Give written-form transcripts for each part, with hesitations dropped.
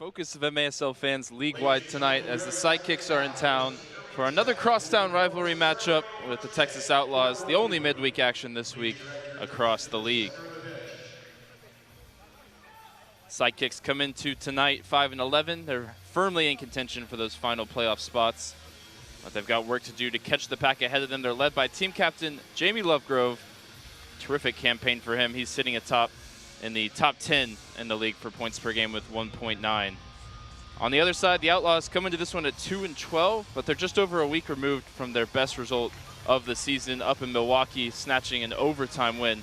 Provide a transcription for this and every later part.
focus of MASL fans league-wide tonight as the Sidekicks are in town for another crosstown rivalry matchup with the Texas Outlaws, the only midweek action this week across the league. Sidekicks come into tonight 5-11. They're firmly in contention for those final playoff spots, but they've got work to do to catch the pack ahead of them. They're led by team captain Jamie Lovegrove. Terrific campaign for him. He's sitting atop in the top 10 in the league for points per game with 1.9. On the other side, the Outlaws come into this one at 2-12, but they're just over a week removed from their best result of the season up in Milwaukee, snatching an overtime win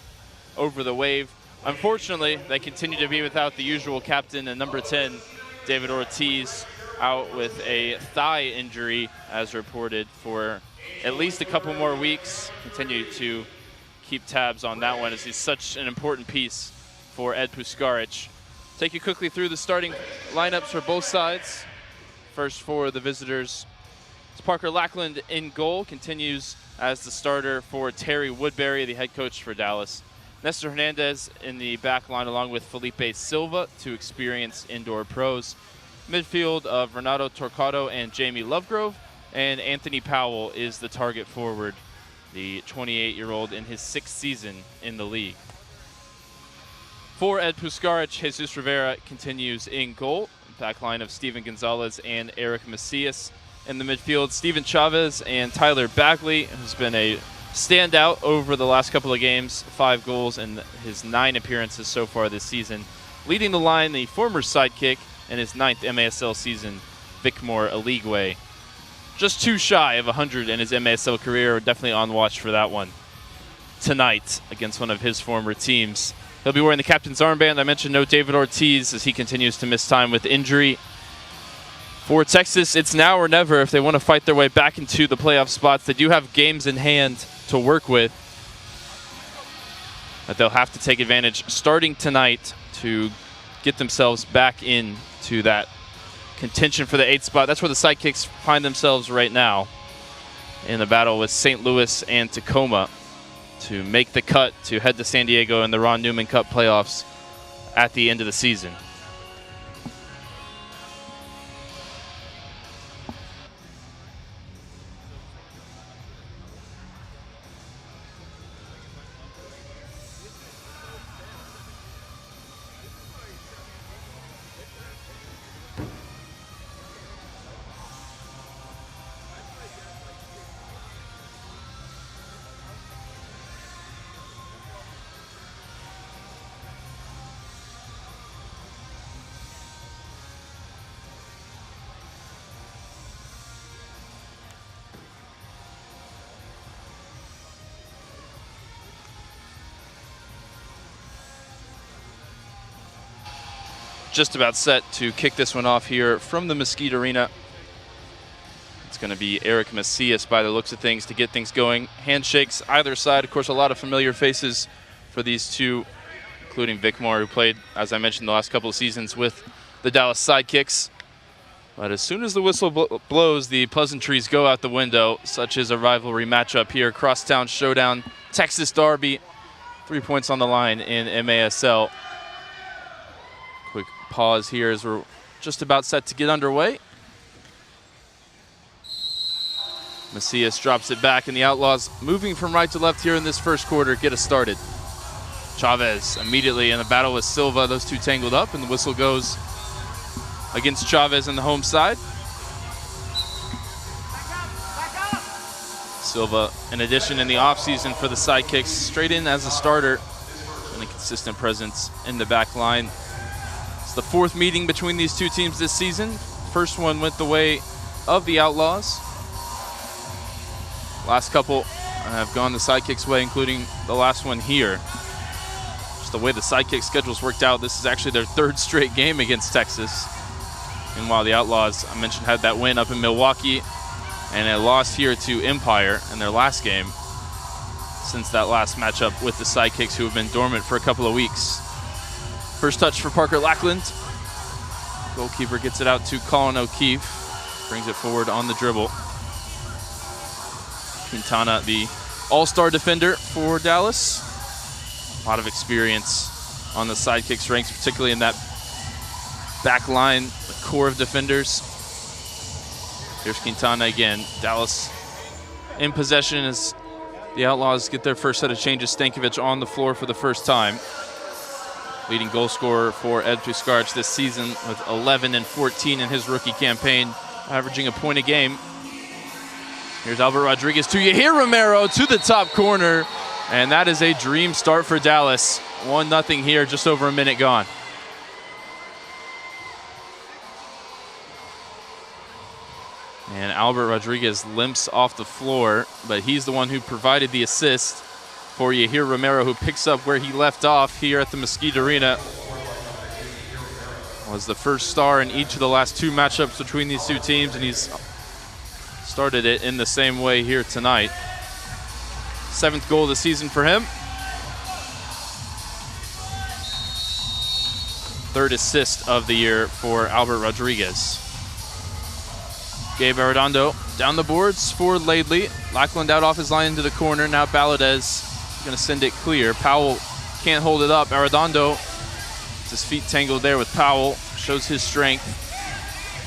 over the Wave. Unfortunately, they continue to be without the usual captain and number 10, David Ortiz, out with a thigh injury as reported for at least a couple more weeks. Continue to keep tabs on that one as he's such an important piece for Ed Puskaric. Take you quickly through the starting lineups for both sides. First for the visitors, it's Parker Lackland in goal, continues as the starter for Terry Woodbury, the head coach for Dallas. Nestor Hernandez in the back line along with Felipe Silva, two experienced indoor pros. Midfield of Renato Torquato and Jamie Lovegrove, and Anthony Powell is the target forward, the 28-year-old in his 6th season in the league. For Ed Puskaric, Jesus Rivera continues in goal. Back line of Steven Gonzalez and Eric Macias. In the midfield, Steven Chavez and Tyler Bagley, who's been a standout over the last couple of games, 5 goals in his 9 appearances so far this season. Leading the line, the former Sidekick in his 9th MASL season, Vicmore Aligwe. Just too shy of 100 in his MASL career, definitely on watch for that one tonight against one of his former teams. He'll be wearing the captain's armband. I mentioned no David Ortiz as he continues to miss time with injury. For Texas, it's now or never if they want to fight their way back into the playoff spots. They do have games in hand to work with, but they'll have to take advantage starting tonight to get themselves back into that contention for the 8th spot. That's where the Sidekicks find themselves right now in the battle with St. Louis and Tacoma to make the cut to head to San Diego in the Ron Newman Cup playoffs at the end of the season. Just about set to kick this one off here from the Mesquite Arena. It's going to be Eric Macias by the looks of things to get things going. Handshakes either side. Of course, a lot of familiar faces for these two, including Vicmore, who played, as I mentioned, the last couple of seasons with the Dallas Sidekicks. But as soon as the whistle blows, the pleasantries go out the window. Such is a rivalry matchup here. Crosstown showdown, Texas Derby. 3 points on the line in MASL. Quick pause here as we're just about set to get underway. Macias drops it back, and the Outlaws moving from right to left here in this first quarter get us started. Chavez immediately in the battle with Silva. Those two tangled up, and the whistle goes against Chavez on the home side. Silva, in addition, in the offseason for the Sidekicks, straight in as a starter and a consistent presence in the back line. It's the 4th meeting between these two teams this season. First one went the way of the Outlaws. Last couple have gone the Sidekicks' way, including the last one here. Just the way the Sidekick schedule's worked out, this is actually their 3rd straight game against Texas. And while the Outlaws, I mentioned, had that win up in Milwaukee and a loss here to Empire in their last game since that last matchup with the Sidekicks, who have been dormant for a couple of weeks. First touch for Parker Lackland. Goalkeeper gets it out to Colin O'Keefe. Brings it forward on the dribble. Quintana, the all-star defender for Dallas. A lot of experience on the Sidekicks ranks, particularly in that back line, the core of defenders. Here's Quintana again. Dallas in possession as the Outlaws get their first set of changes. Stankovic on the floor for the first time. Leading goal scorer for Ed Puskarc this season with 11 and 14 in his rookie campaign, averaging a point a game. Here's Albert Rodriguez to Yahir Romero to the top corner, and that is a dream start for Dallas. 1-0 here, just over a minute gone. And Albert Rodriguez limps off the floor, but he's the one who provided the assist for Yahir Romero, who picks up where he left off here at the Mesquite Arena. Was the first star in each of the last 2 matchups between these 2 teams, and he's started it in the same way here tonight. 7th goal of the season for him. 3rd assist of the year for Albert Rodriguez. Gabe Arredondo down the boards for Laidley. Lackland out off his line into the corner. Now Valadez going to send it clear. Powell can't hold it up. Arredondo, his feet tangled there with Powell, shows his strength.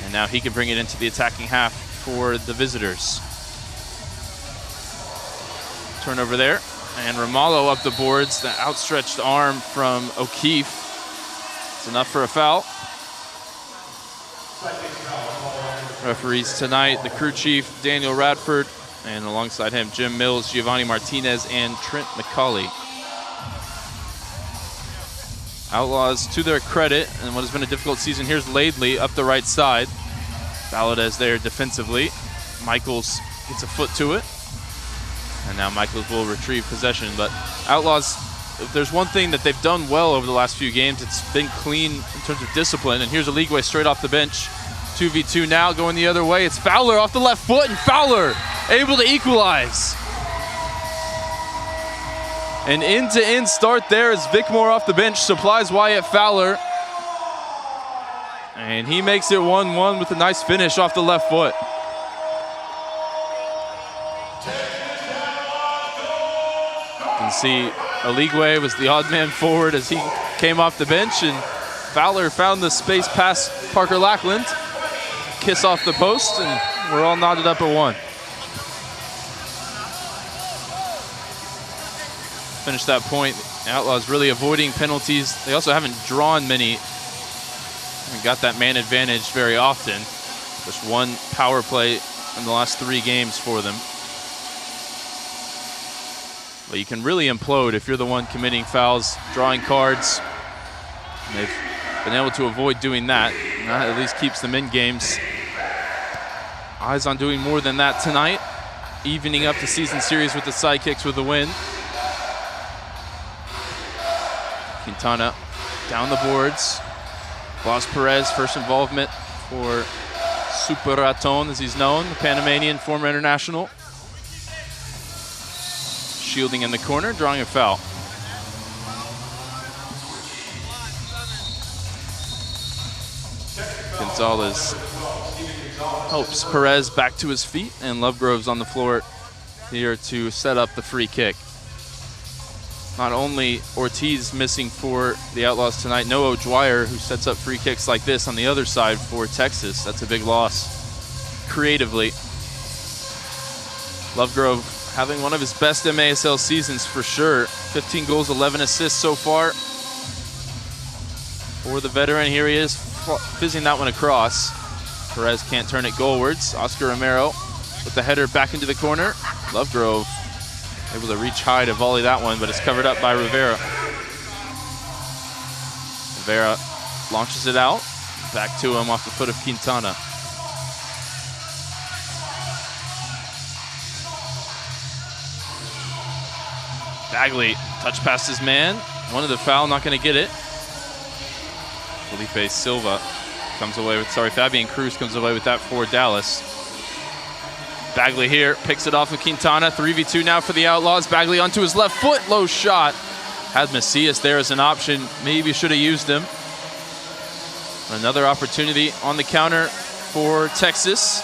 And now he can bring it into the attacking half for the visitors. Turnover there. And Ramallo up the boards. The outstretched arm from O'Keefe. It's enough for a foul. Referees tonight, the crew chief, Daniel Radford, and alongside him, Jim Mills, Giovanni Martinez, and Trent McCauley. Outlaws, to their credit, and what has been a difficult season, here's Laidley up the right side. Valadez there defensively. Michaels gets a foot to it. And now Michaels will retrieve possession. But Outlaws, if there's one thing that they've done well over the last few games, it's been clean in terms of discipline. And here's Oligwe straight off the bench. 2v2 now going the other way. It's Fowler off the left foot, and Fowler able to equalize. An end-to-end start there as Vic Moore off the bench supplies Wyatt Fowler. And he makes it 1-1 with a nice finish off the left foot. You can see Oligwe was the odd man forward as he came off the bench, and Fowler found the space past Parker Lackland. Kiss off the post, and we're all knotted up at 1. Finish that point. The Outlaws really avoiding penalties. They also haven't drawn many. Haven't got that man advantage very often. Just 1 power play in the last 3 games for them. But you can really implode if you're the one committing fouls, drawing cards. And they've been able to avoid doing that. And that at least keeps them in games. Eyes on doing more than that tonight. Evening up the season series with the Sidekicks with a win. Quintana down the boards. Blas Perez, first involvement for Super Raton, as he's known, the Panamanian former international. Shielding in the corner, drawing a foul. Gonzalez helps Perez back to his feet, and Lovegrove's on the floor here to set up the free kick. Not only Ortiz missing for the Outlaws tonight, Noah Dwyer, who sets up free kicks like this on the other side for Texas. That's a big loss creatively. Lovegrove having one of his best MASL seasons for sure. 15 goals, 11 assists so far for the veteran. Here he is, fizzing that one across. Perez can't turn it goalwards. Oscar Romero with the header back into the corner. Lovegrove able to reach high to volley that one, but it's covered up by Rivera. Rivera launches it out. Back to him off the foot of Quintana. Bagley, touch past his man. Wanted the foul, not going to get it. Felipe Silva comes away with, Fabian Cruz comes away with that for Dallas. Bagley here, picks it off of Quintana. 3v2 now for the Outlaws. Bagley onto his left foot, low shot. Had Macias there as an option. Maybe should have used him. Another opportunity on the counter for Texas.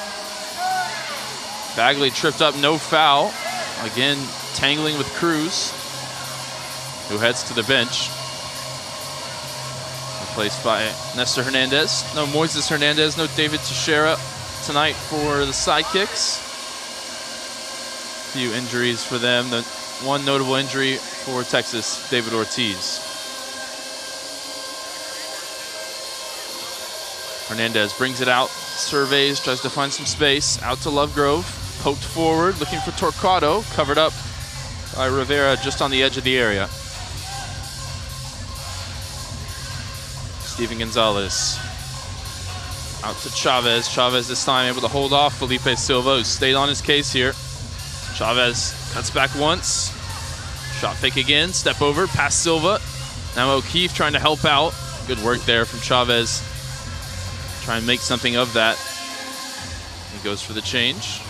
Bagley tripped up, no foul. Again, tangling with Cruz, who heads to the bench. Placed by Nestor Hernandez. No Moises Hernandez, no David Teixeira tonight for the Sidekicks. Few injuries for them. The one notable injury for Texas, David Ortiz. Hernandez brings it out, surveys, tries to find some space. Out to Lovegrove, poked forward, looking for Torquato, covered up by Rivera just on the edge of the area. Steven Gonzalez out to Chavez. Chavez this time able to hold off Felipe Silva, who stayed on his case here. Chavez cuts back once. Shot fake again, step over, past Silva. Now O'Keefe trying to help out. Good work there from Chavez. Try and make something of that. He goes for the change.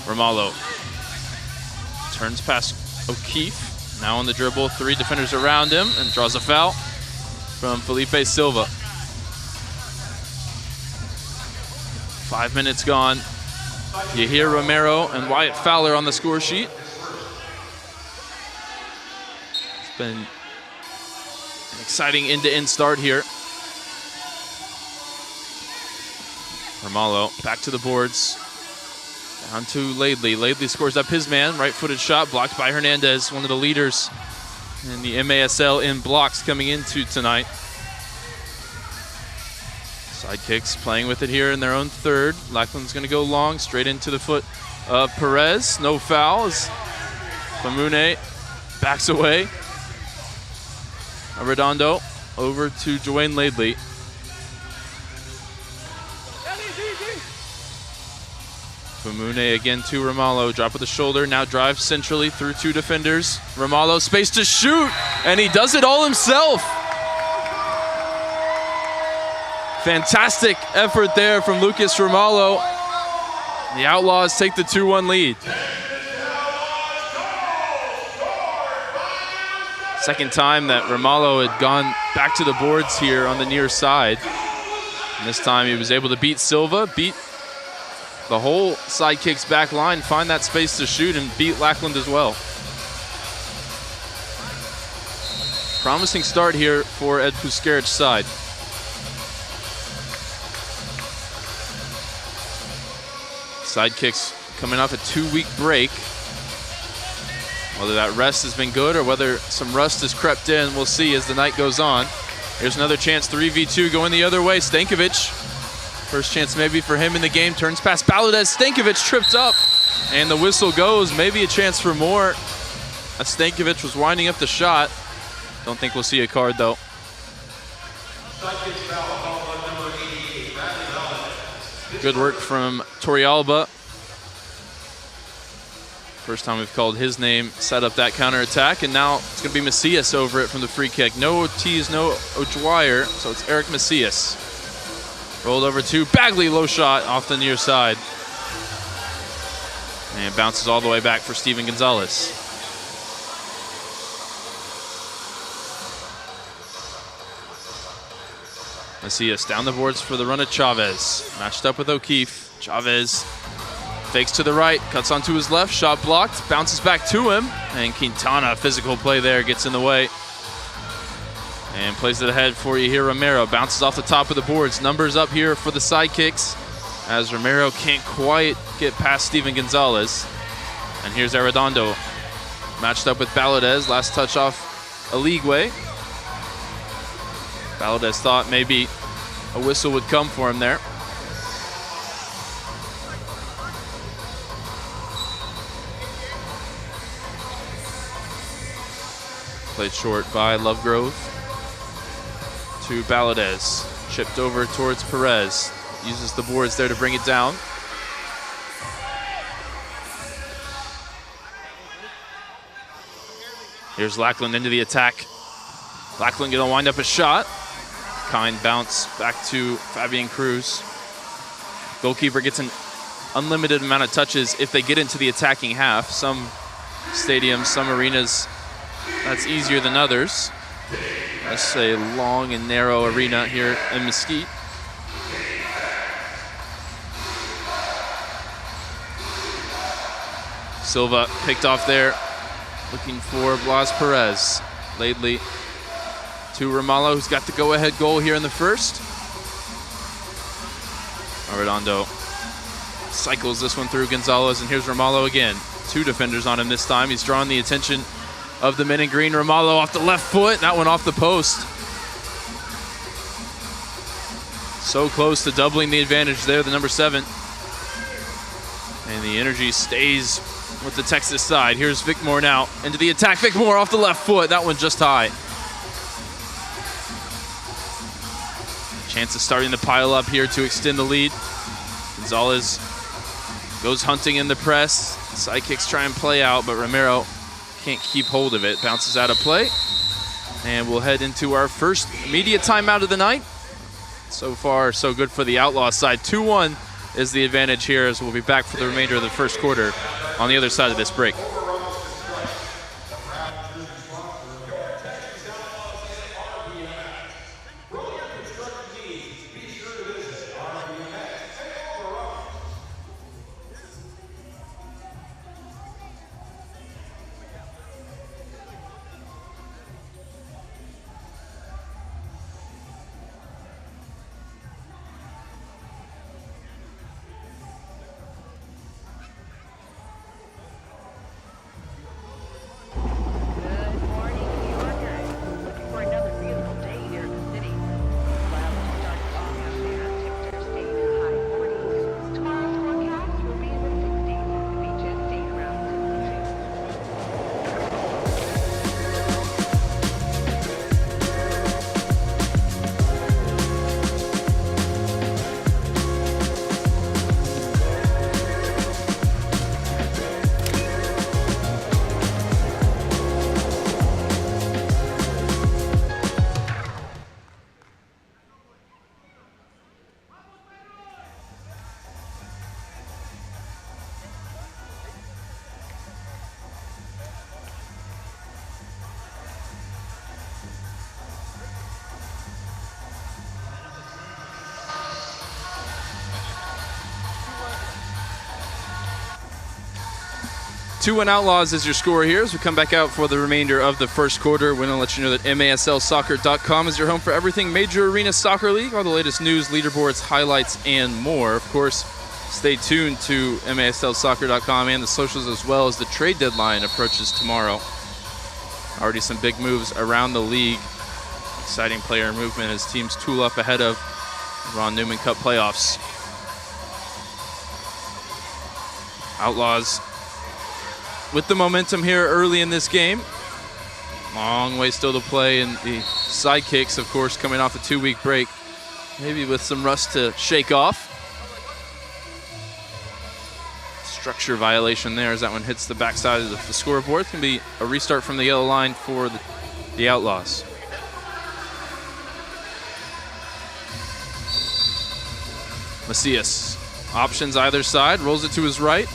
Ramallo turns past O'Keefe. Now on the dribble, 3 defenders around him, and draws a foul from Felipe Silva. 5 minutes gone. You hear Romero and Wyatt Fowler on the score sheet. It's been an exciting end-to-end start here. Ramallo back to the boards. Down to Laidley. Laidley scores up his man. Right-footed shot blocked by Hernandez, one of the leaders in the MASL in blocks coming into tonight. Sidekicks playing with it here in their own third. Lackland's going to go long, straight into the foot of Perez. No foul as Famune backs away. Arredondo over to Dwayne Laidley. Famune again to Ramallo. Drop with the shoulder, now drives centrally through 2 defenders. Ramallo space to shoot, and he does it all himself. Fantastic effort there from Lucas Ramallo. The Outlaws take the 2-1 lead. Second time that Ramallo had gone back to the boards here on the near side. And this time he was able to beat Silva, beat the whole Sidekicks back line, find that space to shoot, and beat Lackland as well. Promising start here for Ed Puskarich's side. Sidekicks coming off a 2-week break. Whether that rest has been good or whether some rust has crept in, we'll see as the night goes on. Here's another chance, 3v2 going the other way. Stankovic, first chance maybe for him in the game, turns past Baladez. Stankovic tripped up, and the whistle goes. Maybe a chance for more. Stankovic was winding up the shot. Don't think we'll see a card though. Good work from Torrealba. First time we've called his name, set up that counterattack, and now it's going to be Macias over it from the free kick. No Ortiz, no O'Dwyer, so it's Eric Macias. Rolled over to Bagley, low shot off the near side. And bounces all the way back for Steven Gonzalez. Macias down the boards for the run of Chavez. Matched up with O'Keefe. Chavez fakes to the right, cuts onto his left, shot blocked, bounces back to him, and Quintana, physical play there, gets in the way. And plays it ahead for you here, Romero. Bounces off the top of the boards. Numbers up here for the Sidekicks as Romero can't quite get past Steven Gonzalez. And here's Arredondo. Matched up with Baladez. Last touch off Aligwe. Baladez thought maybe a whistle would come for him there. Played short by Lovegrove to Baladez. Chipped over towards Perez. Uses the boards there to bring it down. Here's Lackland into the attack. Lackland gonna wind up a shot. Kind bounce back to Fabian Cruz. Goalkeeper gets an unlimited amount of touches if they get into the attacking half. Some stadiums, some arenas, that's easier than others. That's a long and narrow arena here in Mesquite. Silva picked off there, looking for Blas Perez. Laidley to Ramallo, who's got the go-ahead goal here in the first. Arredondo cycles this one through Gonzalez, and here's Ramallo again. 2 defenders on him this time. He's drawing the attention of the men in green. Ramallo off the left foot. That one off the post. So close to doubling the advantage there, the number 7. And the energy stays with the Texas side. Here's Vic Moore now into the attack. Vic Moore off the left foot. That one just high. Chance of starting to pile up here to extend the lead. Gonzalez goes hunting in the press. Sidekicks try and play out, but Romero can't keep hold of it. Bounces out of play. And we'll head into our first immediate timeout of the night. So far, so good for the Outlaws side. 2-1 is the advantage here, as we'll be back for the remainder of the first quarter on the other side of this break. Two-1 Outlaws is your score here as we come back out for the remainder of the first quarter. We're going to let you know that MASLsoccer.com is your home for everything Major Arena Soccer League, all the latest news, leaderboards, highlights, and more. Of course, stay tuned to MASLsoccer.com and the socials, as well as the trade deadline approaches tomorrow. Already some big moves around the league. Exciting player movement as teams tool up ahead of Ron Newman Cup playoffs. Outlaws with the momentum here early in this game. Long way still to play, and the Sidekicks, of course, coming off a 2-week break, maybe with some rust to shake off. Structure violation there as that one hits the backside of the scoreboard. It's going to be a restart from the yellow line for the Outlaws. Macias, options either side, rolls it to his right.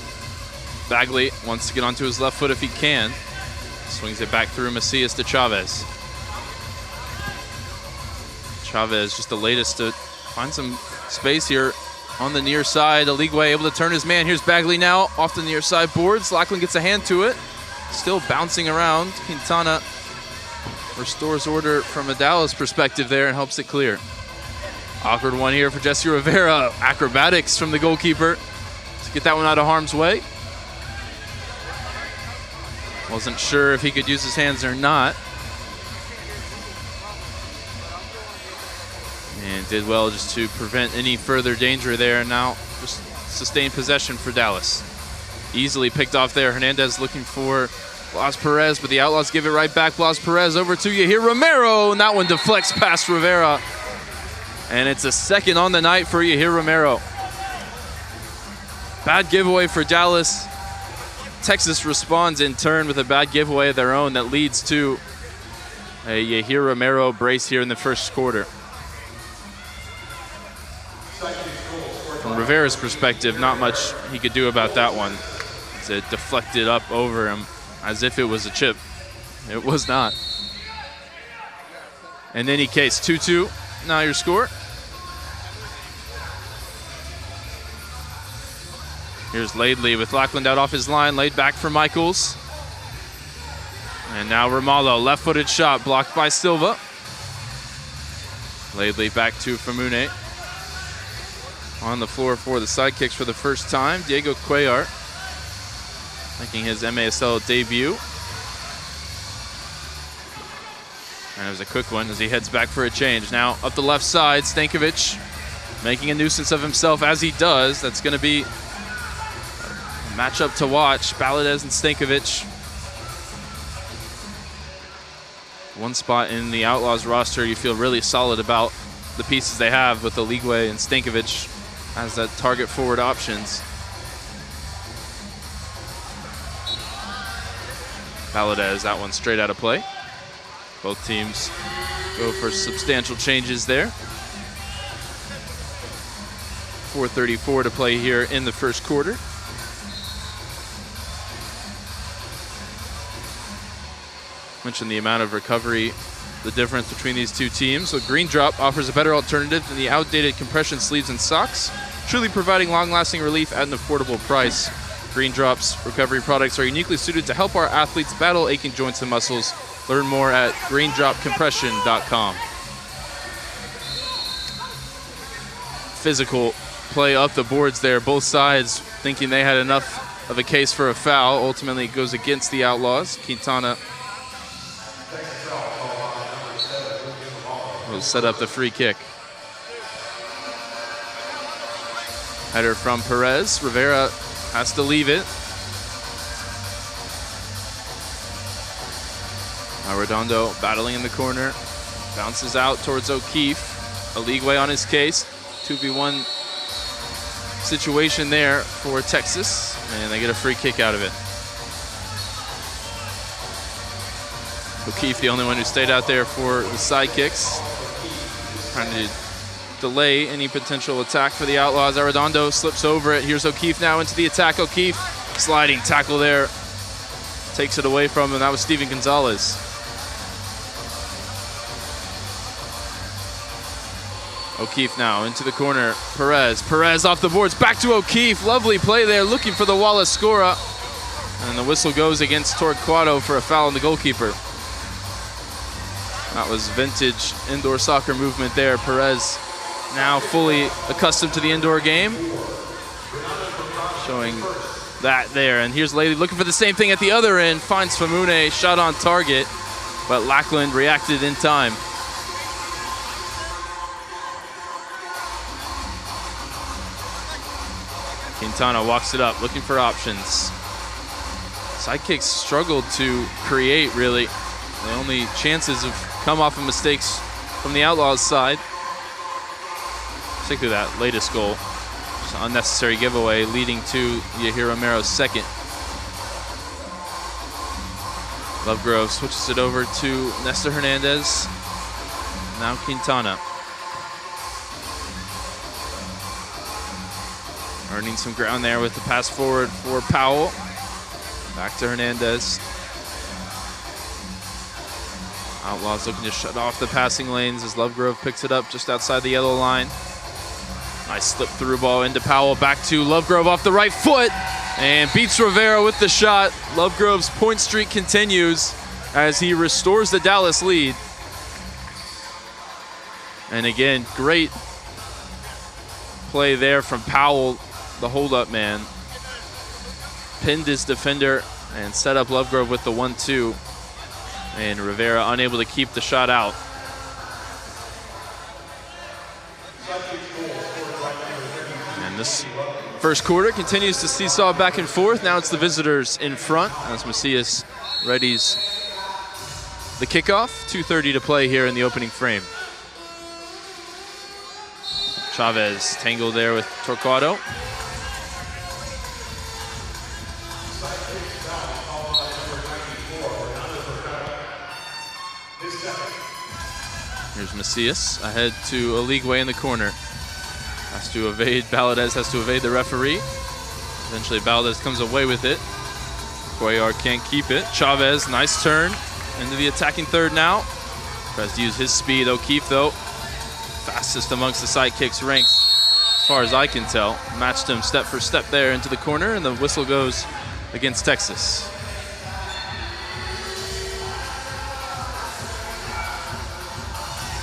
Bagley wants to get onto his left foot if he can. Swings it back through Macias to Chavez. Chavez just the latest to find some space here on the near side. Aligwe able to turn his man. Here's Bagley now off the near side boards. Lackland gets a hand to it. Still bouncing around. Quintana restores order from a Dallas perspective there and helps it clear. Awkward one here for Jesse Rivera. Acrobatics from the goalkeeper to get that one out of harm's way. Wasn't sure if he could use his hands or not. And did well just to prevent any further danger there. Now just sustained possession for Dallas. Easily picked off there. Hernandez looking for Blas Perez, but the Outlaws give it right back. Blas Perez over to you here. Romero, and that one deflects past Rivera. And it's a second on the night for Yahir Romero. Bad giveaway for Dallas. Texas responds in turn with a bad giveaway of their own that leads to a Yahir Romero brace here in the first quarter. From Rivera's perspective, not much he could do about that one. It deflected up over him as if it was a chip. It was not. In any case, 2-2, now your score. Here's Laidley with Lackland out off his line, laid back for Michaels. And now Ramallo, left-footed shot blocked by Silva. Laidley back to Famune. On the floor for the Sidekicks for the first time, Diego Cuellar making his MASL debut. And it was a quick one as he heads back for a change. Now up the left side, Stankovic making a nuisance of himself as he does. That's going to be a matchup to watch. Valadez and Stankovic. One spot in the Outlaws roster you feel really solid about the pieces they have with Oligwe and Stankovic as that target forward options. Valadez, that one straight out of play. Both teams go for substantial changes there. 4:34 to play here in the first quarter. Mentioned the amount of recovery, the difference between these two teams. So Green Drop offers a better alternative than the outdated compression sleeves and socks, truly providing long-lasting relief at an affordable price. Green Drop's recovery products are uniquely suited to help our athletes battle aching joints and muscles. Learn more at greendropcompression.com. Physical play up the boards there. Both sides thinking they had enough of a case for a foul. Ultimately, it goes against the Outlaws. Quintana will set up the free kick. Header from Perez. Rivera has to leave it. Arredondo battling in the corner. Bounces out towards O'Keefe. Oligwe on his case. 2v1 situation there for Texas. And they get a free kick out of it. O'Keefe, the only one who stayed out there for the Sidekicks. Trying to delay any potential attack for the Outlaws. Arredondo slips over it. Here's O'Keefe now into the attack. O'Keefe, sliding tackle there. Takes it away from him. That was Steven Gonzalez. O'Keefe now into the corner. Perez off the boards. Back to O'Keefe. Lovely play there, looking for the Wallace Scora. And the whistle goes against Torquato for a foul on the goalkeeper. That was vintage indoor soccer movement there. Perez now fully accustomed to the indoor game. Showing that there. And here's Lady looking for the same thing at the other end. Finds Famune, shot on target. But Lackland reacted in time. Quintana walks it up, looking for options. Sidekicks struggled to create, really. The only chances have come off of mistakes from the Outlaws side. Particularly that latest goal. Just an unnecessary giveaway leading to Yahir Romero's second. Lovegrove switches it over to Nestor Hernandez. Now Quintana. Earning some ground there with the pass forward for Powell. Back to Hernandez. Outlaws looking to shut off the passing lanes as Lovegrove picks it up just outside the yellow line. Nice slip through ball into Powell. Back to Lovegrove off the right foot and beats Rivera with the shot. Lovegrove's point streak continues as he restores the Dallas lead. And again, great play there from Powell, the hold-up man. Pinned his defender and set up Lovegrove with the 1-2. And Rivera unable to keep the shot out. And this first quarter continues to seesaw back and forth. Now it's the visitors in front as Macias readies the kickoff. 2:30 to play here in the opening frame. Chavez tangled there with Torquato. Here's Macias ahead to Oligwe in the corner. Has to evade, Valadez has to evade the referee. Eventually Valadez comes away with it. Cuellar can't keep it. Chavez, nice turn into the attacking third now. Tries to use his speed. O'Keefe though, fastest amongst the Sidekicks ranks as far as I can tell. Matched him step for step there into the corner, and the whistle goes against Texas.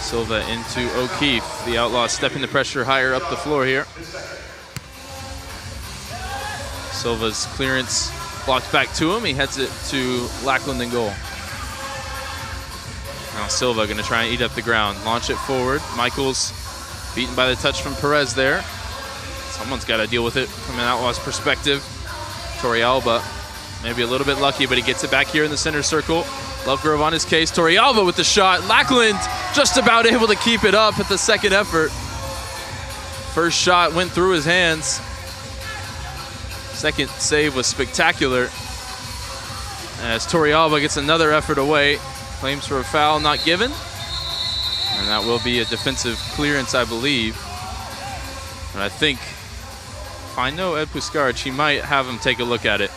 Silva into O'Keefe. The Outlaws stepping the pressure higher up the floor here. Silva's clearance blocked back to him. He heads it to Lackland in goal. Now Silva going to try and eat up the ground. Launch it forward. Michaels beaten by the touch from Perez there. Someone's got to deal with it from an Outlaws perspective. Torrealba maybe a little bit lucky, but he gets it back here in the center circle. Lovegrove on his case. Torrealba with the shot. Lackland just about able to keep it up at the second effort. First shot went through his hands. Second save was spectacular. As Torrealba gets another effort away. Claims for a foul not given. And that will be a defensive clearance, I believe. And I think, if I know Ed Puskaric, he might have him take a look at it.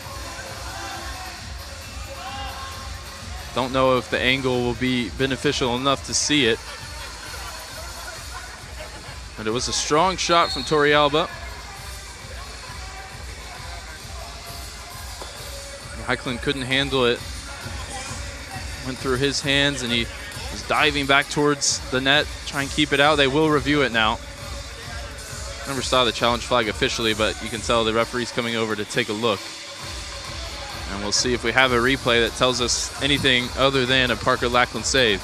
Don't know if the angle will be beneficial enough to see it. But it was a strong shot from Torrealba. Heikland couldn't handle it. Went through his hands and he was diving back towards the net, trying to keep it out. They will review it now. Never saw the challenge flag officially, but you can tell the referee's coming over to take a look. And we'll see if we have a replay that tells us anything other than a Parker Lackland save.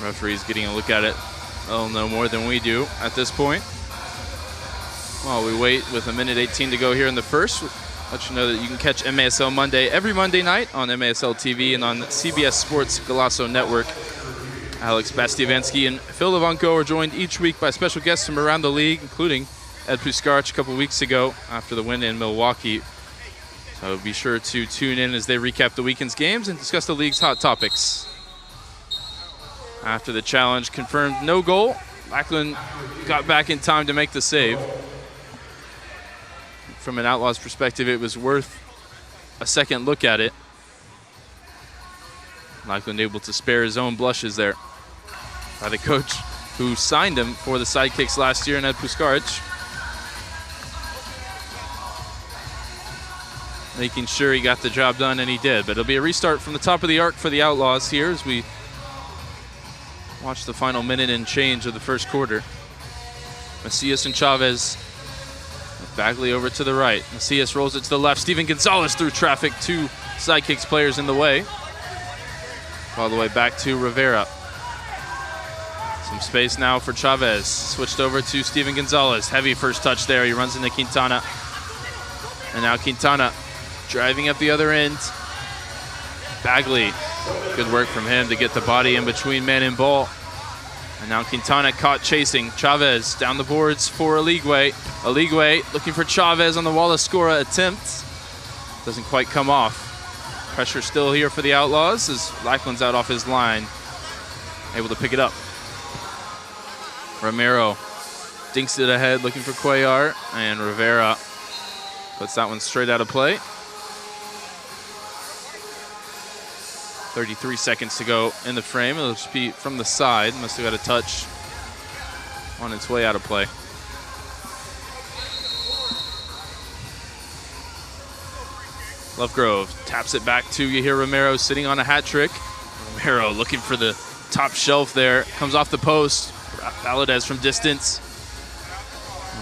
Referee's getting a look at it. They'll know more than we do at this point. While we wait with 1:18 to go here in the first, let you know that you can catch MASL Monday every Monday night on MASL TV and on CBS Sports Golasso Network. Alex Bastiavansky and Phil Levanko are joined each week by special guests from around the league, including Ed Puskaric a couple weeks ago after the win in Milwaukee. So be sure to tune in as they recap the weekend's games and discuss the league's hot topics. After the challenge confirmed no goal, Lackland got back in time to make the save. From an Outlaws perspective, it was worth a second look at it. Lackland able to spare his own blushes there by the coach who signed him for the Sidekicks last year, Ed Puskaric. Making sure he got the job done, and he did. But it'll be a restart from the top of the arc for the Outlaws here as we watch the final minute and change of the first quarter. Macias and Chavez. Bagley over to the right. Macias rolls it to the left. Steven Gonzalez through traffic. Two Sidekicks players in the way. All the way back to Rivera. Some space now for Chavez. Switched over to Steven Gonzalez. Heavy first touch there. He runs into Quintana. And now Quintana driving up the other end. Bagley. Good work from him to get the body in between man and ball. And now Quintana caught chasing. Chavez down the boards for Aligwe. Aligwe looking for Chavez on the Wallace Scora attempt. Doesn't quite come off. Pressure still here for the Outlaws as Lackland's out off his line. Able to pick it up. Romero dinks it ahead looking for Cuellar. And Rivera puts that one straight out of play. 33 seconds to go in the frame. It'll just be from the side. Must have got a touch on its way out of play. Lovegrove taps it back to Yahir Romero sitting on a hat trick. Romero looking for the top shelf there. Comes off the post. Valadez from distance.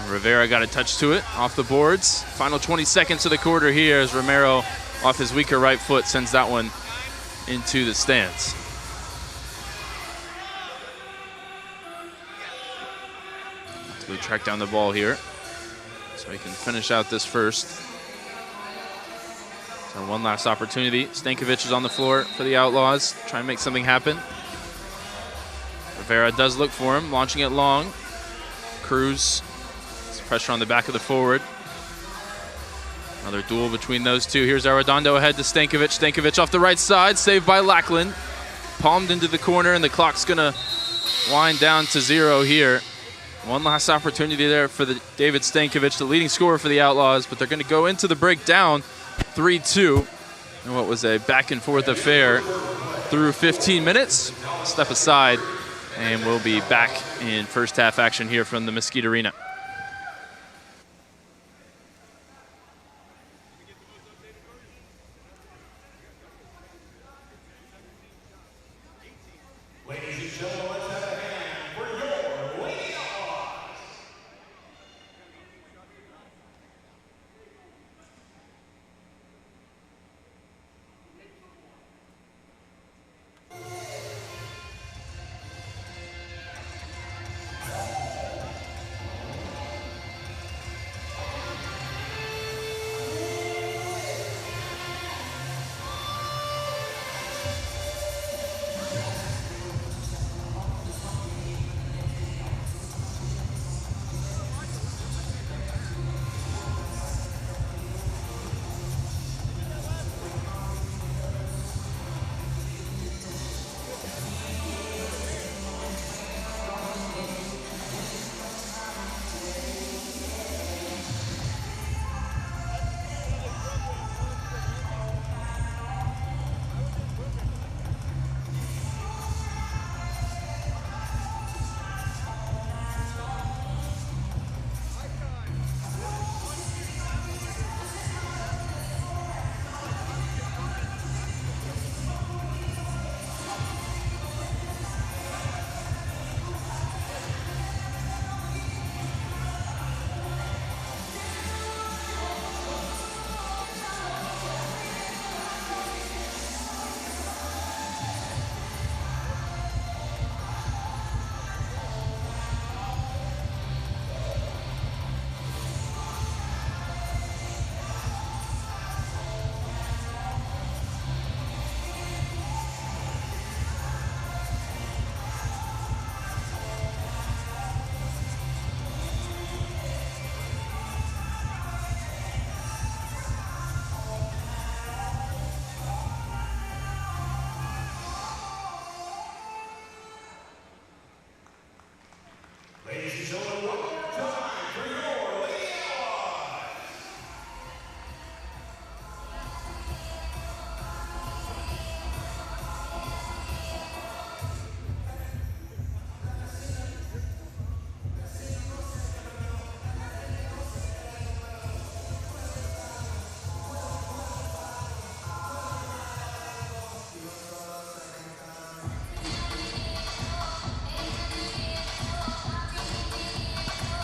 Rivera got a touch to it off the boards. Final 20 seconds of the quarter here as Romero off his weaker right foot sends that one into the stands. We track down the ball here so he can finish out this first. So one last opportunity. Stankovic is on the floor for the Outlaws. Try and make something happen. Rivera does look for him, launching it long. Cruz, pressure on the back of the forward. Another duel between those two. Here's Arredondo ahead to Stankovic. Stankovic off the right side, saved by Lackland. Palmed into the corner, and the clock's gonna wind down to 0 here. One last opportunity there for the David Stankovic, the leading scorer for the Outlaws, but they're gonna go into the break down 3-2. in what was a back and forth affair through 15 minutes. Step aside, and we'll be back in first half action here from the Mesquite Arena.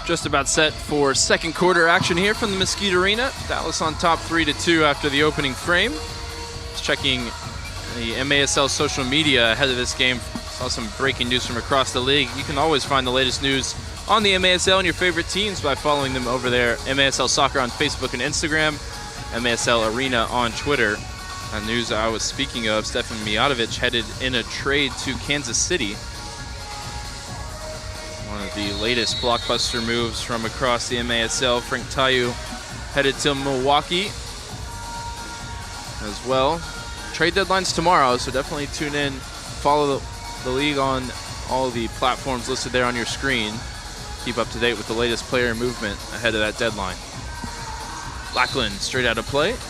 Just about set for second quarter action here from the Mesquite Arena. Dallas on top 3-2 after the opening frame. Just checking the MASL social media ahead of this game. Saw some breaking news from across the league. You can always find the latest news on the MASL and your favorite teams by following them over there. MASL Soccer on Facebook and Instagram. MASL Arena on Twitter. That news I was speaking of, Stefan Mijatovic headed in a trade to Kansas City. One of the latest blockbuster moves from across the MASL. Frank Tayu headed to Milwaukee as well. Trade deadline's tomorrow, so definitely tune in. Follow the league on all the platforms listed there on your screen. Keep up to date with the latest player movement ahead of that deadline. Lackland straight out of play. It's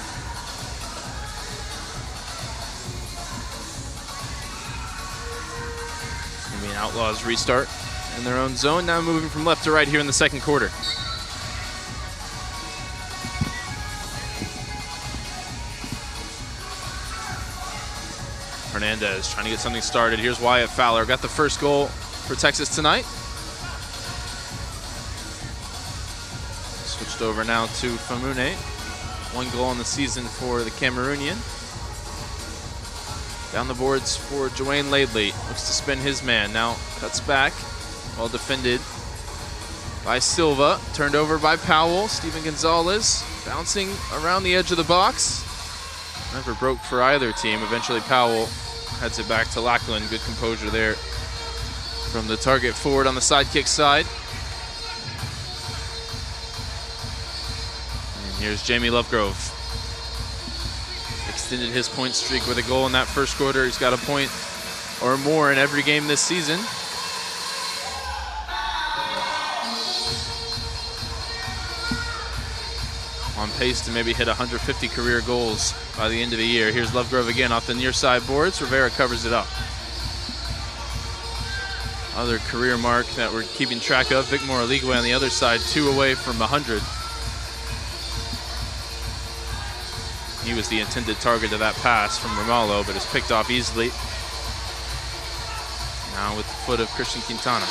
going to be an Outlaws restart in their own zone. Now moving from left to right here in the second quarter. Hernandez trying to get something started. Here's Wyatt Fowler. Got the first goal for Texas tonight. Switched over now to Famune. 1 goal in the season for the Cameroonian. Down the boards for Dwayne Laidley. Looks to spin his man. Now cuts back. Well defended by Silva. Turned over by Powell. Steven Gonzalez bouncing around the edge of the box. Never broke for either team. Eventually Powell heads it back to Lackland. Good composure there from the target forward on the Sidekick side. And here's Jamie Lovegrove. Extended his point streak with a goal in that first quarter. He's got a point or more in every game this season. on pace to maybe hit 150 career goals by the end of the year. Here's Lovegrove again off the near side boards. Rivera covers it up. Other career mark that we're keeping track of, Vic Moraligwe on the other side, 2 away from 100. He was the intended target of that pass from Romalo, but is picked off easily. Now with the foot of Christian Quintana.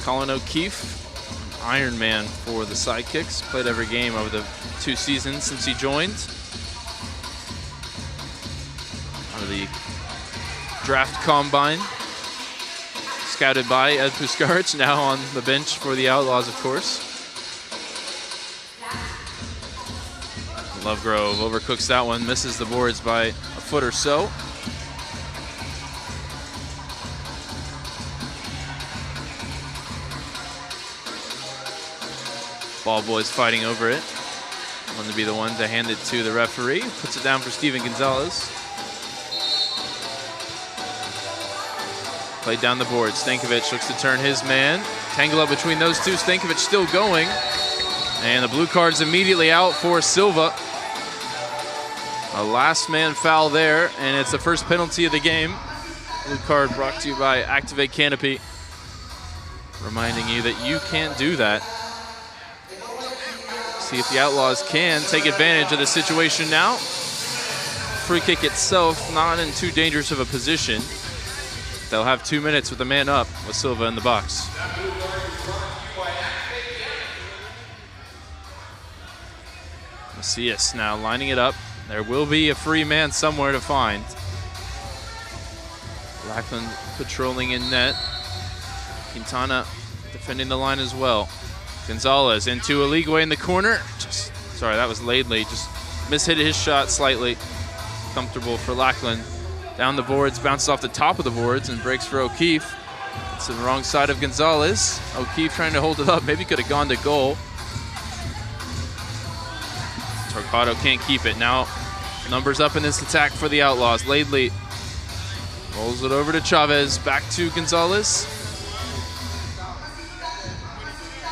Colin O'Keefe, Iron Man for the Sidekicks, played every game over the 2 seasons since he joined. Out of the draft combine, scouted by Ed Puskaric, now on the bench for the Outlaws, of course. Lovegrove overcooks that one, misses the boards by a foot or so. Ball boys fighting over it. Want to be the one to hand it to the referee. Puts it down for Steven Gonzalez. Played down the board. Stankovic looks to turn his man. Tangle up between those two. Stankovic still going. And the blue card's immediately out for Silva. A last man foul there, and it's the first penalty of the game. Blue card brought to you by Activate Canopy. Reminding you that you can't do that. See if the Outlaws can take advantage of the situation now. Free kick itself not in too dangerous of a position. They'll have 2 minutes with the man up with Silva in the box. Macias now lining it up. There will be a free man somewhere to find. Lackland patrolling in net. Quintana defending the line as well. Gonzalez into Oligwe in the corner. Sorry, that was Laidley. Just mishit his shot slightly. Comfortable for Lackland. Down the boards, bounces off the top of the boards and breaks for O'Keefe. It's the wrong side of Gonzalez. O'Keefe trying to hold it up. Maybe could have gone to goal. Torquato can't keep it. Now numbers up in this attack for the Outlaws. Laidley rolls it over to Chavez. Back to Gonzalez.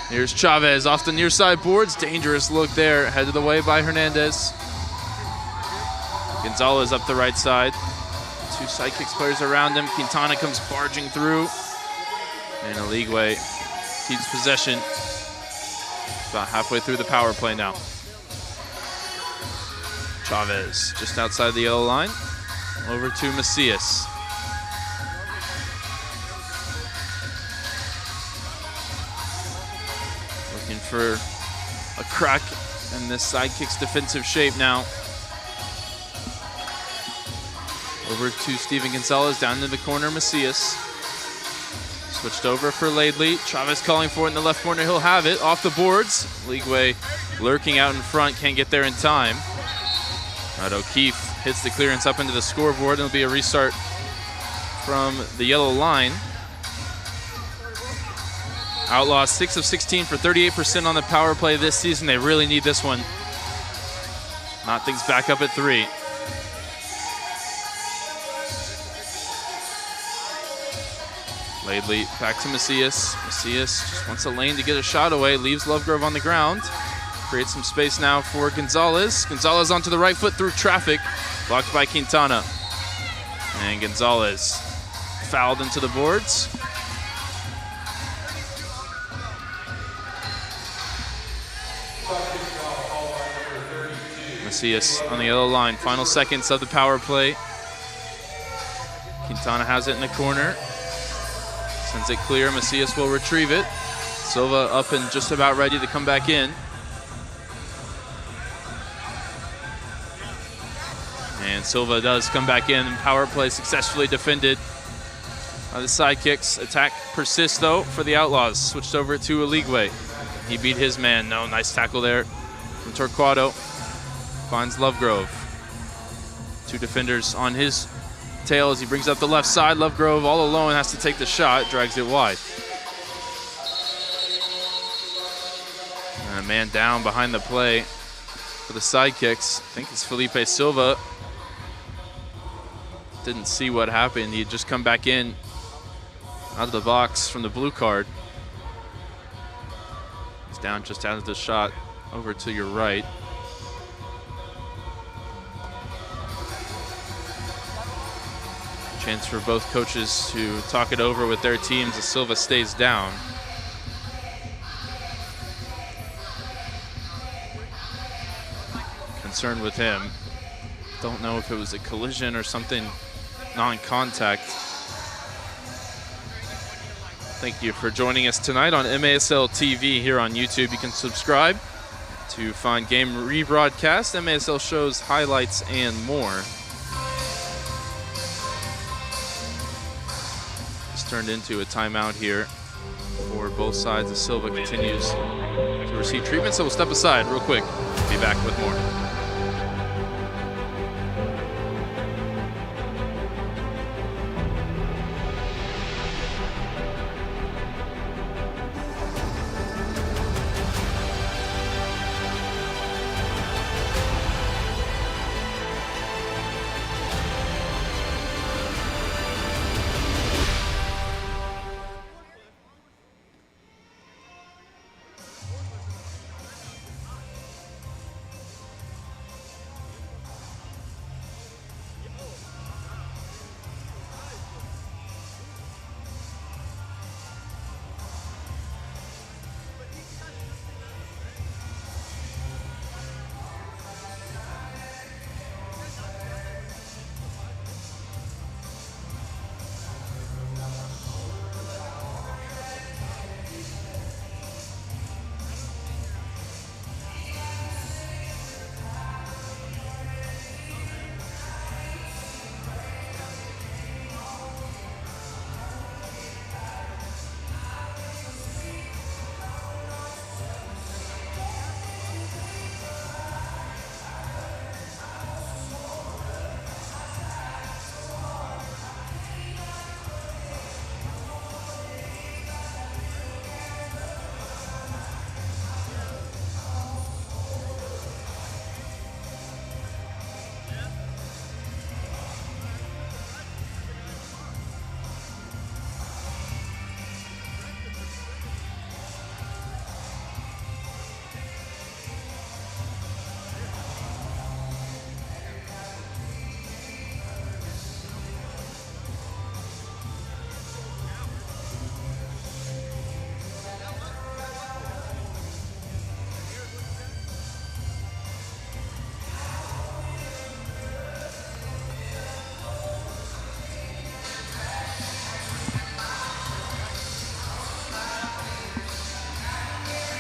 Here's Chavez off the near side boards. Dangerous look there. Headed away by Hernandez. Gonzalez up the right side. 2 Sidekicks players around him. Quintana comes barging through. And Oligwe keeps possession. About halfway through the power play now. Chavez just outside the yellow line. Over to Macias. Looking for a crack in this Sidekick's defensive shape now. Over to Steven Gonzalez, down into the corner, Macias. Switched over for Laidley. Chavez calling for it in the left corner, he'll have it. Off the boards, Oligwe lurking out in front, can't get there in time. But O'Keefe hits the clearance up into the scoreboard, and it'll be a restart from the yellow line. Outlaws 6 of 16 for 38% on the power play this season. They really need this one. Knot things back up at 3. Laidley back to Macias. Macias just wants a lane to get a shot away, leaves Lovegrove on the ground. Creates some space now for Gonzalez. Gonzalez onto the right foot through traffic. Blocked by Quintana. And Gonzalez fouled into the boards. Macias on the yellow line. Final seconds of the power play. Quintana has it in the corner. Sends it clear. Macias will retrieve it. Silva up and just about ready to come back in. And Silva does come back in. Power play successfully defended by the Sidekicks. Attack persists, though, for the Outlaws. Switched over to Oligwe. He beat his man. No, nice tackle there from Torquato. Finds Lovegrove. 2 defenders on his tail as he brings up the left side. Lovegrove all alone has to take the shot. Drags it wide. And a man down behind the play for the Sidekicks. I think it's Felipe Silva. Didn't see what happened. He had just come back in out of the box from the blue card. He's down just out of the shot over to your right. Chance for both coaches to talk it over with their teams as Silva stays down. Concerned with him. Don't know if it was a collision or something non-contact. Thank you for joining us tonight on MASL TV here on YouTube. You can subscribe to find game rebroadcast, MASL shows, highlights, and more. It's turned into a timeout here for both sides as Silva continues to receive treatment. So we'll step aside real quick. Be back with more.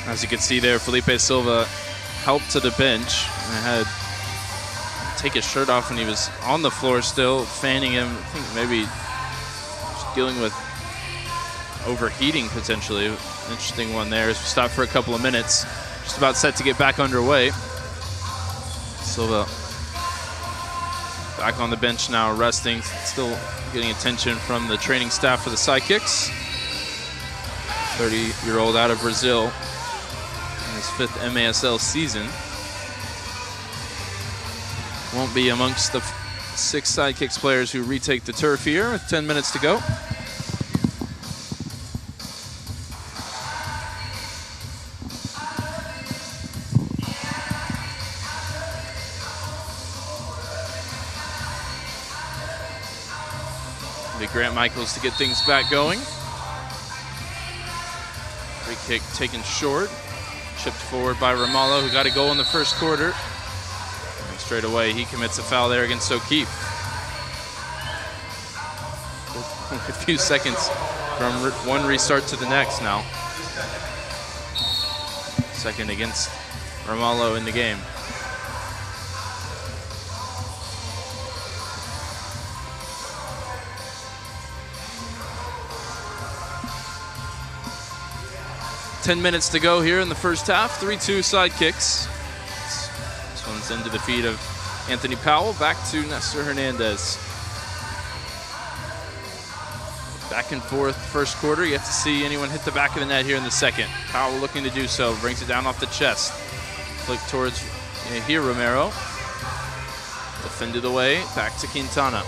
As you can see there, Felipe Silva helped to the bench and had to take his shirt off when he was on the floor still, fanning him. I think maybe just dealing with overheating potentially. Interesting one there as we stop for a couple of minutes. Just about set to get back underway. Silva back on the bench now, resting, still getting attention from the training staff for the Sidekicks. 30-year-old out of Brazil. His 5th MASL season. Won't be amongst the 6 Sidekicks players who retake the turf here with 10 minutes to go. Grant Michaels to get things back going. Free kick taken short. Chipped forward by Ramallo, who got a goal in the first quarter. And straight away, he commits a foul there against O'Keefe. A few seconds from one restart to the next now. Second against Ramallo in the game. Ten minutes to go here in the first half. 3-2 Sidekicks. This one's into the feet of Anthony Powell. Back to Nestor Hernandez. Back and forth first quarter. Yet to see anyone hit the back of the net here in the second. Powell looking to do so. Brings it down off the chest. Flick towards here Romero. Defended away. Back to Quintana.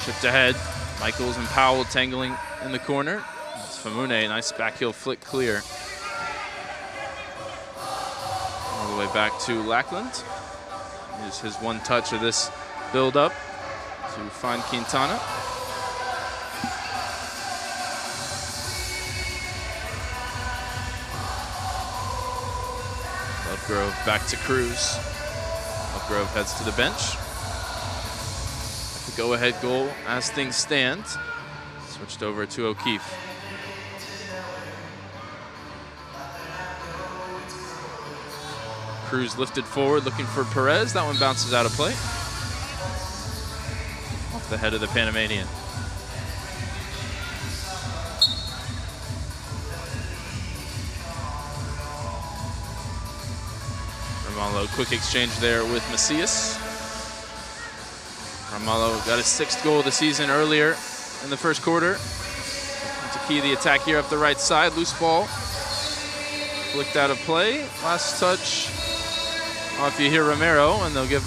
Chipped ahead. Michaels and Powell tangling in the corner. It's Famune, nice back heel flick clear. All the way back to Lackland. Here's his one touch of this build-up to find Quintana. Lovegrove back to Cruz. Lovegrove heads to the bench. The go-ahead goal as things stand. Switched over to O'Keefe. Cruz lifted forward, looking for Perez. That one bounces out of play. Off the head of the Panamanian. Ramallo, quick exchange there with Macias. Ramallo got his 6th goal of the season earlier in the first quarter. To key the attack here up the right side. Loose ball. Flicked out of play. Last touch off you hear Romero, and they'll give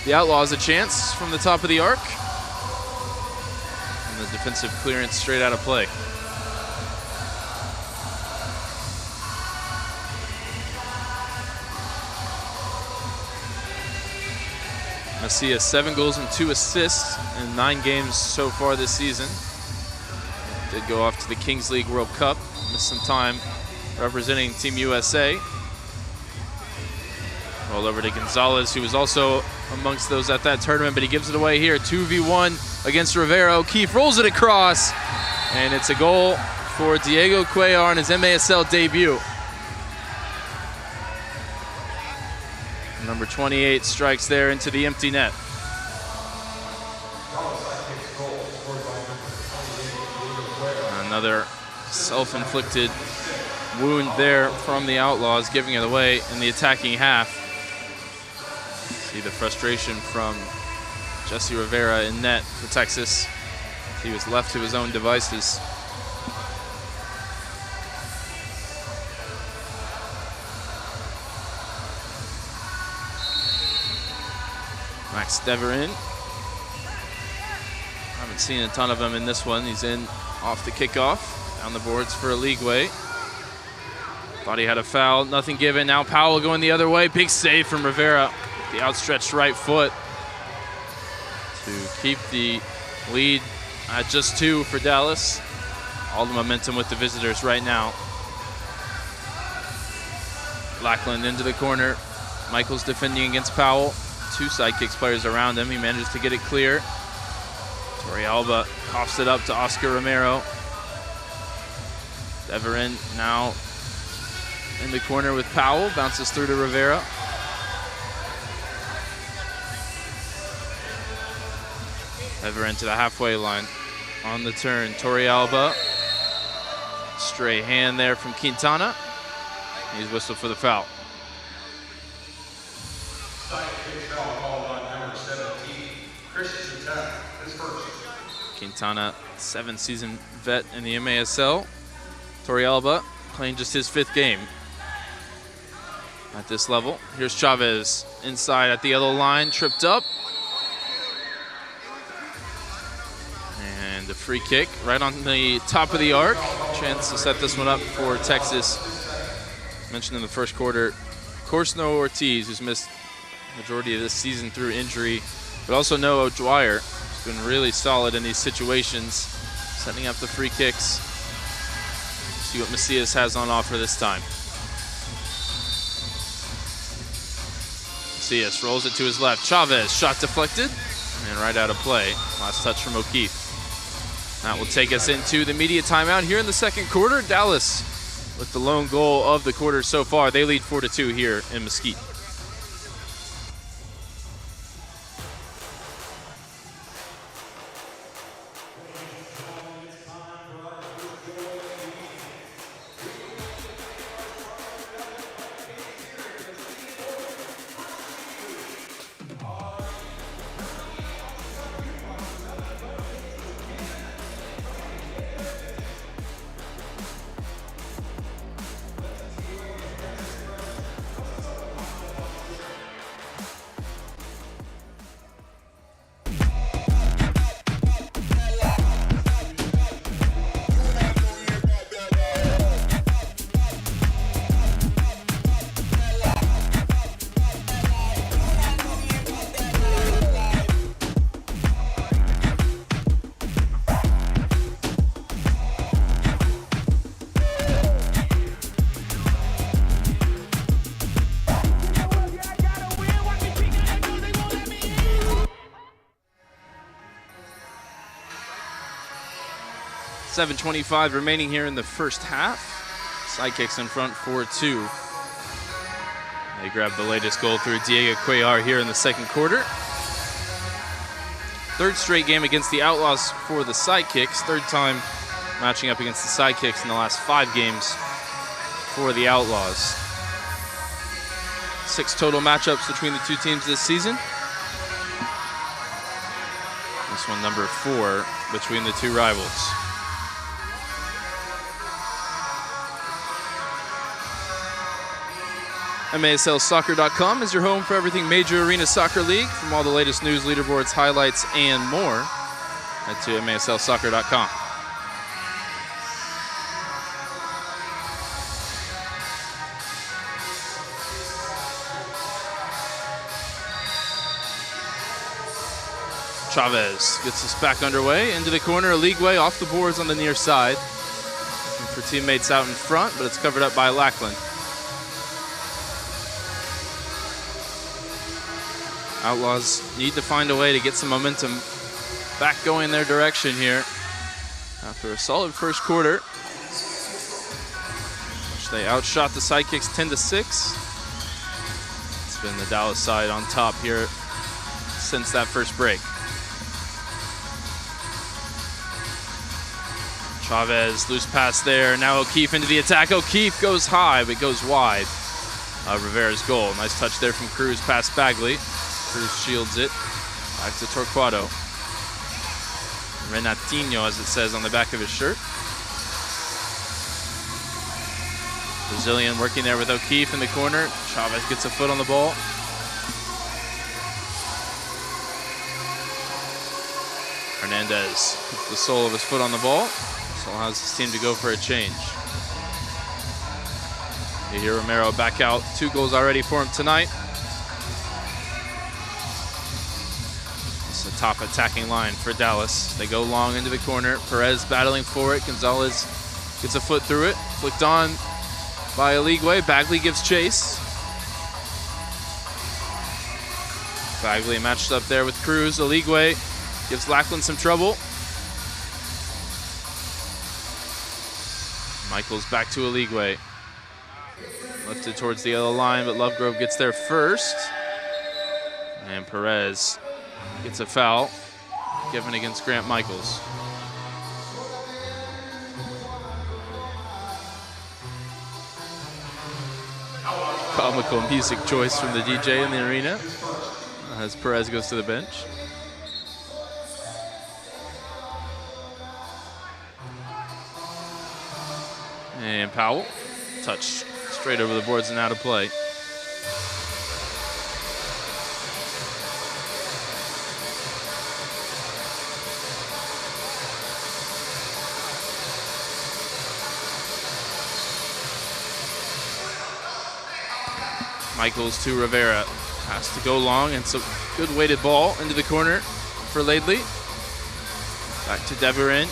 the Outlaws a chance from the top of the arc. And the defensive clearance straight out of play. Macias, 7 goals and 2 assists in 9 games so far this season. Did go off to the Kings League World Cup, missed some time representing Team USA. Roll over to Gonzalez, who was also amongst those at that tournament, but he gives it away here. 2v1 against Rivera. O'Keefe rolls it across, and it's a goal for Diego Cuellar in his MASL debut. Number 28 strikes there into the empty net. Another self-inflicted wound there from the Outlaws, giving it away in the attacking half. See the frustration from Jesse Rivera in net for Texas. He was left to his own devices. Max Deverin. Haven't seen a ton of him in this one. He's in off the kickoff, down the boards for a league way. Thought he had a foul, nothing given. Now Powell going the other way. Big save from Rivera. The outstretched right foot to keep the lead at just 2 for Dallas. All the momentum with the visitors right now. Lackland into the corner. Michaels defending against Powell. 2 Sidekicks players around him. He manages to get it clear. Torrealba coughs it up to Oscar Romero. Deverin now in the corner with Powell. Bounces through to Rivera. Deverin to the halfway line. On the turn, Torrealba. Stray hand there from Quintana. He's whistled for the foul. Quintana, 7-season vet in the MASL. Torrealba playing just his 5th game at this level. Here's Chavez inside at the yellow line, tripped up. And a free kick right on the top of the arc. Chance to set this one up for Texas. Mentioned in the first quarter, of course, no Ortiz, who's missed the majority of this season through injury, but also no O'Dwyer, who's been really solid in these situations, setting up the free kicks. See what Macias has on offer this time. Macias rolls it to his left. Chavez, shot deflected, and right out of play. Last touch from O'Keefe. That will take us into the media timeout here in the second quarter. Dallas with the lone goal of the quarter so far. They lead 4-2 here in Mesquite. 7:25 remaining here in the first half. Sidekicks in front 4-2. They grabbed the latest goal through Diego Cuellar here in the second quarter. Third straight game against the Outlaws for the Sidekicks. Third time matching up against the Sidekicks in the last 5 games for the Outlaws. 6 total matchups between the two teams this season. This one number 4 between the two rivals. MASLsoccer.com is your home for everything Major Arena Soccer League. From all the latest news, leaderboards, highlights, and more, head to MASLsoccer.com. Chavez gets us back underway into the corner. Leagueway off the boards on the near side. Looking for teammates out in front, but it's covered up by Lackland. Outlaws need to find a way to get some momentum back going their direction here after a solid first quarter, which they outshot the Sidekicks 10-6. It's been the Dallas side on top here since that first break. Chavez, loose pass there. Now O'Keefe into the attack. O'Keefe goes high, but goes wide. Rivera's goal. Nice touch there from Cruz past Bagley. Cruz shields it. Back to Torquato. Renatinho, as it says on the back of his shirt. Brazilian working there with O'Keefe in the corner. Chavez gets a foot on the ball. Hernandez puts the sole of his foot on the ball. So allows his team to go for a change. You hear Romero back out. 2 goals already for him tonight. It's the top attacking line for Dallas. They go long into the corner. Perez battling for it. Gonzalez gets a foot through it. Flicked on by Leagueway. Bagley gives chase. Bagley matched up there with Cruz. Leagueway gives Lackland some trouble. Michaels back to Leagueway. Lifted towards the yellow line, but Lovegrove gets there first. And Perez gets a foul given against Grant Michaels. Comical music choice from the DJ in the arena as Perez goes to the bench. And Powell, touch straight over the boards and out of play. Michaels to Rivera. Has to go long, and it's a good weighted ball into the corner for Laidley. Back to Deverin.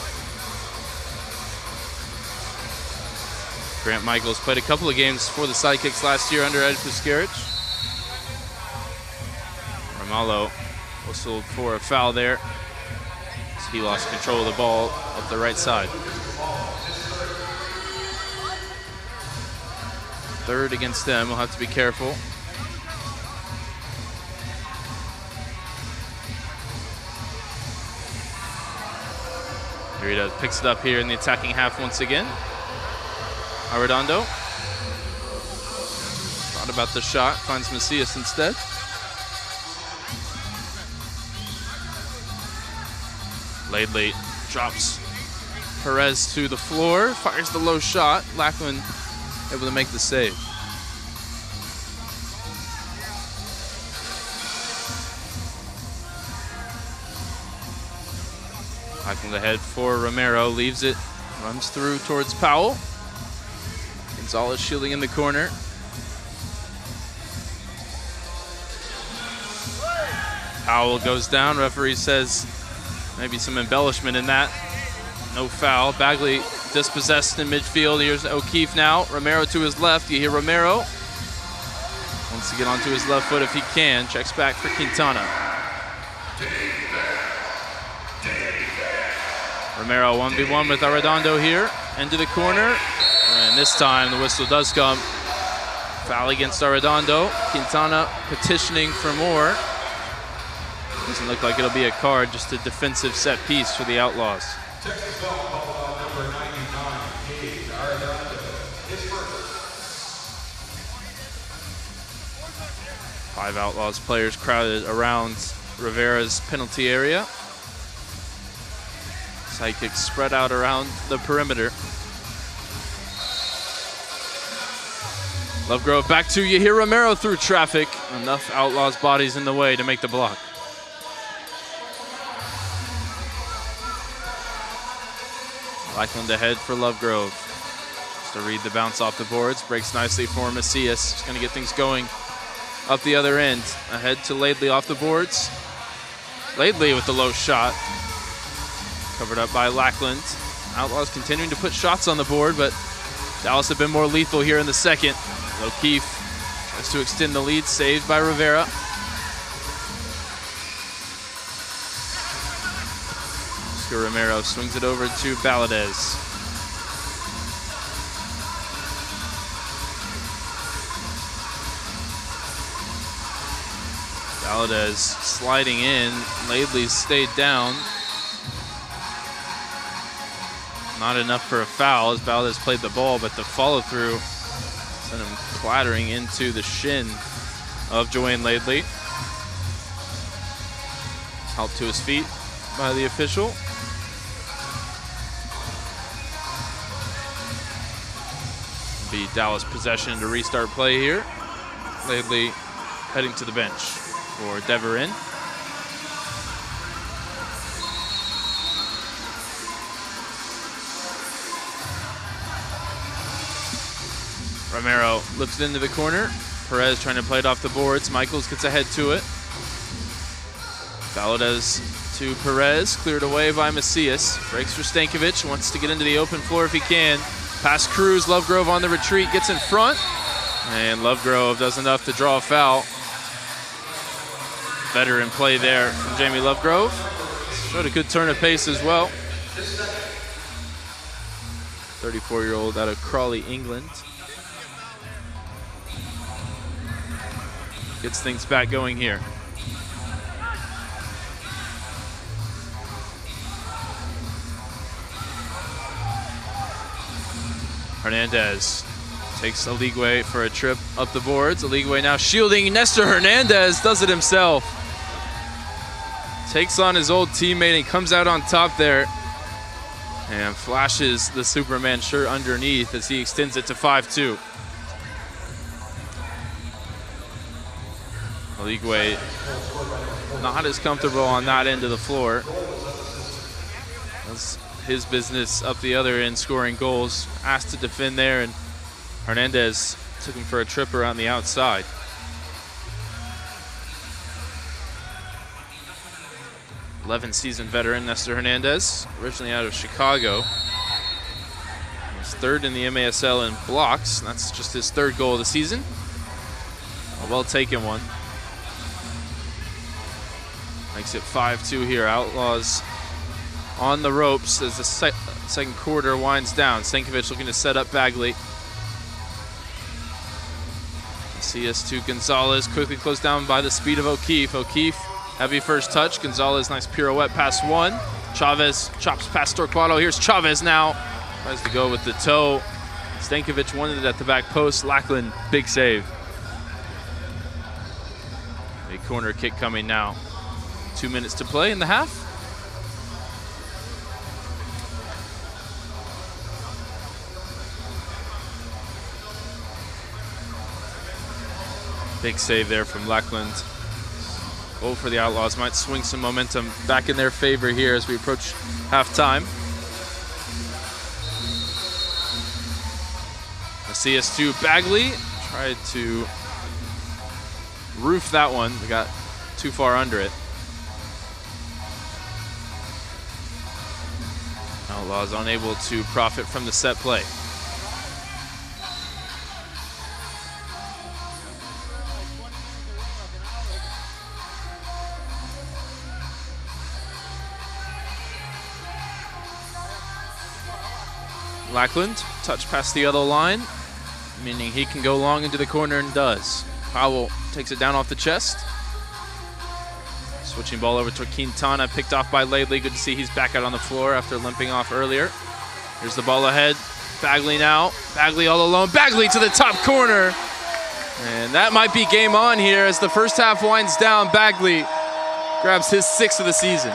Grant Michaels played a couple of games for the Sidekicks last year under Ed Puskarich. Ramallo whistled for a foul there as he lost control of the ball up the right side. Third against them, we'll have to be careful. Here he picks it up here in the attacking half once again. Arredondo. Thought about the shot, finds Macias instead. Laidley drops Perez to the floor, fires the low shot. Lackland able to make the save. Lackland ahead for Romero, leaves it, runs through towards Powell. Gonzalez shielding in the corner. Powell goes down. Referee says maybe some embellishment in that. No foul. Bagley dispossessed in midfield. Here's O'Keefe now. Romero to his left. You hear Romero. Wants to get onto his left foot if he can. Checks back for Quintana. Romero 1v1 with Arredondo here, into the corner, and this time the whistle does come. Foul against Arredondo. Quintana petitioning for more. Doesn't look like it'll be a card, just a defensive set piece for the Outlaws. Number 99, Arredondo, is first. 5 Outlaws players crowded around Rivera's penalty area. Sidekicks spread out around the perimeter. Lovegrove back to you here. Romero through traffic. Enough Outlaws bodies in the way to make the block. Lackland ahead for Lovegrove. Just to read the bounce off the boards. Breaks nicely for Macias. Just going to get things going up the other end. Ahead to Laidley off the boards. Laidley with the low shot. Covered up by Lackland. Outlaws continuing to put shots on the board, but Dallas have been more lethal here in the second. O'Keefe tries to extend the lead, saved by Rivera. Oscar Romero swings it over to Valadez. Valadez sliding in. Laidley stayed down. Not enough for a foul as Valadez played the ball, but the follow through sent him clattering into the shin of Joanne Laidley. Helped to his feet by the official. Be Dallas possession to restart play here. Laidley heading to the bench for Deverin. Romero lifts it into the corner. Perez trying to play it off the boards. Michaels gets ahead to it. Valadez to Perez, cleared away by Macias. Breaks for Stankovic, wants to get into the open floor if he can. Pass Cruz, Lovegrove on the retreat, gets in front. And Lovegrove does enough to draw a foul. Veteran play there from Jamie Lovegrove. Showed a good turn of pace as well. 34-year-old out of Crawley, England. Gets things back going here. Hernandez takes Aligwe for a trip up the boards. Aligwe now shielding Nestor Hernandez, does it himself. Takes on his old teammate and comes out on top there. And flashes the Superman shirt underneath as he extends it to 5-2. Aligwe not as comfortable on that end of the floor. That's his business up the other end, scoring goals. Asked to defend there, and Hernandez took him for a trip around the outside. '11-season veteran Nestor Hernandez, originally out of Chicago. He's third in the MASL in blocks. That's just his third goal of the season. A well-taken one. Makes it 5-2 here. Outlaws on the ropes as the second quarter winds down. Stankovic looking to set up Bagley. CS to Gonzalez, quickly closed down by the speed of O'Keefe. O'Keefe, heavy first touch. Gonzalez, nice pirouette past one. Chavez chops past Torquato. Here's Chavez now. Tries to go with the toe. Stankovic wanted it at the back post. Lackland, big save. A corner kick coming now. 2 minutes to play in the half. Big save there from Lackland. Goal for the Outlaws might swing some momentum back in their favor here as we approach halftime. Macias to Bagley. Tried to roof that one. They got too far under it. Outlaws unable to profit from the set play. Lackland, touch past the other line, meaning he can go long into the corner and does. Powell takes it down off the chest. Switching ball over to Quintana, picked off by Laidley. Good to see he's back out on the floor after limping off earlier. Here's the ball ahead. Bagley now. Bagley all alone. Bagley to the top corner. And that might be game on here as the first half winds down. Bagley grabs his 6th of the season.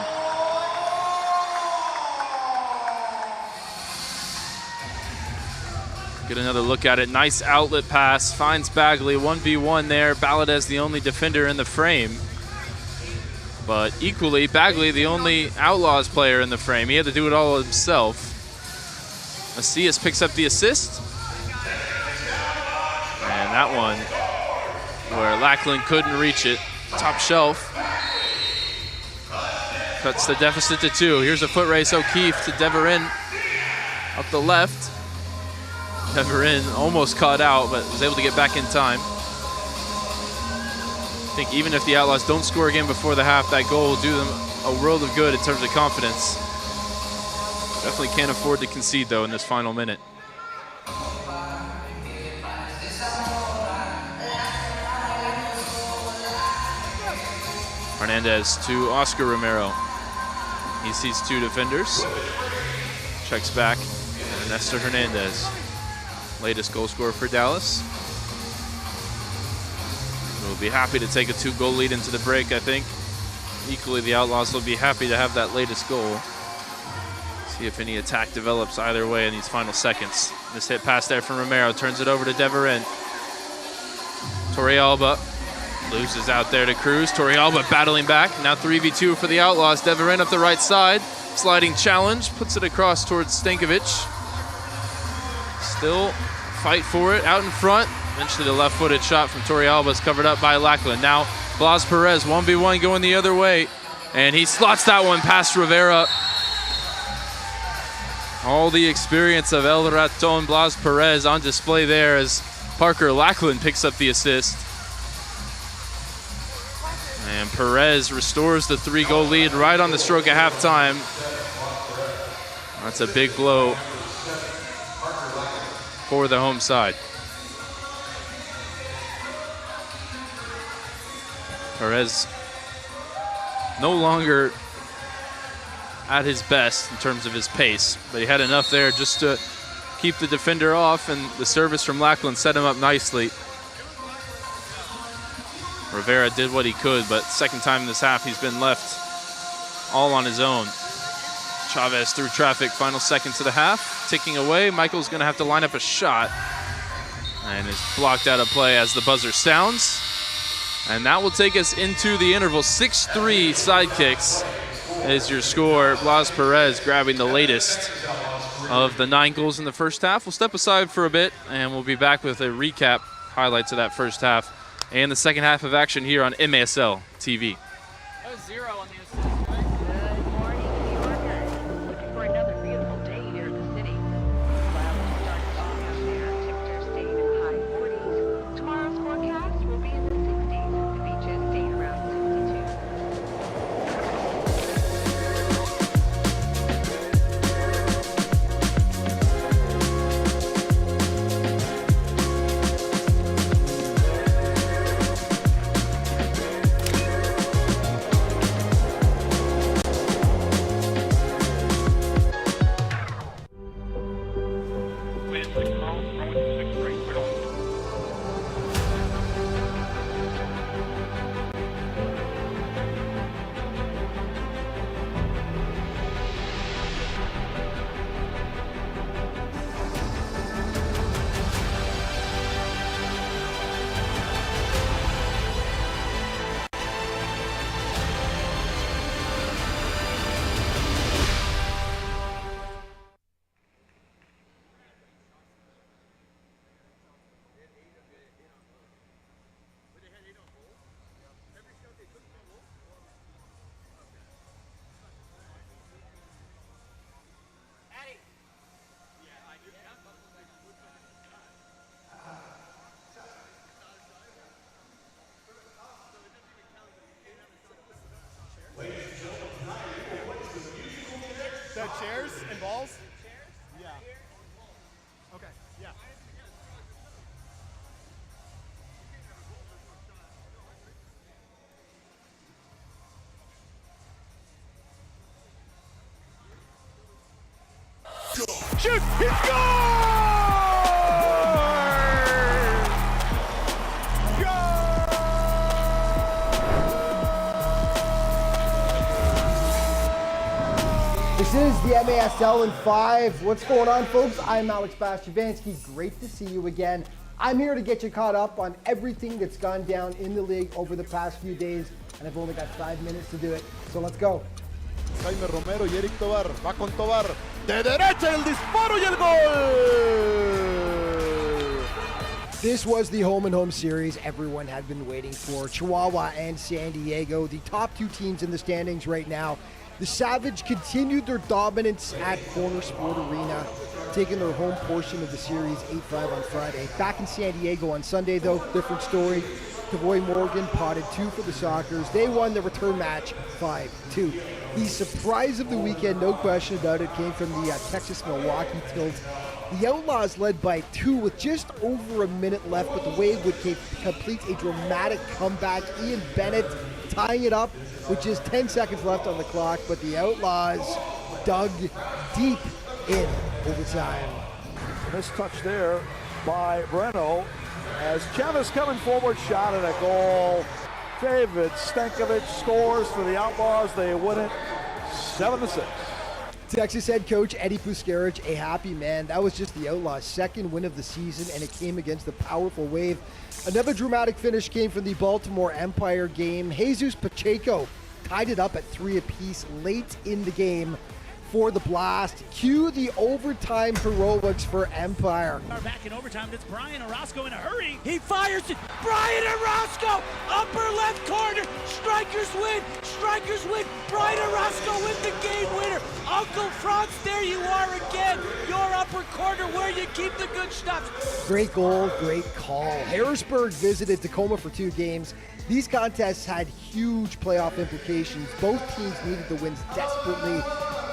Get another look at it. Nice outlet pass. Finds Bagley. 1v1 there. Baladez the only defender in the frame. But equally, Bagley the only Outlaws player in the frame. He had to do it all himself. Macias picks up the assist. And that one, where Lackland couldn't reach it. Top shelf. Cuts the deficit to 2. Here's a foot race. O'Keefe to Deverin up the left. Deverin almost caught out, but was able to get back in time. I think even if the Outlaws don't score again before the half, that goal will do them a world of good in terms of confidence. Definitely can't afford to concede, though, in this final minute. Hernandez to Oscar Romero. He sees 2 defenders. Checks back. Ernesto Hernandez, latest goal scorer for Dallas. We'll be happy to take a 2-goal lead into the break, I think. Equally, the Outlaws will be happy to have that latest goal. See if any attack develops either way in these final seconds. This hit pass there from Romero, turns it over to Deverin. Torrealba loses out there to Cruz. Torrealba battling back. Now 3v2 for the Outlaws. Deverin up the right side. Sliding challenge, puts it across towards Stankovic. Still fight for it out in front. Eventually the left-footed shot from Torrealba is covered up by Lackland. Now Blas Perez, 1v1 going the other way. And he slots that one past Rivera. All the experience of El Raton Blas Perez on display there as Parker Lackland picks up the assist. And Perez restores the 3-goal lead right on the stroke of halftime. That's a big blow for the home side. Perez no longer at his best in terms of his pace, but he had enough there just to keep the defender off, and the service from Lackland set him up nicely. Rivera did what he could, but second time in this half he's been left all on his own. Chavez through traffic, final seconds of the half, ticking away. Michael's gonna have to line up a shot and is blocked out of play as the buzzer sounds. And that will take us into the interval. 6-3 Sidekicks is your score. Blas Perez grabbing the latest of the 9 goals in the first half. We'll step aside for a bit and we'll be back with a recap, highlights of that first half and the second half of action here on MASL TV. That was 0 on the assist, right? Good morning, New Yorkers. Looking for another beautiful day here in the city. Clouds starting to out there. Temperatures staying in the high 40s. Tomorrow's forecast will be in the 60s. The beaches staying around 62. The chairs and balls? Yeah. shoot! He scores! Goal! This is the MASL in 5. What's going on, folks? I'm Alex Bastiavansky. Great to see you again. I'm here to get you caught up on everything that's gone down in the league over the past few days, and I've only got 5 minutes to do it. So let's go. Jaime Romero y Eric Tobar. Va con Tobar. De derecha el disparo y el gol! This was the home-and-home series everyone had been waiting for. Chihuahua and San Diego, the top two teams in the standings right now. The Savage continued their dominance at Corner Sport Arena, taking their home portion of the series 8-5 on Friday. Back in San Diego on Sunday, though, different story. Tavoy Morgan potted 2 for the Sockers. They won the return match 5-2. The surprise of the weekend, no question about it, came from the Texas-Milwaukee tilt. The Outlaws led by 2 with just over a minute left, but the Wave would complete a dramatic comeback. Ian Bennett tying it up with just 10 seconds left on the clock, but the Outlaws dug deep in overtime. This touch there by Breno as Chavez coming forward, shot at a goal. David Stankovic scores for the Outlaws. They win it 7-6. Texas head coach Eddie Puskarich, a happy man. That was just the Outlaws' second win of the season, and it came against the powerful Wave. Another dramatic finish came from the Baltimore Empire game. Jesus Pacheco tied it up at 3 apiece late in the game for the Blast. Cue the overtime heroics for Empire. Back in overtime, it's Brian Orozco in a hurry. He fires it. Brian Orozco, upper left corner. Strikers win. Strikers win. Brian Orozco with the game winner. Uncle Franz, there you are again. Your upper corner where you keep the good stuff. Great goal, great call. Harrisburg visited Tacoma for 2 games. These contests had huge playoff implications. Both teams needed the wins desperately.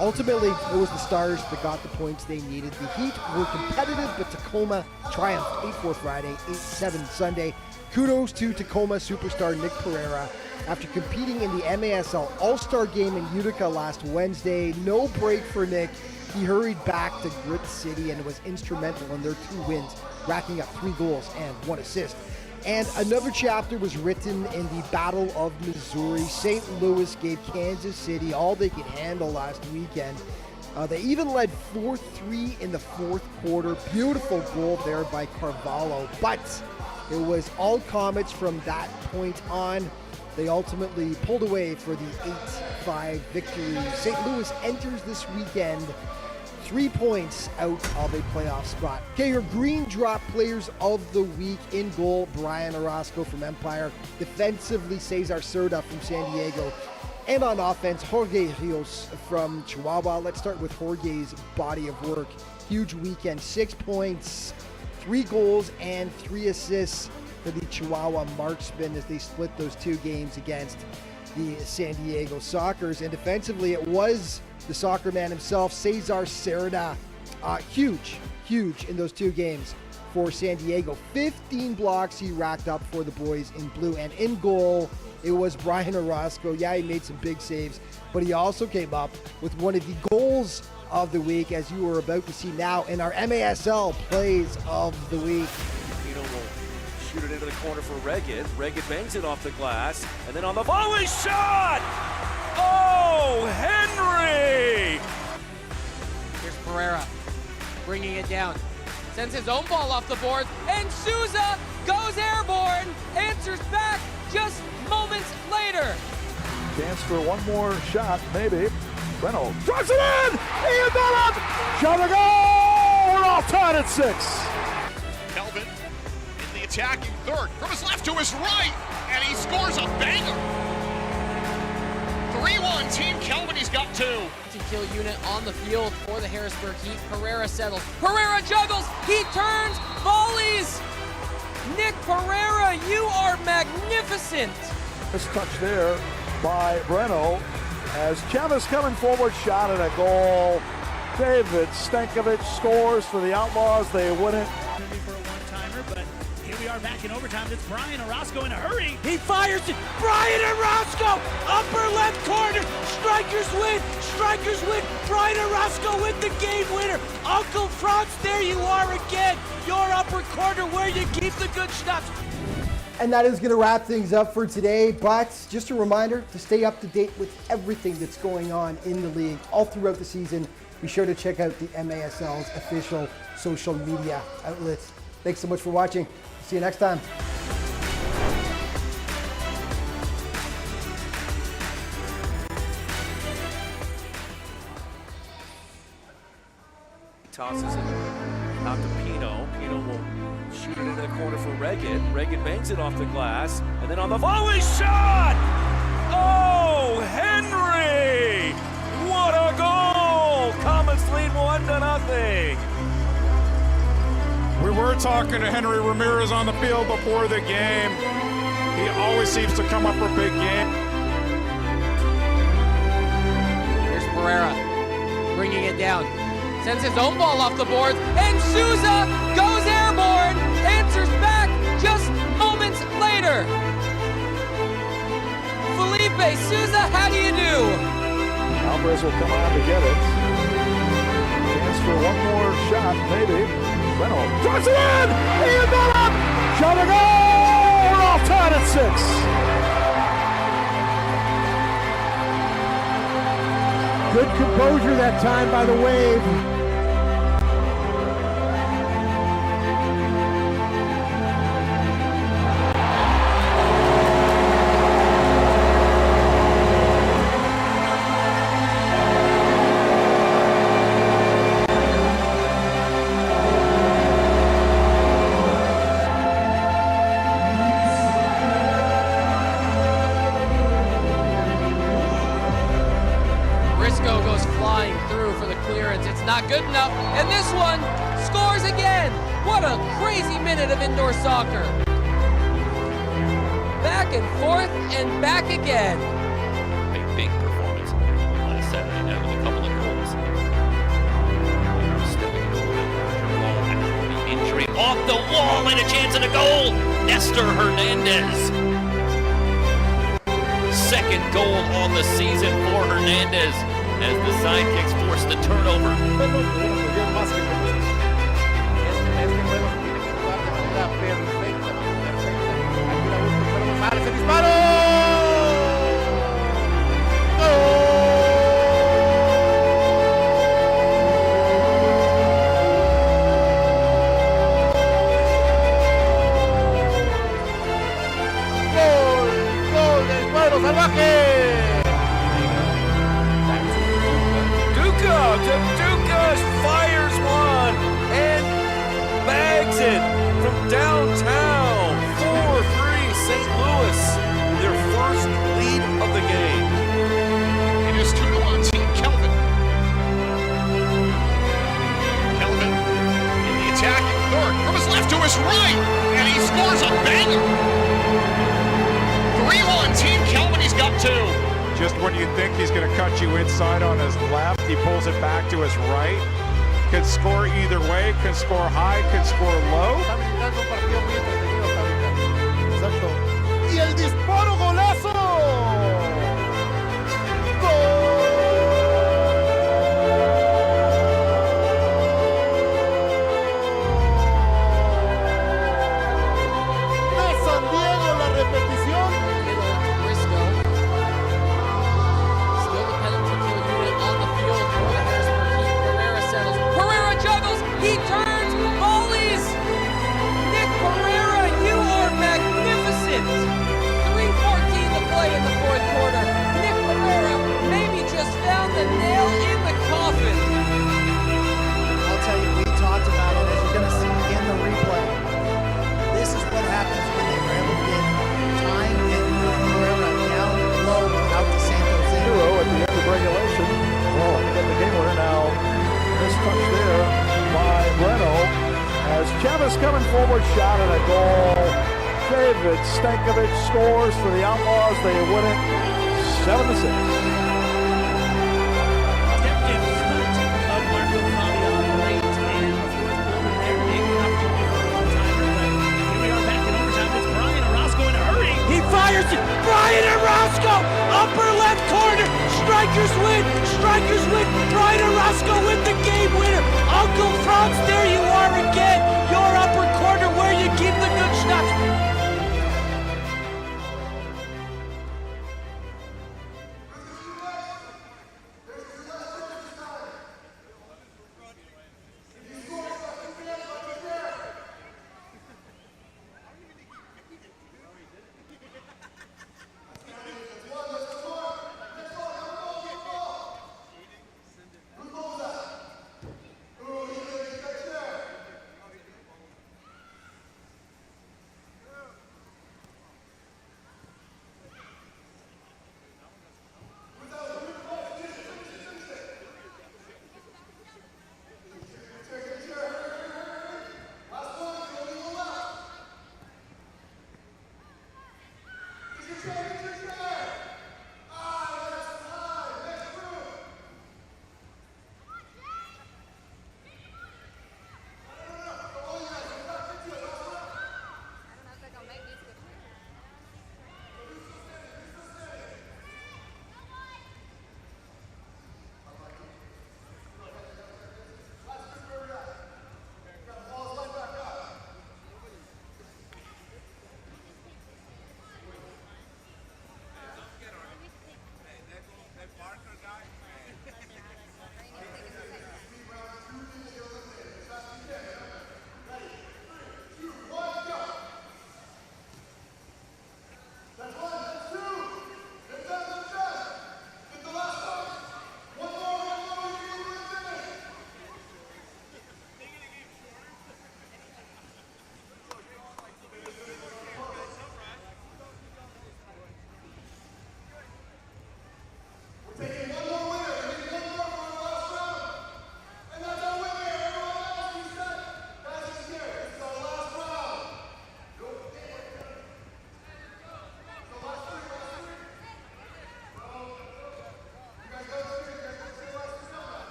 Ultimately, it was the Stars that got the points they needed. The Heat were competitive, but Tacoma triumphed 8-4 Friday, 8-7 Sunday. Kudos to Tacoma superstar Nick Pereira. After competing in the MASL All-Star Game in Utica last Wednesday, no break for Nick. He hurried back to Grit City and was instrumental in their 2 wins, racking up 3 goals and 1 assist. And another chapter was written in the Battle of Missouri. St. Louis gave Kansas City all they could handle last weekend. They even led 4-3 in the 4th quarter. Beautiful goal there by Carvalho, but it was all Comets from that point on. They ultimately pulled away for the 8-5 victory. St. Louis enters this weekend 3 points out of a playoff spot. Okay, your Green Drop Players of the Week: in goal, Brian Orozco from Empire. Defensively, Cesar Cerda from San Diego. And on offense, Jorge Rios from Chihuahua. Let's start with Jorge's body of work. Huge weekend, 6 points, 3 goals, and 3 assists for the Chihuahua marksmen as they split those 2 games against the San Diego Sockers. And defensively, it was the soccer man himself, Cesar Cerda. Huge in those 2 games for San Diego. 15 blocks he racked up for the boys in blue. And in goal, it was Brian Orozco. Yeah, he made some big saves, but he also came up with one of the goals of the week, as you are about to see now in our MASL Plays of the Week. Will shoot it into the corner for Reggett. Reggett bangs it off the glass, and then on the volley shot! Oh, Henry! Here's Pereira bringing it down. Sends his own ball off the board, and Souza goes airborne, answers back just moments later. Chance for one more shot, maybe. Breno drives it in! Ian Bennett! Shot a goal! We're all tied at 6. Kelvin in the attacking third, from his left to his right, and he scores a banger. 3-1 Team Kelvin, he's got 2. Kill unit on the field for the Harrisburg Heat. Pereira settles. Pereira juggles. He turns. Volleys. Nick Pereira, you are magnificent. This touch there by Breno as Chavez coming forward, shot at a goal. David Stankovic scores for the Outlaws. They win it. For a one-timer, but here we are back in overtime. It's Brian Orozco in a hurry. He fires it. Brian Orozco, upper left corner. Strikers win. Strikers win. Brian Orozco with the game winner. Uncle Franz, there you are again. Your upper corner where you keep the good stuff. And that is going to wrap things up for today. But just a reminder to stay up to date with everything that's going on in the league all throughout the season. Be sure to check out the MASL's official social media outlets. Thanks so much for watching. See you next time. Tosses it out to Pino. Pino will shoot it into the corner for Reggett. Reggett bangs it off the glass. And then on the volley shot! Oh, Henry! What a goal! Comets lead 1-0. We were talking to Henry Ramirez on the field before the game. He always seems to come up for big game. Here's Pereira bringing it down. Sends his own ball off the boards, and Souza goes airborne, answers back just moments later. Felipe Souza, how do you do? Alvarez will come on to get it. Chance for one more shot, maybe. Reynolds drives it in! He is not up! Shot a goal! We're all tied at 6. Good composure that time by the Wave. Not good enough, and this one scores again. What a crazy minute of indoor soccer. Back and forth and back again. A big performance last Saturday night with a couple of goals. Stepping over the injury off the wall and a chance at a goal. Nestor Hernandez. Second goal on the season for Hernandez as the Sidekicks force the turnover. Duca fires one and bags it from downtown. 4-3 St. Louis, their first lead of the game. It is 2-1 Team Kelvin. Kelvin in the attacking third. From his left to his right, and he scores a banger. 3-1 Team Kelvin, he's got 2. Just when you think he's going to cut you inside on his left, he pulls it back to his right. Can score either way, can score high, can score low. Y el disparo, golazo. De San Diego, la repetición. He turns, volleys. Nick Pereira, you are magnificent. 3:14 to play in the fourth quarter. Nick Pereira maybe just found the nail in the coffin. I'll tell you, we talked about it, as you're going to see in the replay. This is what happens when they were able to get time and Pereira down low out to Santos. 0 at the end of regulation. Well, they get the game winner now. This touch there by Breno as Chavez coming forward, shot and a goal. David Stankovic scores for the Outlaws. They win it 7-6. Here we are back in fires it. Brian Orozco, upper left corner. Strikers win. Strikers win. Brian Orozco with the game winner. Uncle Franz, there you are again. Your upper corner where you keep the good shots.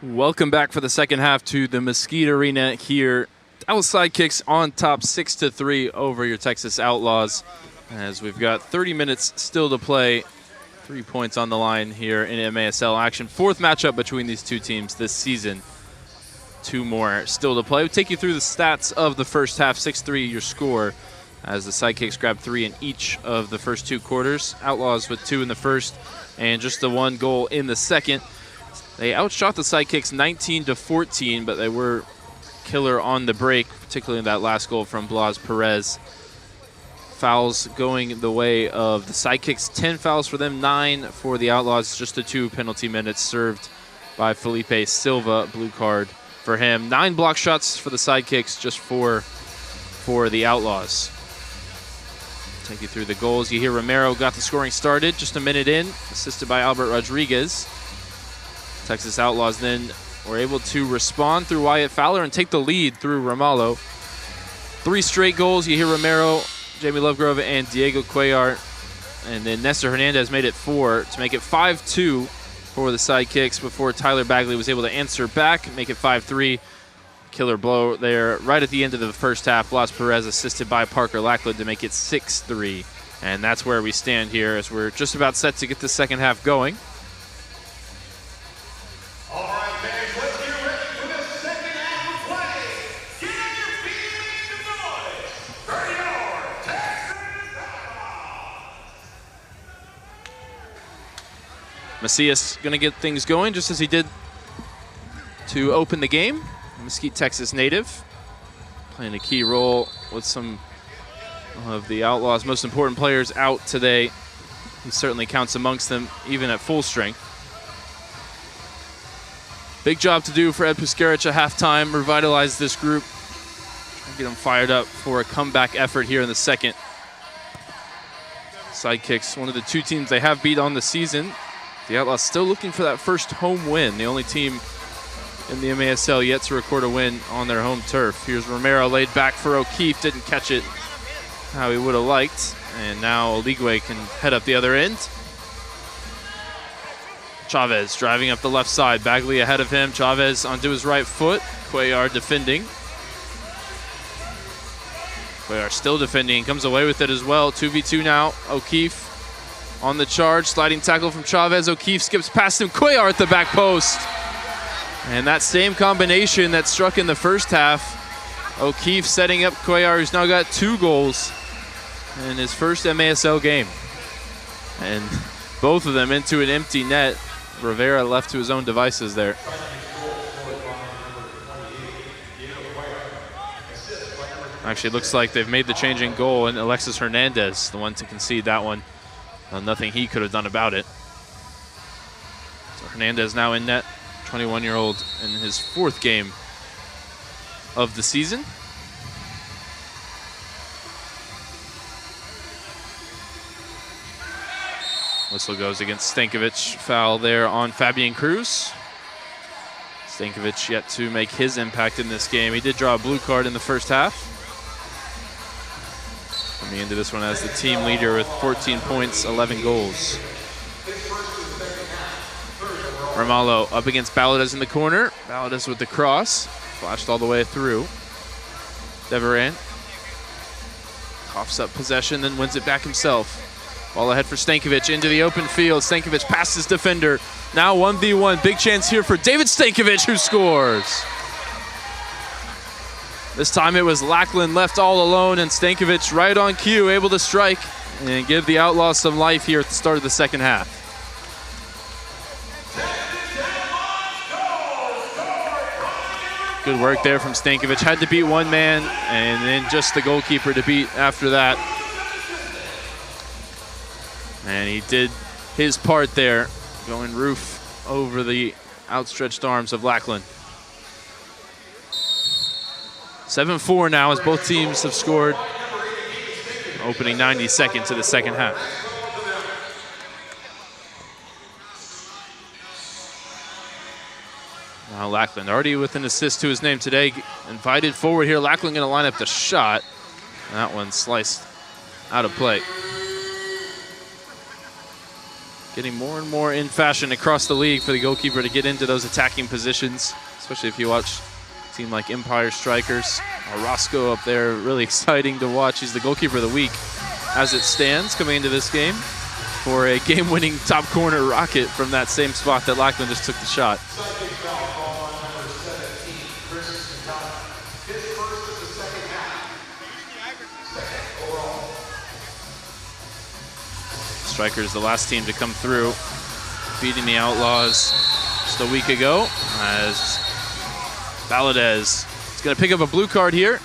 Welcome back for the second half to the Mesquite Arena here. Dallas Sidekicks on top 6-3 over your Texas Outlaws, as we've got 30 minutes still to play. 3 points on the line here in MASL action. Fourth matchup between these two teams this season. 2 more still to play. We'll take you through the stats of the first half. 6-3 your score, as the Sidekicks grabbed 3 in each of the first 2 quarters. Outlaws with 2 in the first and just the 1 goal in the second. They outshot the Sidekicks 19-14, but they were killer on the break, particularly in that last goal from Blas Perez. Fouls going the way of the Sidekicks. 10 fouls for them, 9 for the Outlaws. Just the 2 penalty minutes served by Felipe Silva. Blue card for him. 9 block shots for the Sidekicks, just 4 for the Outlaws. Take you through the goals. You hear Romero got the scoring started just a minute in, assisted by Albert Rodriguez. Texas Outlaws then were able to respond through Wyatt Fowler and take the lead through Ramallo. 3 straight goals. You hear Romero, Jamie Lovegrove, and Diego Cuellar. And then Nestor Hernandez made it 4 to make it 5-2 for the Sidekicks before Tyler Bagley was able to answer back, make it 5-3. Killer blow there right at the end of the first half. Blas Perez assisted by Parker Lackland to make it 6-3. And that's where we stand here as we're just about set to get the second half going. All right, fans, let's get ready for the second half of play. Get on your feet and make some noise. For your Texas Outlaws. Macias going to get things going just as he did to open the game. Mesquite, Texas native, playing a key role with some of the Outlaws' most important players out today. He certainly counts amongst them, even at full strength. Big job to do for Ed Puskarich at halftime, revitalize this group, try to get them fired up for a comeback effort here in the second. Sidekicks, one of the two teams they have beat on the season. The Outlaws still looking for that first home win, the only team in the MASL yet to record a win on their home turf. Here's Romero laid back for O'Keefe, didn't catch it how he would have liked, and now Oligwe can head up the other end. Chavez driving up the left side, Bagley ahead of him, Chavez onto his right foot, Cuellar defending. Cuellar still defending, comes away with it as well. 2v2 now, O'Keefe on the charge, sliding tackle from Chavez, O'Keefe skips past him, Cuellar at the back post. And that same combination that struck in the first half, O'Keefe setting up Cuellar, who's now got 2 goals in his first MASL game. And both of them into an empty net. Rivera left to his own devices there. Actually, looks like they've made the changing goal, and Alexis Hernandez, the one to concede that one. Nothing he could have done about it. So Hernandez now in net. 21-year-old in his 4th game of the season. Whistle goes against Stankovic. Foul there on Fabian Cruz. Stankovic yet to make his impact in this game. He did draw a blue card in the first half. Coming into this one as the team leader with 14 points, 11 goals. Ramallo up against Baladez in the corner. Baladez with the cross. Flashed all the way through. Deveran coughs up possession, then wins it back himself. Ball ahead for Stankovic into the open field. Stankovic past his defender. Now 1v1. Big chance here for David Stankovic, who scores. This time it was Lackland left all alone, and Stankovic right on cue, able to strike and give the Outlaws some life here at the start of the second half. Good work there from Stankovic. Had to beat one man, and then just the goalkeeper to beat after that. And he did his part there, going roof over the outstretched arms of Lackland. 7-4 now as both teams have scored, opening 90 seconds of the second half. Now Lackland already with an assist to his name today, invited forward here. Lackland going to line up the shot. And that one sliced out of play. Getting more and more in fashion across the league for the goalkeeper to get into those attacking positions, especially if you watch a team like Empire Strikers. Orozco up there, really exciting to watch. He's the goalkeeper of the week as it stands coming into this game for a game-winning top corner rocket from that same spot that Lackland just took the shot. Strikers, the last team to come through, beating the Outlaws just a week ago, as Baladez is going to pick up a blue card here.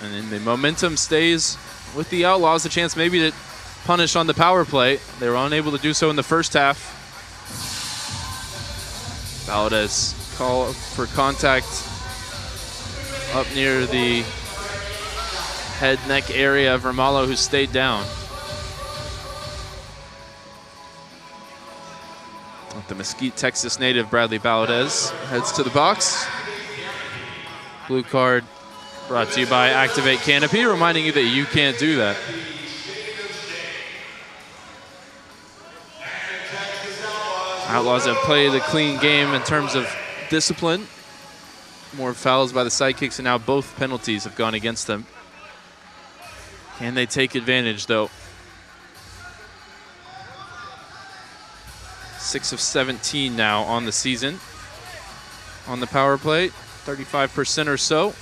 And then the momentum stays with the Outlaws, a chance maybe to punish on the power play. They were unable to do so in the first half. Baladez call for contact up near the head neck area of Ramallo, who stayed down. The Mesquite, Texas native Bradley Baladez heads to the box. Blue card brought to you by Activate Canopy, reminding you that you can't do that. Outlaws have played a clean game in terms of discipline. More fouls by the Sidekicks, and now both penalties have gone against them. Can they take advantage, though? 6 of 17 now on the season. On the power play, 35% or so.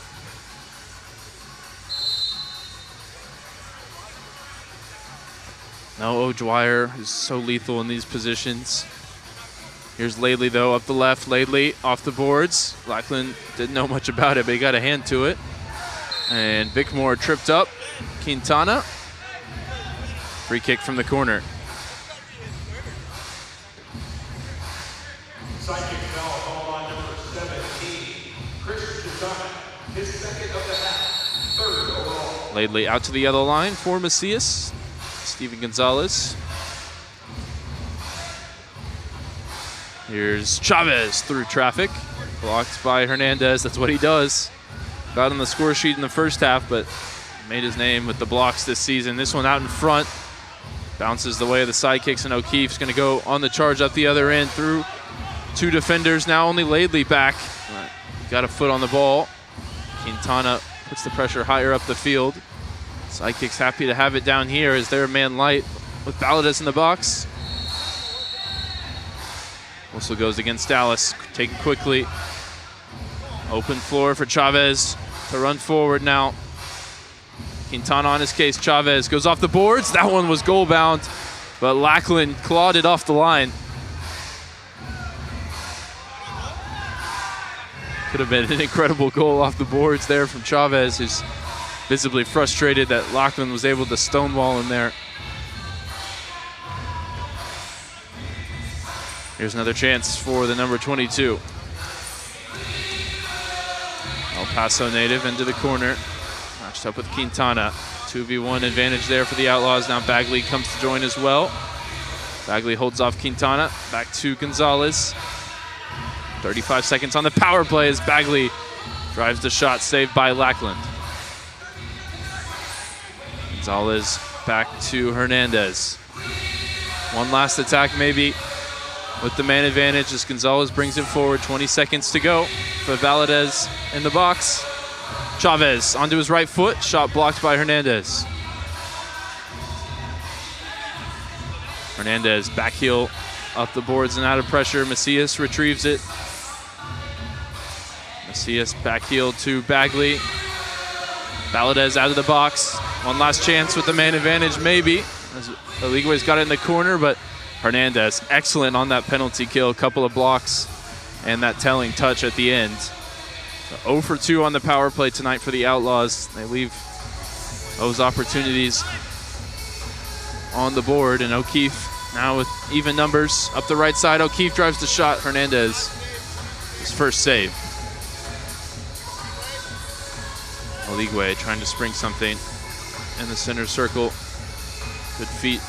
No, O'Dwyer is so lethal in these positions. Here's Laidley, though, up the left. Laidley off the boards. Lackland didn't know much about it, but he got a hand to it. And Bickmore tripped up. Quintana. Free kick from the corner. Sidekick foul called on number 17, Chris Quintana, his second of the half, third overall. Laidley out to the yellow line for Macias. Steven Gonzalez. Here's Chavez through traffic. Blocked by Hernandez. That's what he does. Got on the score sheet in the first half, but made his name with the blocks this season. This one out in front. Bounces the way of the Sidekicks, and O'Keefe's going to go on the charge up the other end through 2 defenders. Now only Laidley back. Got a foot on the ball. Quintana puts the pressure higher up the field. Sidekicks happy to have it down here as they're man light with Valadez in the box. Whistle goes against Dallas. Taken quickly. Open floor for Chavez to run forward now. Quintana on his case. Chavez goes off the boards. That one was goal bound, but Lackland clawed it off the line. Could have been an incredible goal off the boards there from Chavez, who's visibly frustrated that Lackland was able to stonewall him there. Here's another chance for the number 22. El Paso native into the corner. Matched up with Quintana. 2v1 advantage there for the Outlaws. Now Bagley comes to join as well. Bagley holds off Quintana. Back to Gonzalez. 35 seconds on the power play as Bagley drives the shot, saved by Lackland. Gonzalez back to Hernandez. One last attack maybe with the man advantage as Gonzalez brings it forward. 20 seconds to go for Valadez in the box. Chavez onto his right foot. Shot blocked by Hernandez. Hernandez back heel up the boards and out of pressure. Macias retrieves it. Macias back heel to Bagley. Valadez out of the box. One last chance with the man advantage, maybe. As Oligwe's got it in the corner, but Hernandez excellent on that penalty kill. A couple of blocks and that telling touch at the end. So 0 for 2 on the power play tonight for the Outlaws. They leave those opportunities on the board, and O'Keefe now with even numbers up the right side. O'Keefe drives the shot. Hernandez, his first save. Oligwe trying to spring something in the center circle. Good feet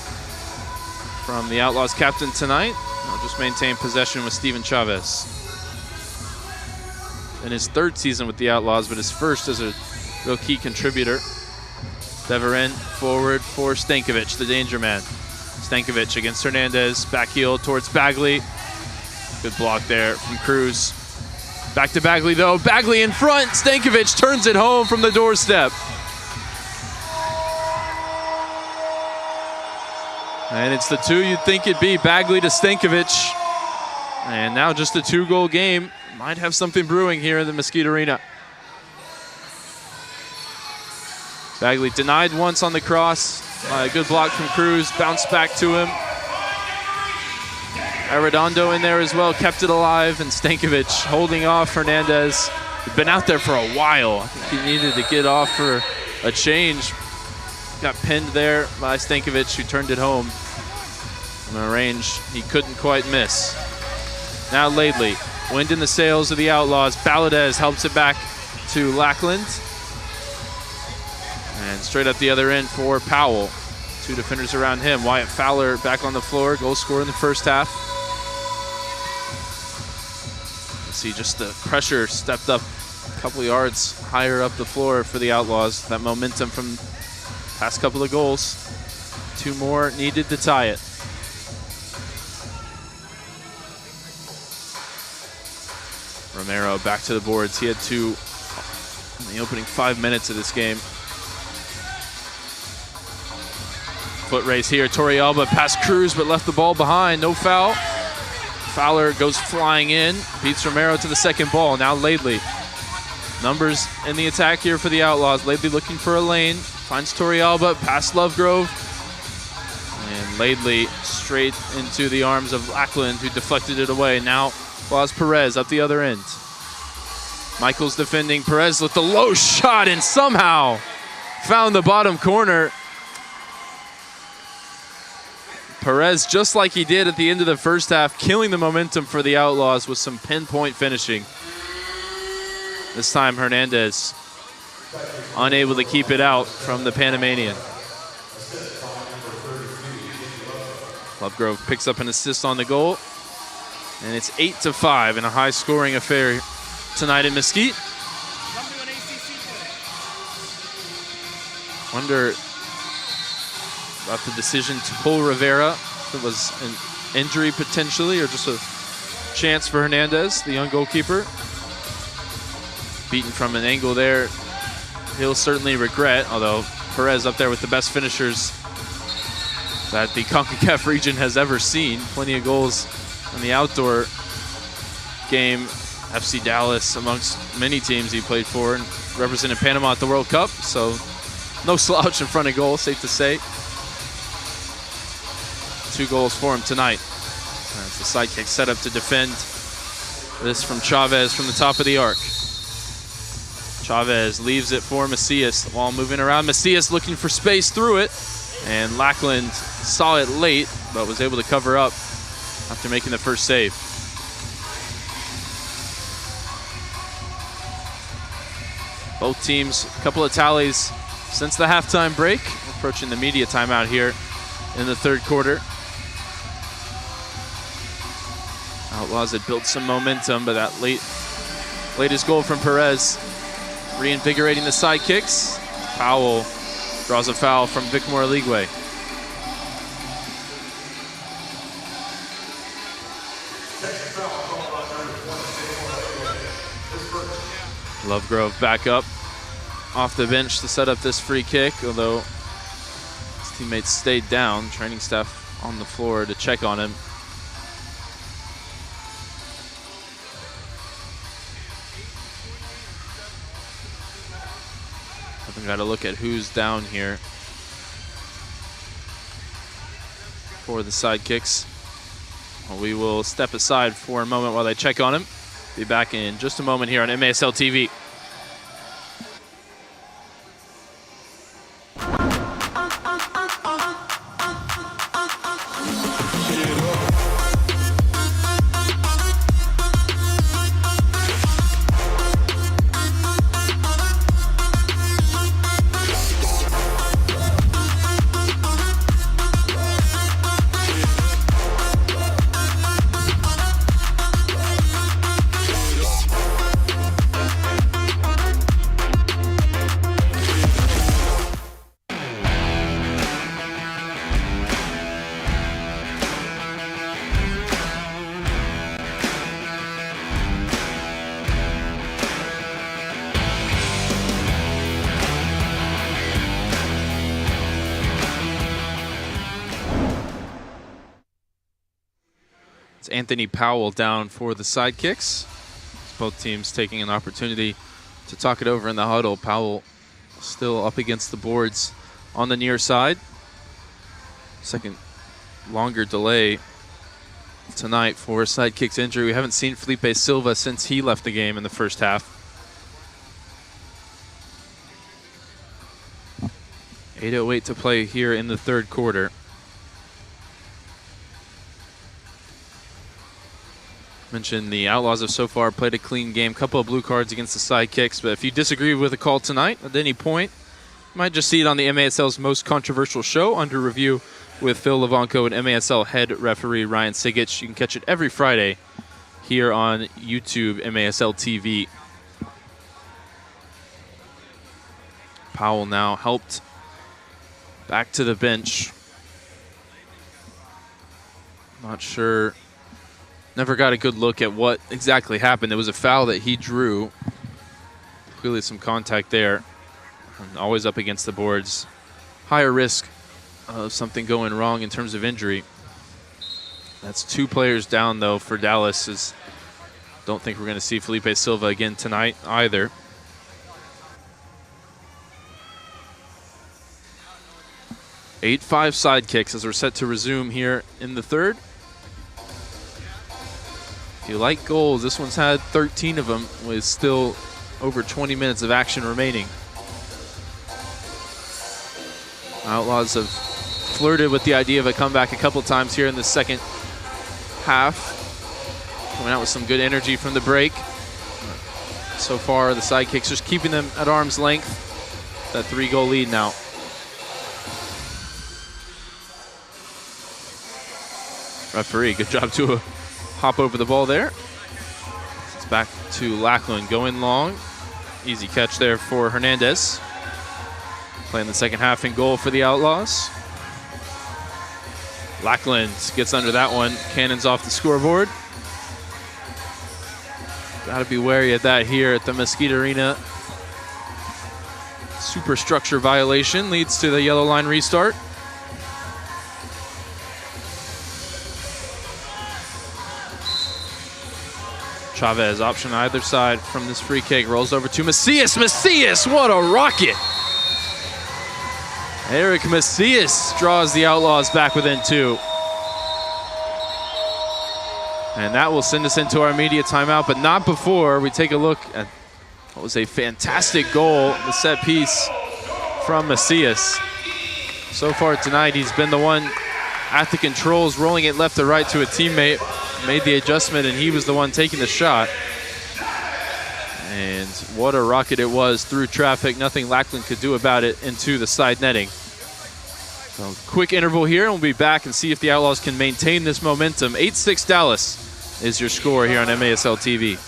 from the Outlaws captain tonight. They'll just maintain possession with Steven Chavez. In his 3rd season with the Outlaws, but his first as a real key contributor. Deverin forward for Stankovic, the danger man. Stankovic against Hernandez, back heel towards Bagley. Good block there from Cruz. Back to Bagley though, Bagley in front, Stankovic turns it home from the doorstep. And it's the 2 you'd think it'd be, Bagley to Stankovic. And now just a 2-goal game. Might have something brewing here in the Mesquite Arena. Bagley denied once on the cross. A good block from Cruz, bounced back to him. Arredondo in there as well, kept it alive, and Stankovic holding off Hernandez. He'd been out there for a while. I think he needed to get off for a change. Got pinned there by Stankovic, who turned it home. From a range he couldn't quite miss. Now Laidley, wind in the sails of the Outlaws. Valadez helps it back to Lackland. And straight up the other end for Powell. 2 defenders around him. Wyatt Fowler back on the floor, goal scorer in the first half. See just the pressure stepped up a couple yards higher up the floor for the Outlaws. That momentum from past couple of goals. 2 more needed to tie it. Romero back to the boards. He had 2 in the opening 5 minutes of this game. Foot race here. Torrealba passed Cruz but left the ball behind. No foul. Fowler goes flying in. Beats Romero to the second ball. Now Laidley. Numbers in the attack here for the Outlaws. Laidley looking for a lane. Finds Torrealba. Past Lovegrove. And Laidley straight into the arms of Lackland, who deflected it away. Now Blas Perez up the other end. Michaels defending. Perez with the low shot and somehow found the bottom corner. Perez, just like he did at the end of the first half, killing the momentum for the Outlaws with some pinpoint finishing. This time Hernandez unable to keep it out from the Panamanian. Lovegrove picks up an assist on the goal. And it's 8-5 in a high-scoring affair tonight in Mesquite. Wonder about the decision to pull Rivera. If it was an injury potentially or just a chance for Hernandez, the young goalkeeper. Beaten from an angle there. He'll certainly regret, although Perez up there with the best finishers that the CONCACAF region has ever seen. Plenty of goals in the outdoor game. FC Dallas amongst many teams he played for and represented Panama at the World Cup, so no slouch in front of goal, safe to say. 2 goals for him tonight. As the Sidekicks set up to defend this from Chavez from the top of the arc. Chavez leaves it for Macias. The ball moving around. Macias looking for space through it. And Lackland saw it late, but was able to cover up after making the first save. Both teams, a couple of tallies since the halftime break. Approaching the media timeout here in the third quarter. Outlaws had built some momentum, but that latest goal from Perez reinvigorating the Sidekicks. Powell draws a foul from Vic Moraligwe. Lovegrove back up off the bench to set up this free kick, although his teammates stayed down. Training staff on the floor to check on him. I've got to look at who's down here for the Sidekicks. Well, we will step aside for a moment while they check on him. Be back in just a moment here on MASL TV. It's Anthony Powell down for the Sidekicks. Both teams taking an opportunity to talk it over in the huddle. Powell still up against the boards on the near side. Second longer delay tonight for Sidekicks injury. We haven't seen Felipe Silva since he left the game in the first half. 8:08 to play here in the third quarter. Mentioned the Outlaws have so far played a clean game. Couple of blue cards against the Sidekicks, but if you disagree with the call tonight at any point, you might just see it on the MASL's most controversial show, Under Review, with Phil Levanko and MASL head referee Ryan Sideicks. You can catch it every Friday here on YouTube, MASL TV. Powell now helped back to the bench. Not sure Never got a good look at what exactly happened. There was a foul that he drew. Clearly some contact there. And always up against the boards. Higher risk of something going wrong in terms of injury. That's 2 players down, though, for Dallas. Don't think we're going to see Felipe Silva again tonight either. (8-5) Sidekicks as we're set to resume here in the third. If you like goals, this one's had 13 of them with still over 20 minutes of action remaining. Outlaws have flirted with the idea of a comeback a couple times here in the second half. Coming out with some good energy from the break. So far, the Sidekicks just keeping them at arm's length. That 3-goal lead now. Referee, good job to hop over the ball there. It's back to Lackland going long. Easy catch there for Hernandez. Playing the second half in goal for the Outlaws. Lackland gets under that one. Cannons off the scoreboard. Got to be wary of that here at the Mesquite Arena. Superstructure violation leads to the yellow line restart. Chavez, option either side from this free kick, rolls over to Macias. Macias, what a rocket! Eric Macias draws the Outlaws back within 2. And that will send us into our immediate timeout, but not before we take a look at what was a fantastic goal, the set piece from Macias. So far tonight, he's been the one at the controls, rolling it left to right to a teammate. Made the adjustment, and he was the one taking the shot. And what a rocket it was through traffic. Nothing Lackland could do about it into the side netting. So quick interval here, and we'll be back and see if the Outlaws can maintain this momentum. 8-6 Dallas is your score here on MASL TV.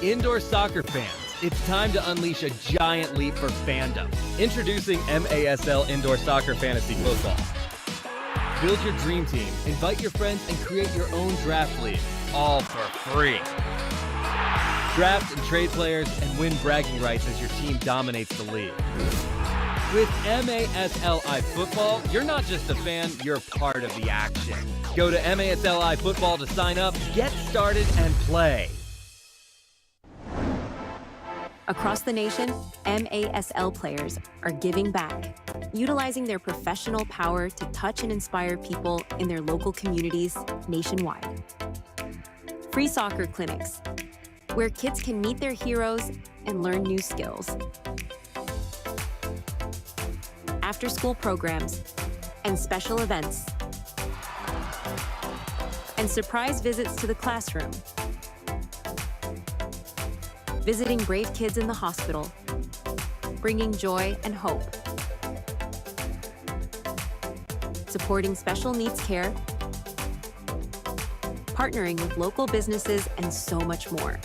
Indoor soccer fans, it's time to unleash a giant leap for fandom. Introducing MASL Indoor Soccer Fantasy Football. Build your dream team, invite your friends, and create your own draft league, all for free. Draft and trade players and win bragging rights as your team dominates the league. With MASLI Football, you're not just a fan, you're part of the action. Go to MASLI Football to sign up, get started, and play. Across the nation, MASL players are giving back, utilizing their professional power to touch and inspire people in their local communities nationwide. Free soccer clinics, where kids can meet their heroes and learn new skills. After-school programs and special events. And surprise visits to the classroom. Visiting brave kids in the hospital, bringing joy and hope. Supporting special needs care, partnering with local businesses, and so much more.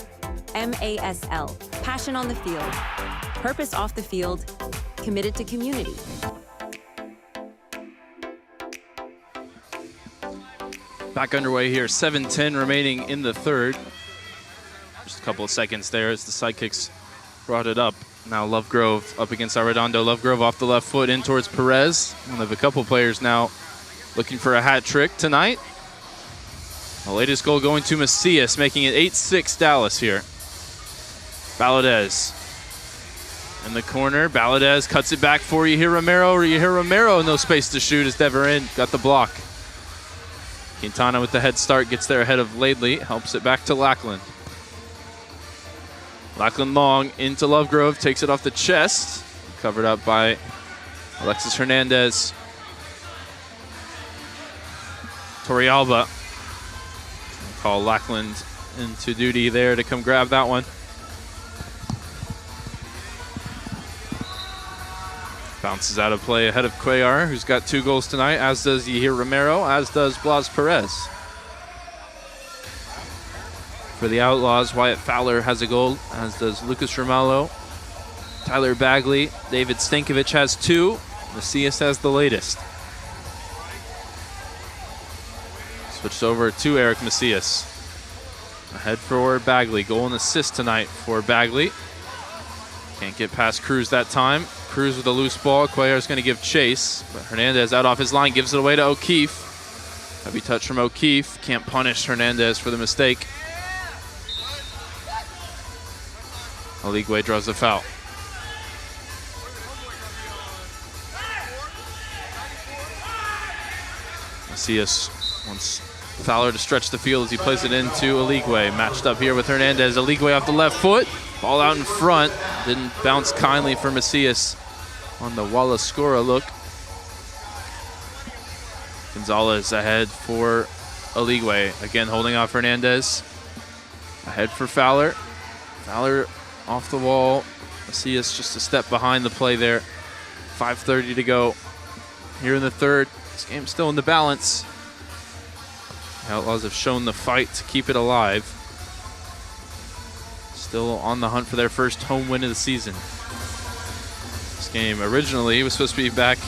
MASL, passion on the field, purpose off the field, committed to community. Back underway here, 7:10 remaining in the third. Just a couple of seconds there as the Sidekicks brought it up. Now Lovegrove up against Arredondo. Lovegrove off the left foot in towards Perez. One of a couple players now looking for a hat trick tonight. The latest goal going to Macias, making it 8-6 Dallas here. Valadez in the corner. Valadez cuts it back for you here, Romero. Or you hear Romero, no space to shoot as Deverin got the block. Quintana with the head start, gets there ahead of Laidley, helps it back to Lackland. Lackland long into Lovegrove, takes it off the chest. Covered up by Alexis Hernandez. Torrealba. Call Lackland into duty there to come grab that one. Bounces out of play ahead of Cuellar, who's got 2 goals tonight, as does Yahir Romero, as does Blas Perez. For the Outlaws, Wyatt Fowler has a goal, as does Lucas Romallo. Tyler Bagley, David Stankovic has 2. Macias has the latest. Switched over to Eric Macias. Ahead for Bagley. Goal and assist tonight for Bagley. Can't get past Cruz that time. Cruz with a loose ball. Cuellar's going to give chase, but Hernandez out off his line, gives it away to O'Keefe. Heavy touch from O'Keefe. Can't punish Hernandez for the mistake. Aligwe draws the foul. Macias wants Fowler to stretch the field as he plays it into Aligwe. Matched up here with Hernandez. Aligwe off the left foot. Ball out in front. Didn't bounce kindly for Macias on the Wallaskora look. Gonzalez ahead for Aligwe. Again holding off Hernandez. Ahead for Fowler. Fowler off the wall. Macias just a step behind the play there. 5:30 to go here in the third. This game's still in the balance. The Outlaws have shown the fight to keep it alive. Still on the hunt for their first home win of the season. This game originally was supposed to be back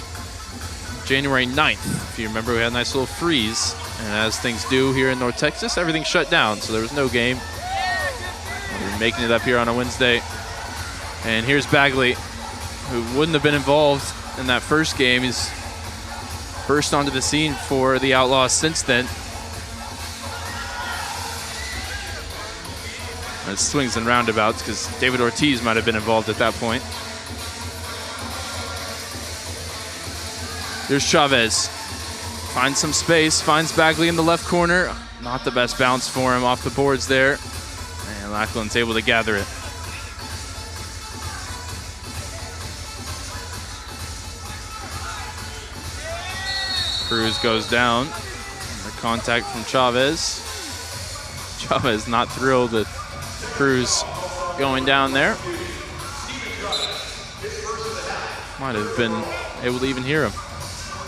January 9th. If you remember, we had a nice little freeze. And as things do here in North Texas, everything shut down, so there was no game. We're making it up here on a Wednesday. And here's Bagley, who wouldn't have been involved in that first game. He's burst onto the scene for the Outlaws since then. It swings and roundabouts because David Ortiz might have been involved at that point. Here's Chavez. Finds some space, finds Bagley in the left corner. Not the best bounce for him off the boards there. And Lackland's able to gather it. Cruz goes down. The contact from Chavez. Chavez not thrilled with Cruz going down there. Might have been able to even hear him.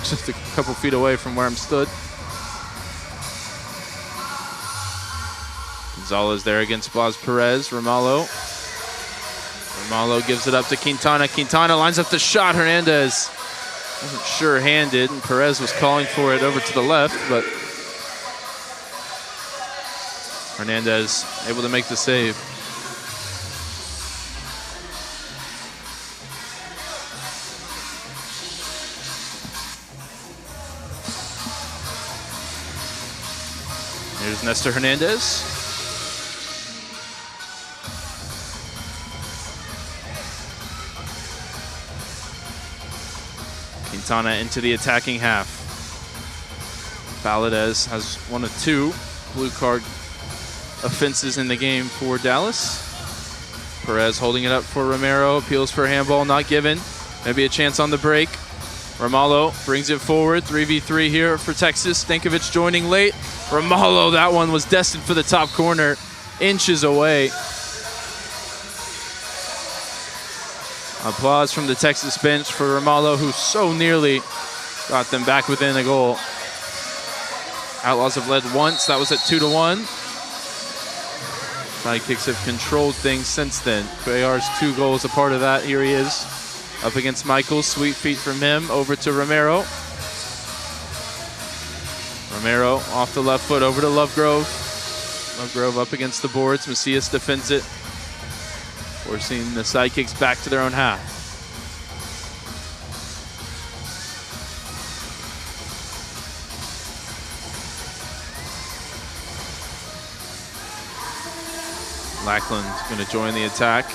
Just a couple feet away from where I'm stood. Gonzalez there against Blas Perez. Romallo gives it up to Quintana. Quintana lines up the shot. Hernandez wasn't sure-handed, and Perez was calling for it over to the left, but Hernandez able to make the save. Here's Nestor Hernandez. Quintana into the attacking half. Valadez has one of 2 blue card offenses in the game for Dallas. Perez holding it up for Romero. Appeals for handball, not given. Maybe a chance on the break. Romallo brings it forward. 3v3 here for Texas. Stankovic joining late. Romallo, that one was destined for the top corner. Inches away. Applause from the Texas bench for Romallo, who so nearly got them back within a goal. Outlaws have led once. That was at 2-1. Sidekicks have controlled things since then. Cuellar's 2 goals a part of that. Here he is up against Michaels. Sweet feet from him. Over to Romero. Romero off the left foot over to Lovegrove. Lovegrove up against the boards. Macias defends it, forcing the Sidekicks back to their own half. Lackland's going to join the attack.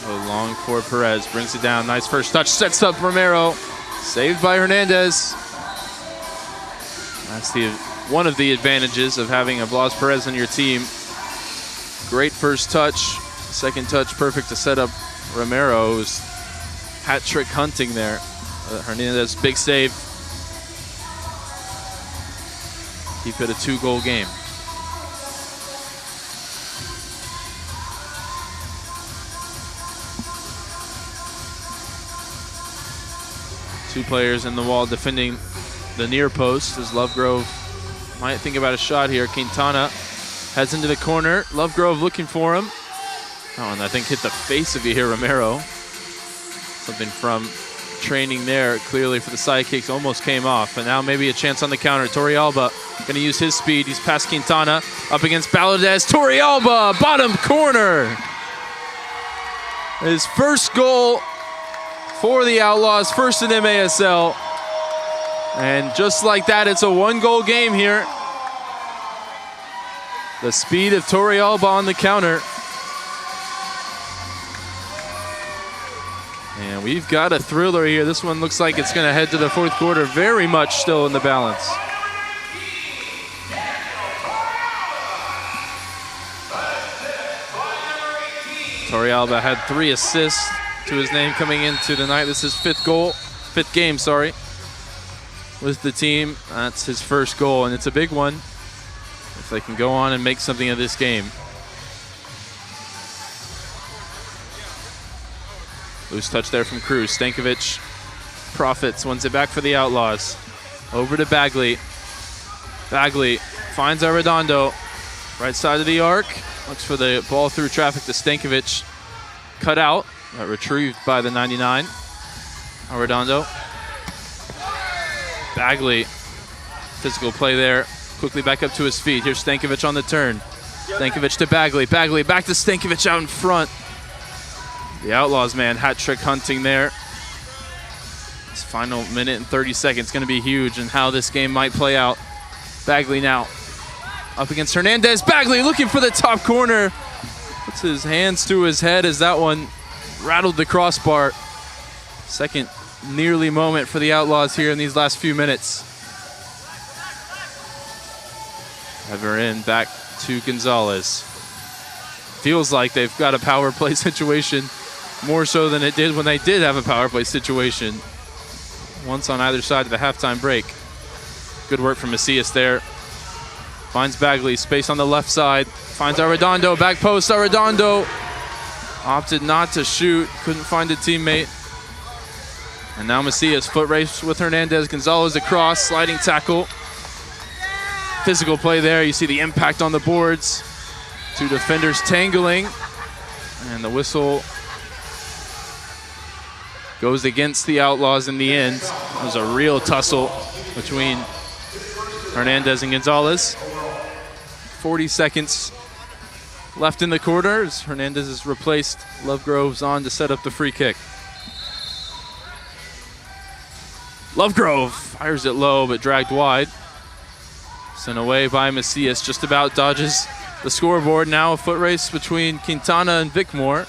Go long for Perez, brings it down. Nice first touch, sets up Romero. Saved by Hernandez. That's one of the advantages of having a Blas Perez on your team. Great first touch. Second touch perfect to set up Romero's hat trick hunting there. Hernandez, big save. Keep it a 2-goal game. Two players in the wall defending the near post as Lovegrove might think about a shot here. Quintana Heads into the corner. Lovegrove looking for him. Oh, and I think hit the face of Yahir Romero. Something from training there clearly for the Sidekicks almost came off. And now maybe a chance on the counter. Torrealba going to use his speed. He's past Quintana. Up against Baladez. Torrealba, bottom corner. His first goal for the Outlaws. First in MASL. And just like that, it's a 1-goal game here. The speed of Torrealba on the counter. And we've got a thriller here. This one looks like it's going to head to the fourth quarter. Very much still in the balance. Torrealba had 3 assists to his name coming into the night. This is fifth game, with the team. That's his first goal, and it's a big one if they can go on and make something of this game. Loose touch there from Cruz. Stankovic profits, wins it back for the Outlaws. Over to Bagley. Bagley finds Arredondo. Right side of the arc. Looks for the ball through traffic to Stankovic. Cut out, but retrieved by the 99. Arredondo. Bagley, physical play there. Quickly back up to his feet. Here's Stankovic on the turn. Stankovic to Bagley. Bagley back to Stankovic out in front. The Outlaws, man, hat trick hunting there. This final minute and 30 seconds going to be huge in how this game might play out. Bagley now up against Hernandez. Bagley looking for the top corner. Puts his hands to his head as that one rattled the crossbar. Second nearly moment for the Outlaws here in these last few minutes. Ever in back to Gonzalez. Feels like they've got a power play situation, more so than it did when they did have a power play situation. Once on either side of the halftime break. Good work from Macias there. Finds Bagley, space on the left side. Finds Arredondo, back post. Arredondo opted not to shoot, couldn't find a teammate. And now Macias, foot race with Hernandez. Gonzalez across, sliding tackle. Physical play there. You see the impact on the boards. Two defenders tangling. And the whistle goes against the Outlaws in the end. It was a real tussle between Hernandez and Gonzalez. 40 seconds left in the quarter as Hernandez is replaced. Lovegrove's on to set up the free kick. Lovegrove fires it low but dragged wide. Sent away by Macias, just about dodges the scoreboard. Now a foot race between Quintana and Vicmore.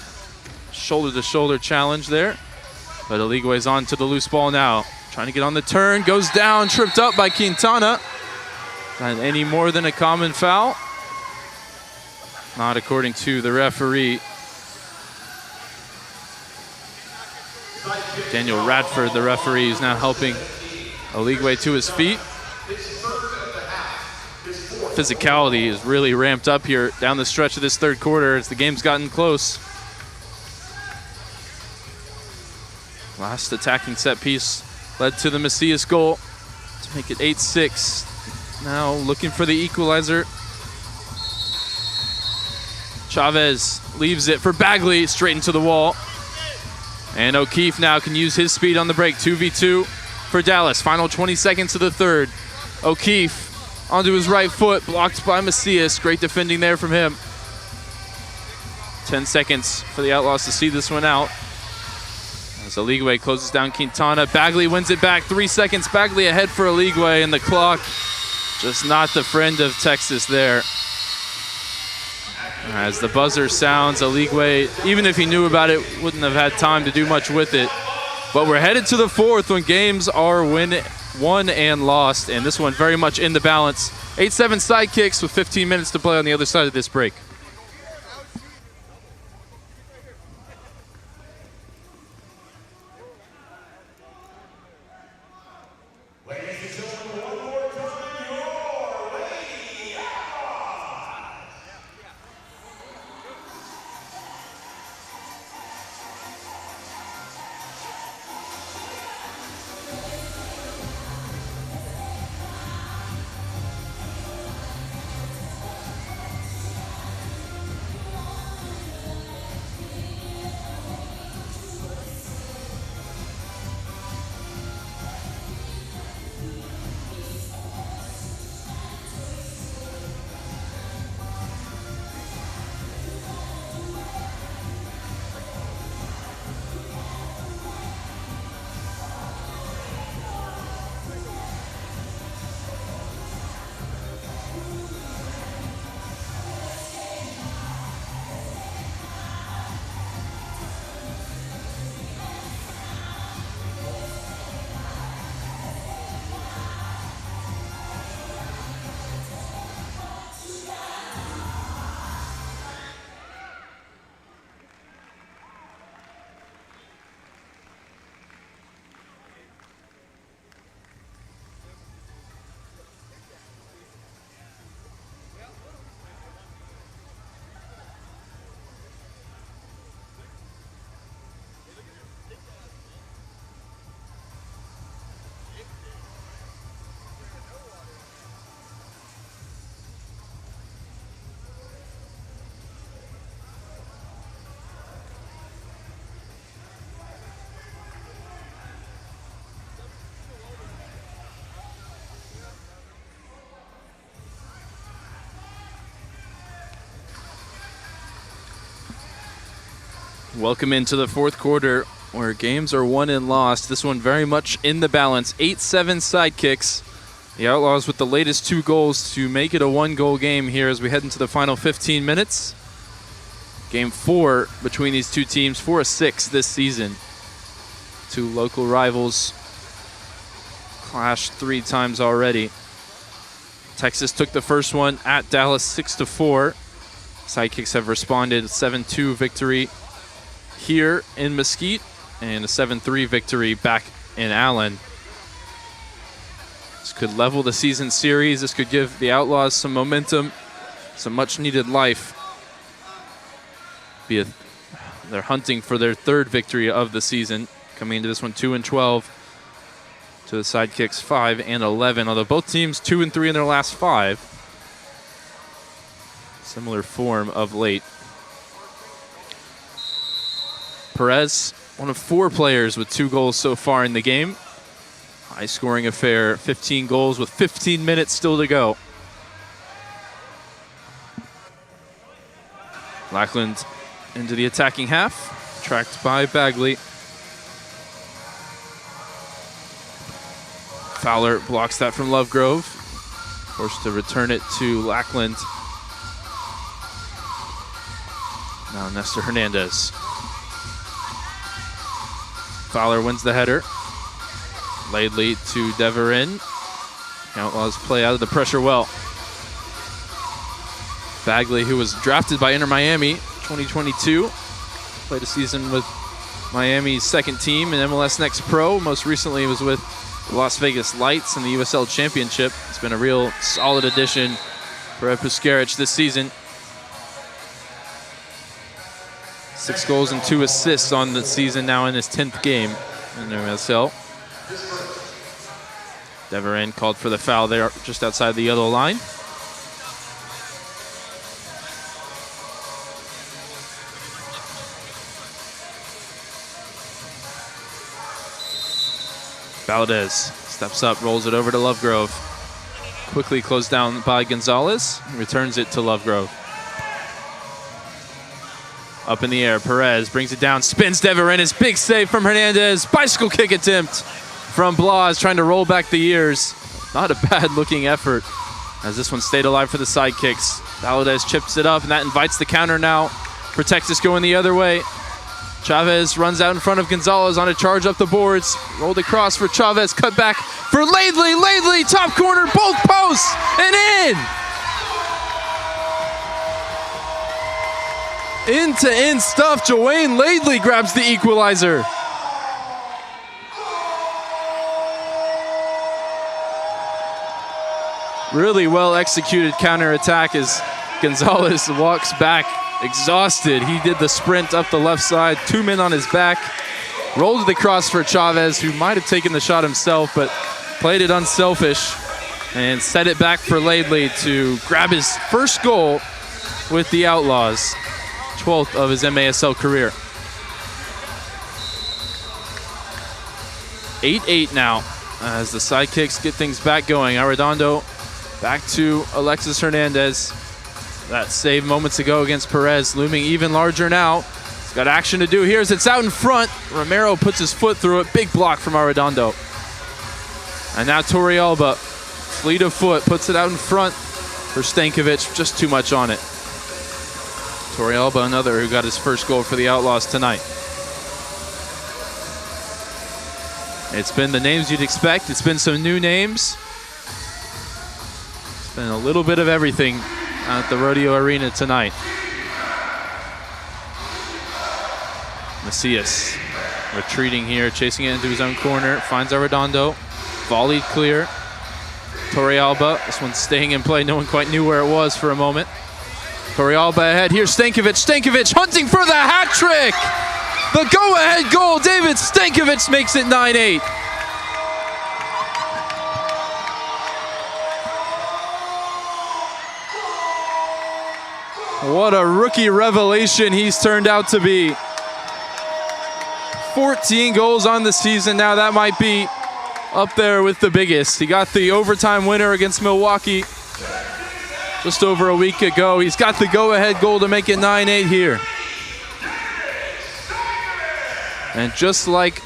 Shoulder-to-shoulder challenge there. But Eligwe's on to the loose ball now. Trying to get on the turn, goes down, tripped up by Quintana. Not any more than a common foul. Not according to the referee. Daniel Radford, the referee, is now helping Eligwe to his feet. Physicality is really ramped up here down the stretch of this third quarter as the game's gotten close. Last attacking set piece led to the Macias goal to make it 8-6. Now looking for the equalizer. Chavez leaves it for Bagley, straight into the wall. And O'Keefe now can use his speed on the break. 2v2 for Dallas. Final 20 seconds of the third. O'Keefe onto his right foot, blocked by Macias. Great defending there from him. 10 seconds for the Outlaws to see this one out. As Eligwe closes down Quintana. Bagley wins it back. 3 seconds. Bagley ahead for Eligwe, and the clock just not the friend of Texas there. As the buzzer sounds, Eligwe, even if he knew about it, wouldn't have had time to do much with it. But we're headed to the fourth when games are won and lost, and this one very much in the balance. 8-7 Sidekicks with 15 minutes to play on the other side of this break. Welcome into the fourth quarter where games are won and lost. This one very much in the balance. 8-7 Sidekicks. The Outlaws with the latest 2 goals to make it a 1-goal game here as we head into the final 15 minutes. Game 4 between these two teams, 4-6 this season. 2 local rivals clashed 3 times already. Texas took the first one at Dallas 6-4. Sidekicks have responded 7-2 victory here in Mesquite and a 7-3 victory back in Allen. This could level the season series. This could give the Outlaws some momentum, some much needed life. They're hunting for their 3rd victory of the season, coming into this one 2-12 to the Sidekicks 5-11, although both teams 2-3 in their last 5. Similar form of late. Perez, one of 4 players with 2 goals so far in the game. High scoring affair, 15 goals with 15 minutes still to go. Lackland into the attacking half, tracked by Bagley. Fowler blocks that from Lovegrove, forced to return it to Lackland. Now Nestor Hernandez. Fowler wins the header. Laidley to Deverin. Outlaws play out of the pressure well. Bagley, who was drafted by Inter Miami 2022, played a season with Miami's 2nd team in MLS Next Pro. Most recently was with the Las Vegas Lights in the USL Championship. It's been a real solid addition for Ed Puskaric this season. 6 goals and 2 assists on the season, now in his 10th game in the MSL. Deverin called for the foul there just outside the yellow line. Valdez steps up, rolls it over to Lovegrove. Quickly closed down by Gonzalez, returns it to Lovegrove. Up in the air, Perez brings it down, spins Deverin, his big save from Hernandez. Bicycle kick attempt from Blas, trying to roll back the years. Not a bad looking effort as this one stayed alive for the Sidekicks. Valdez chips it up and that invites the counter now for Texas going the other way. Chavez runs out in front of Gonzalez on a charge up the boards. Rolled across for Chavez, cut back for Laidley. Laidley, top corner, both posts, and in! End-to-end stuff. Joanne Laidley grabs the equalizer. Really well executed counterattack as Gonzalez walks back exhausted. He did the sprint up the left side, 2 men on his back, rolled the cross for Chavez, who might have taken the shot himself, but played it unselfish and set it back for Laidley to grab his first goal with the Outlaws. 12th of his MASL career. 8-8 now as the Sidekicks get things back going. Arredondo back to Alexis Hernandez. That save moments ago against Perez looming even larger now. He's got action to do here as it's out in front. Romero puts his foot through it. Big block from Arredondo. And now Torrealba, fleet of foot, puts it out in front for Stankovic. Just too much on it. Torrealba, another who got his first goal for the Outlaws tonight. It's been the names you'd expect. It's been some new names. It's been a little bit of everything at the Rodeo Arena tonight. Macias retreating here, chasing it into his own corner. Finds Arredondo. Volleyed clear. Torrealba, this one's staying in play. No one quite knew where it was for a moment. Torrealba ahead. Here's Stankovic. Stankovic hunting for the hat trick. The go-ahead goal. David Stankovic makes it 9-8. What a rookie revelation he's turned out to be. 14 goals on the season now. That might be up there with the biggest. He got the overtime winner against Milwaukee just over a week ago. He's got the go-ahead goal to make it 9-8 here. And just like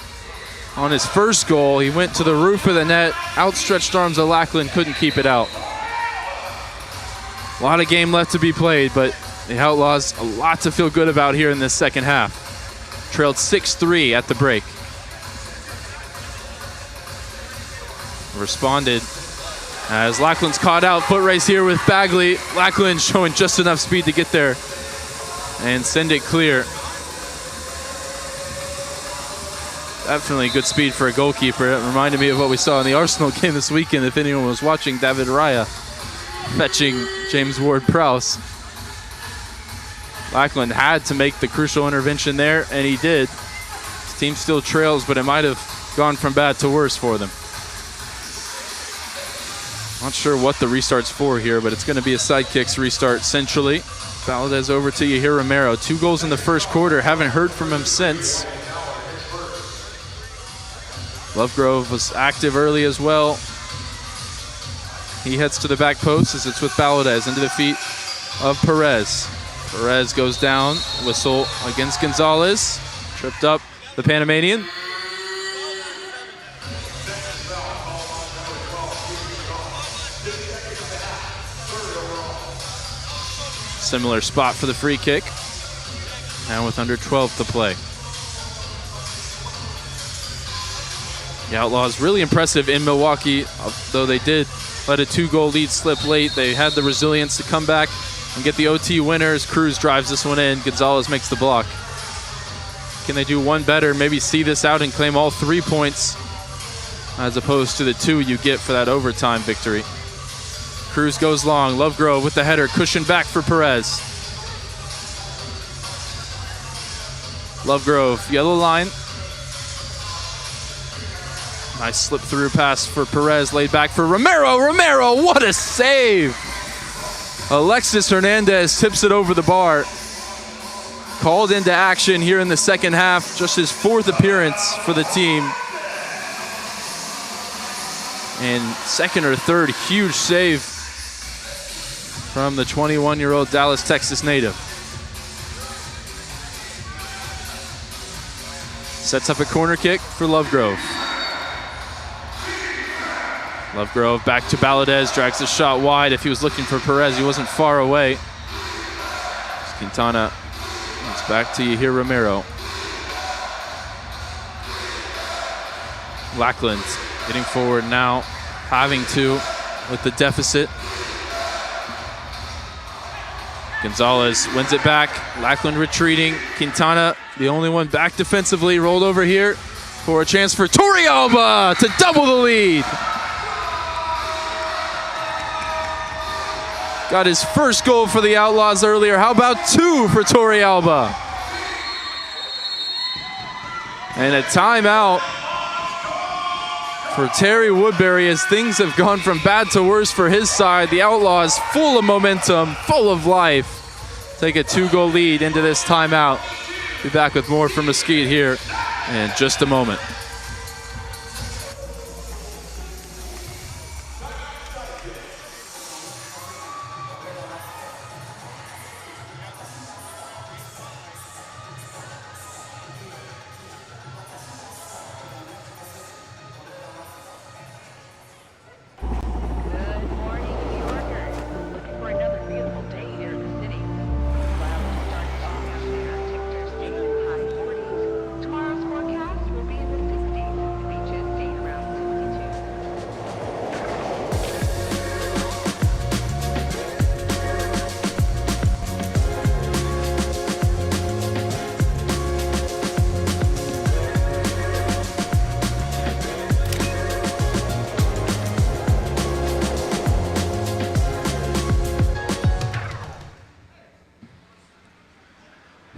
on his first goal, he went to the roof of the net, outstretched arms of Lackland, couldn't keep it out. A lot of game left to be played, but the Outlaws, a lot to feel good about here in this second half. Trailed 6-3 at the break. Responded as Lackland's caught out. Foot race here with Bagley. Lackland showing just enough speed to get there and send it clear. Definitely good speed for a goalkeeper. It reminded me of what we saw in the Arsenal game this weekend, if anyone was watching. David Raya fetching James Ward-Prowse. Lackland had to make the crucial intervention there, and he did. His team still trails, but it might have gone from bad to worse for them. Not sure what the restart's for here, but it's going to be a Sidekicks restart centrally. Valadez over to Yahir Romero. 2 goals in the first quarter. Haven't heard from him since. Lovegrove was active early as well. He heads to the back post as it's with Valadez into the feet of Perez. Perez goes down. Whistle against Gonzalez. Tripped up the Panamanian. Similar spot for the free kick. Now with under 12 to play. The Outlaws really impressive in Milwaukee, though they did let a 2-goal lead slip late. They had the resilience to come back and get the OT winners. Cruz drives this one in. Gonzalez makes the block. Can they do one better? Maybe see this out and claim all 3 points as opposed to the 2 you get for that overtime victory. Cruz goes long. Lovegrove with the header. Cushion back for Perez. Lovegrove, yellow line. Nice slip through pass for Perez. Laid back for Romero. Romero, what a save! Alexis Hernandez tips it over the bar. Called into action here in the second half. Just his 4th appearance for the team. And 2nd or 3rd huge save from the 21-year-old Dallas, Texas native. Sets up a corner kick for Lovegrove. Lovegrove back to Valadez, drags the shot wide. If he was looking for Perez, he wasn't far away. Quintana, it's back to Yahir Romero. Lackland getting forward now, having to with the deficit. Gonzalez wins it back. Lackland retreating. Quintana, the only one back defensively, rolled over here for a chance for Torrealba to double the lead. Got his first goal for the Outlaws earlier. How about 2 for Torrealba? And a timeout for Terry Woodbury as things have gone from bad to worse for his side. The Outlaws full of momentum, full of life. Take a 2-goal lead into this timeout. Be back with more from Mesquite here in just a moment.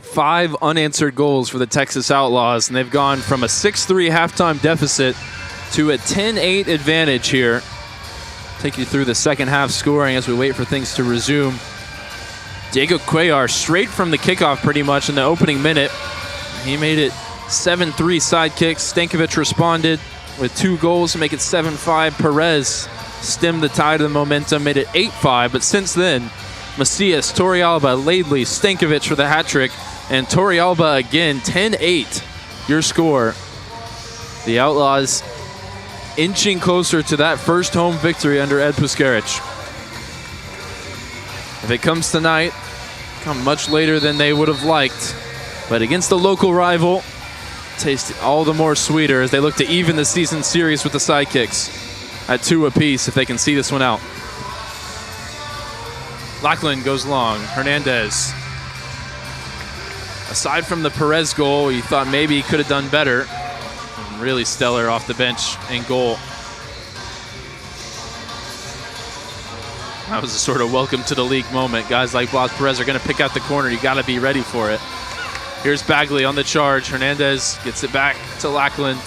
Five unanswered goals for the Texas Outlaws, and they've gone from a 6-3 halftime deficit to a 10-8 advantage here. Take you through the second half scoring as we wait for things to resume. Diego Cuellar straight from the kickoff pretty much in the opening minute. He made it 7-3 Sidekicks. Stankovic responded with 2 goals to make it 7-5. Perez stemmed the tide of the momentum, made it 8-5, but since then, Macias, Torrealba, Laidley, Stankovic for the hat trick, and Torrealba again, 10-8 your score. The Outlaws inching closer to that first home victory under Ed Puskaric. If it comes tonight, come much later than they would have liked, but against the local rival, tastes all the more sweeter as they look to even the season series with the Sidekicks at 2 apiece if they can see this one out. Lackland goes long. Hernandez. Aside from the Perez goal, you thought maybe he could have done better. And really stellar off the bench in goal. That was a sort of welcome to the league moment. Guys like Blas Perez are going to pick out the corner. You got to be ready for it. Here's Bagley on the charge. Hernandez gets it back to Lackland.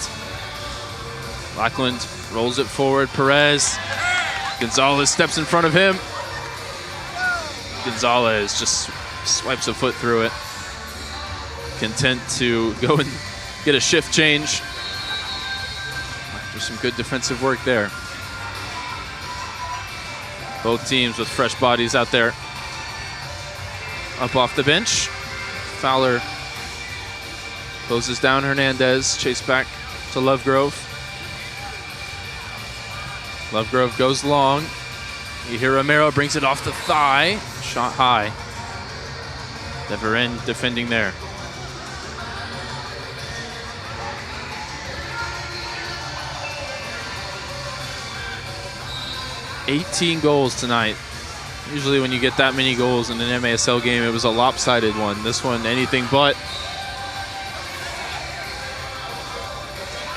Lackland rolls it forward. Perez. Gonzalez steps in front of him. Gonzalez just swipes a foot through it. Content to go and get a shift change. There's some good defensive work there. Both teams with fresh bodies out there. Up off the bench. Fowler closes down Hernandez. Chase back to Lovegrove. Lovegrove goes long. You hear Romero brings it off the thigh. Shot high. Deverin defending there. $18 goals tonight. Usually when you get that many goals in an MASL game, it was a lopsided one. This one, anything but.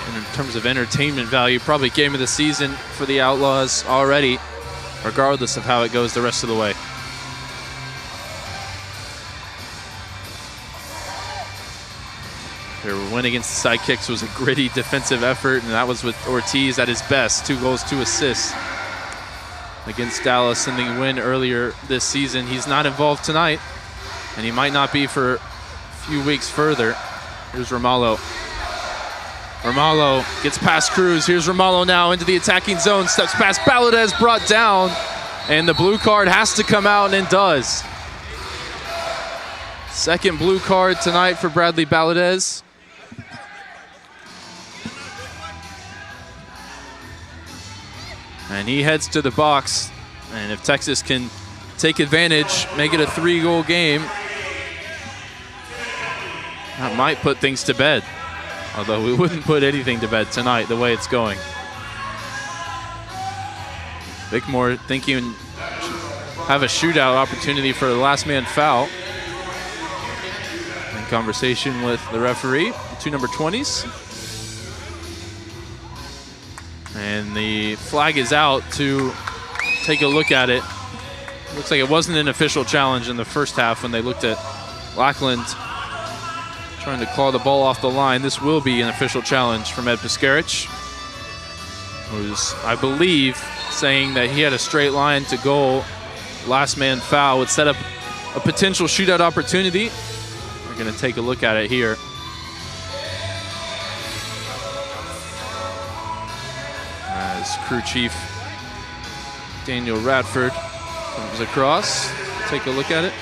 And in terms of entertainment value, probably game of the season for the Outlaws already, regardless of how it goes the rest of the way. Their win against the Sidekicks was a gritty defensive effort, and that was with Ortiz at his best. 2 goals, 2 assists. Against Dallas in the win earlier this season. He's not involved tonight, and he might not be for a few weeks further. Here's Romalo. Romalo gets past Cruz. Here's Romalo now into the attacking zone. Steps past Baladez, brought down, and the blue card has to come out, and it does. Second blue card tonight for Bradley Baladez. And he heads to the box. And if Texas can take advantage, make it a 3-goal game, that might put things to bed. Although we wouldn't put anything to bed tonight the way it's going. Bickmore thinking have a shootout opportunity for the last man foul. In conversation with the referee, the 2 number 20s. And the flag is out to take a look at it. Looks like it wasn't an official challenge in the first half when they looked at Lackland trying to claw the ball off the line. This will be an official challenge from Ed Puskaric, who's, I believe, saying that he had a straight line to goal. Last man foul would set up a potential shootout opportunity. We're going to take a look at it here. As crew chief Daniel Radford comes across. Take a look at it.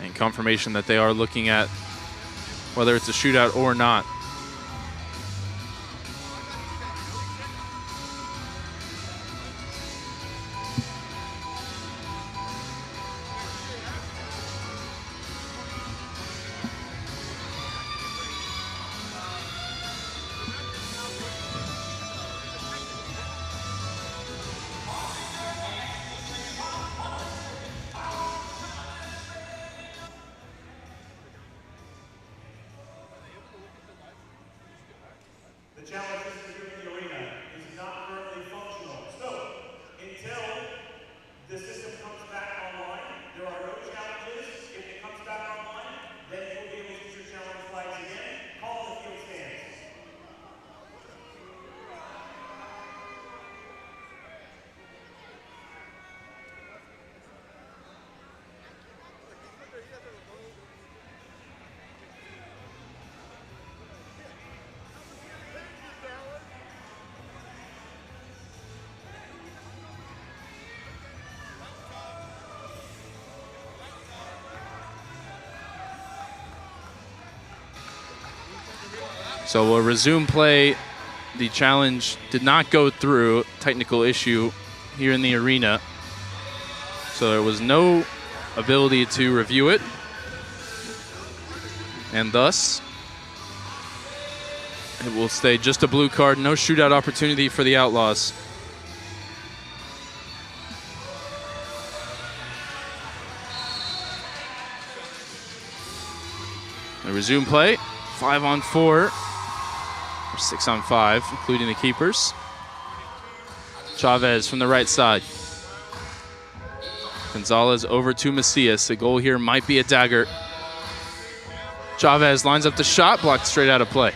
And confirmation that they are looking at whether it's a shootout or not. So we'll resume play. The challenge did not go through, technical issue here in the arena. So there was no ability to review it. And thus, it will stay just a blue card, no shootout opportunity for the Outlaws. They resume play, 5-on-4, or 6-on-5, including the keepers. Chavez from the right side. Gonzalez over to Macias. The goal here might be a dagger. Chavez lines up the shot, blocked straight out of play.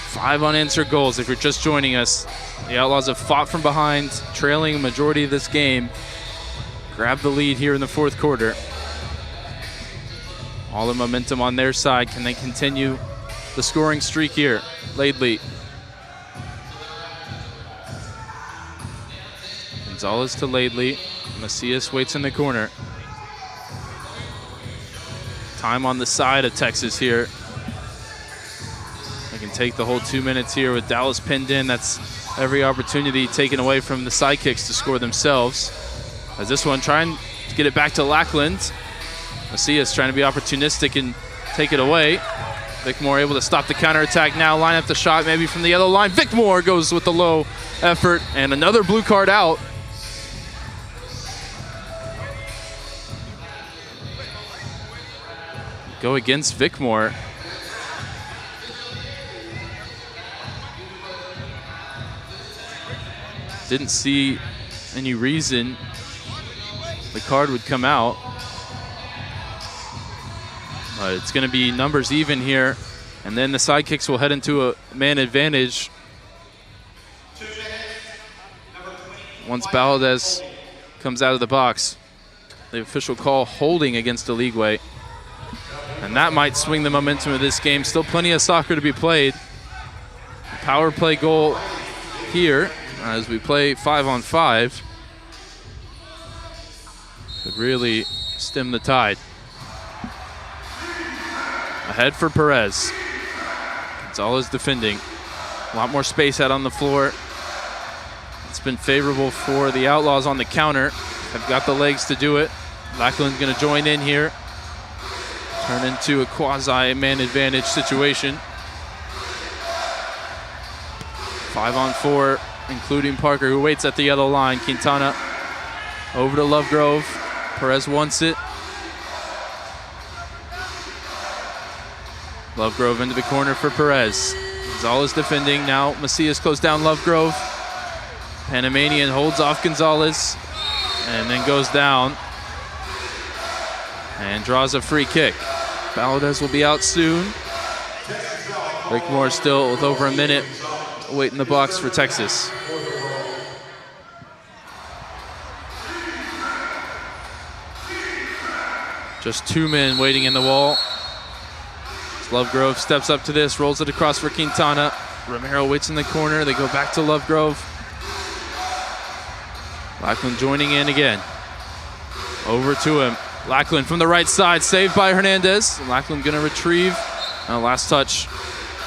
Five unanswered goals. If you're just joining us, the Outlaws have fought from behind, trailing a majority of this game. Grab the lead here in the fourth quarter. All the momentum on their side. Can they continue the scoring streak here? Laidley. Gonzalez to Laidley. Macias waits in the corner. Time on the side of Texas here. They can take the whole 2 minutes here with Dallas pinned in. That's every opportunity taken away from the Sidekicks to score themselves. As this one trying to get it back to Lackland. Macias trying to be opportunistic and take it away. Vicmore able to stop the counterattack now, line up the shot maybe from the yellow line. Vicmore goes with the low effort and another blue card out. Go against Vicmore. Didn't see any reason the card would come out. But it's going to be numbers even here. And then the Sidekicks will head into a man advantage once Valadez comes out of the box. The official call holding against Oligwe. And that might swing the momentum of this game. Still plenty of soccer to be played. Power play goal here as we play 5-on-5 could really stem the tide. Ahead for Perez. Gonzalez defending. A lot more space out on the floor. It's been favorable for the Outlaws on the counter. They've got the legs to do it. Lackland's going to join in here. Turn into a quasi-man advantage situation. 5-on-4, including Parker, who waits at the yellow line. Quintana over to Lovegrove. Perez wants it. Lovegrove into the corner for Perez. Gonzalez defending. Now Macias close down Lovegrove. Panamanian holds off Gonzalez and then goes down and draws a free kick. Valadez will be out soon. Vicmore still with over a minute wait in the box for Texas. Just 2 men waiting in the wall. Lovegrove steps up to this, rolls it across for Quintana. Romero waits in the corner. They go back to Lovegrove. Lackland joining in again. Over to him. Lackland from the right side, saved by Hernandez. Lackland gonna retrieve. Last touch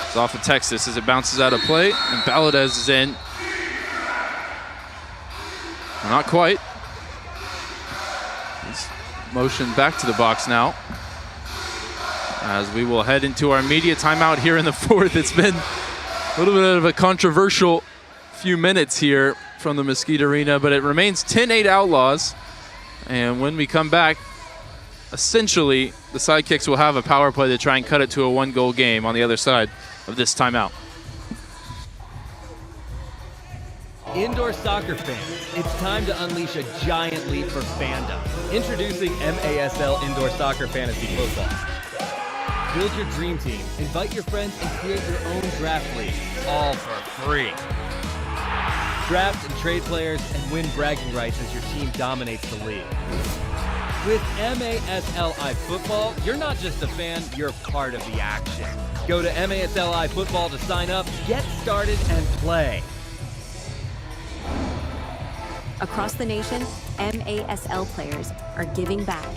is off of Texas as it bounces out of play, and Valadez is in. Not quite. He's motioned back to the box now. As we will head into our media timeout here in the fourth. It's been a little bit of a controversial few minutes here from the Mesquite Arena, but it remains 10-8 Outlaws. And when we come back, essentially, the Sidekicks will have a power play to try and cut it to a 1-goal game on the other side of this timeout. Indoor soccer fans, it's time to unleash a giant leap for fandom. Introducing MASL Indoor Soccer Fantasy Football. Build your dream team, invite your friends, and create your own draft league, all for free. Draft and trade players and win bragging rights as your team dominates the league. With MASL iFootball, you're not just a fan, you're part of the action. Go to MASL iFootball to sign up, get started, and play. Across the nation, MASL players are giving back,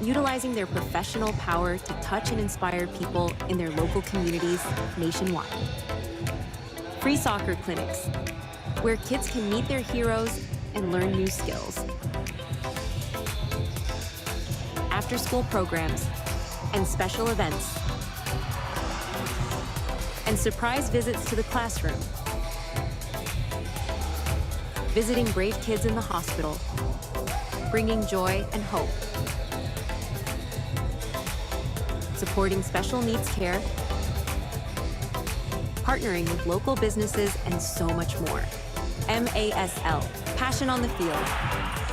utilizing their professional power to touch and inspire people in their local communities nationwide. Free soccer clinics, where kids can meet their heroes and learn new skills. After-school programs and special events. And surprise visits to the classroom. Visiting brave kids in the hospital, bringing joy and hope. Supporting special needs care, partnering with local businesses, and so much more. MASL, passion on the field,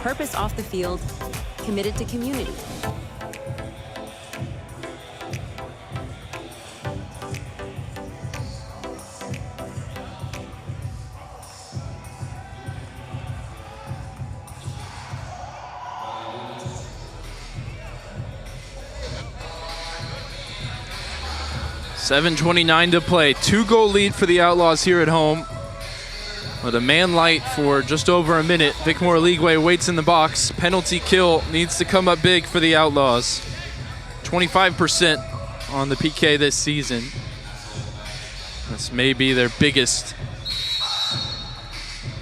purpose off the field, committed to community. .7:29 to play. 2-goal lead for the Outlaws here at home. With a man light for just over a minute. Vicmore Leagueway waits in the box. Penalty kill needs to come up big for the Outlaws. 25% on the PK this season. This may be their biggest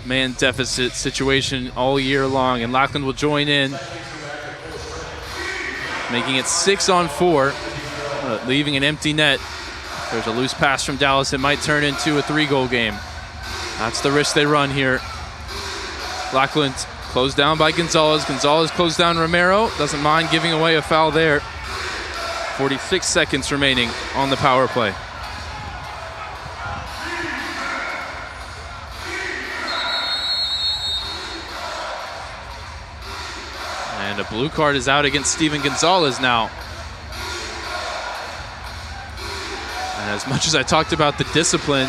man deficit situation all year long, and Lackland will join in, making it 6-on-4, leaving an empty net. There's a loose pass from Dallas. It might turn into a 3-goal game. That's the risk they run here. Lackland closed down by Gonzalez. Gonzalez closed down Romero. Doesn't mind giving away a foul there. 46 seconds remaining on the power play. And a blue card is out against Steven Gonzalez now. And as much as I talked about the discipline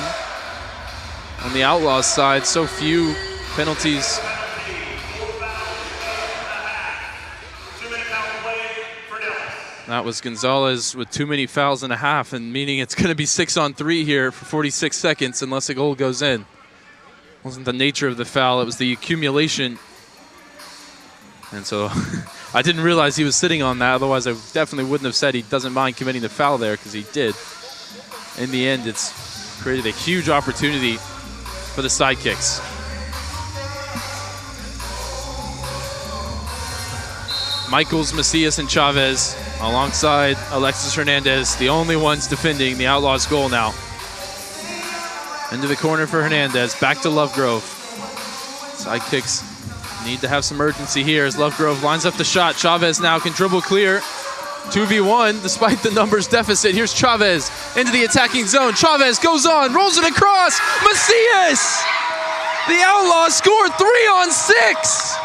on the Outlaws side, so few penalties. That was Gonzalez with too many fouls and a half, and meaning it's going to be 6-on-3 here for 46 seconds unless a goal goes in. It wasn't the nature of the foul, it was the accumulation. And so I didn't realize he was sitting on that, otherwise I definitely wouldn't have said he doesn't mind committing the foul there, because he did. In the end, it's created a huge opportunity for the Sidekicks. Michaels, Macias, and Chavez alongside Alexis Hernandez, the only ones defending the Outlaws' goal now. Into the corner for Hernandez, back to Lovegrove. Sidekicks need to have some urgency here as Lovegrove lines up the shot. Chavez now can dribble clear. 2v1 despite the numbers deficit. Here's Chavez into the attacking zone. Chavez goes on, rolls it across. Macias! The Outlaws scored 3-on-6.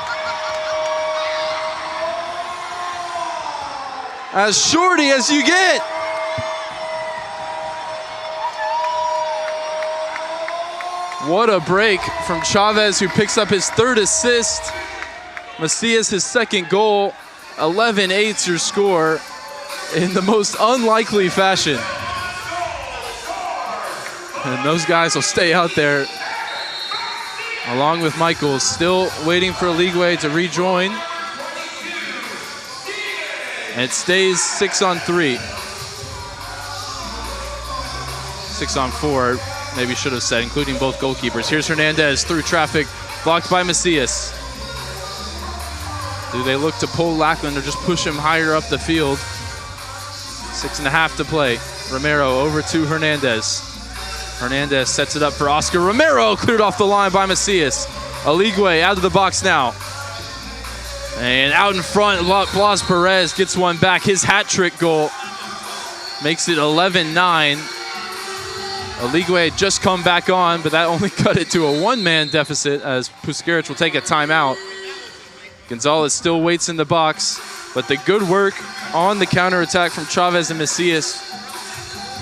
As shorty as you get. What a break from Chavez, who picks up his 3rd assist. Macias, his 2nd goal. 11-8's your score in the most unlikely fashion. And those guys will stay out there along with Michaels, still waiting for Leagueway to rejoin. And it stays 6-on-3. 6-on-4, maybe should have said, including both goalkeepers. Here's Hernandez through traffic, blocked by Macias. Do they look to pull Lackland or just push him higher up the field? 6.5 to play. Romero over to Hernandez. Hernandez sets it up for Oscar. Romero cleared off the line by Macias. Aligwe out of the box now. And out in front, Blas Perez gets one back. His hat trick goal makes it 11-9. Aligwe had just come back on, but that only cut it to a one-man deficit as Puskarich will take a timeout. Gonzalez still waits in the box, but the good work on the counterattack from Chavez and Macias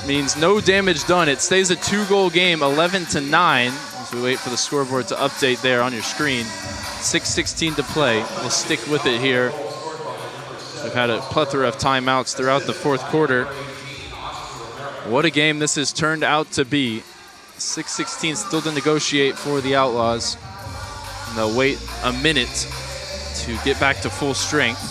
means no damage done. It stays a 2-goal game, 11-9, as we wait for the scoreboard to update there on your screen. 6:16 to play. We'll stick with it here. We've had a plethora of timeouts throughout the 4th quarter. What a game this has turned out to be. 6:16 still to negotiate for the Outlaws. And they'll wait a minute to get back to full strength.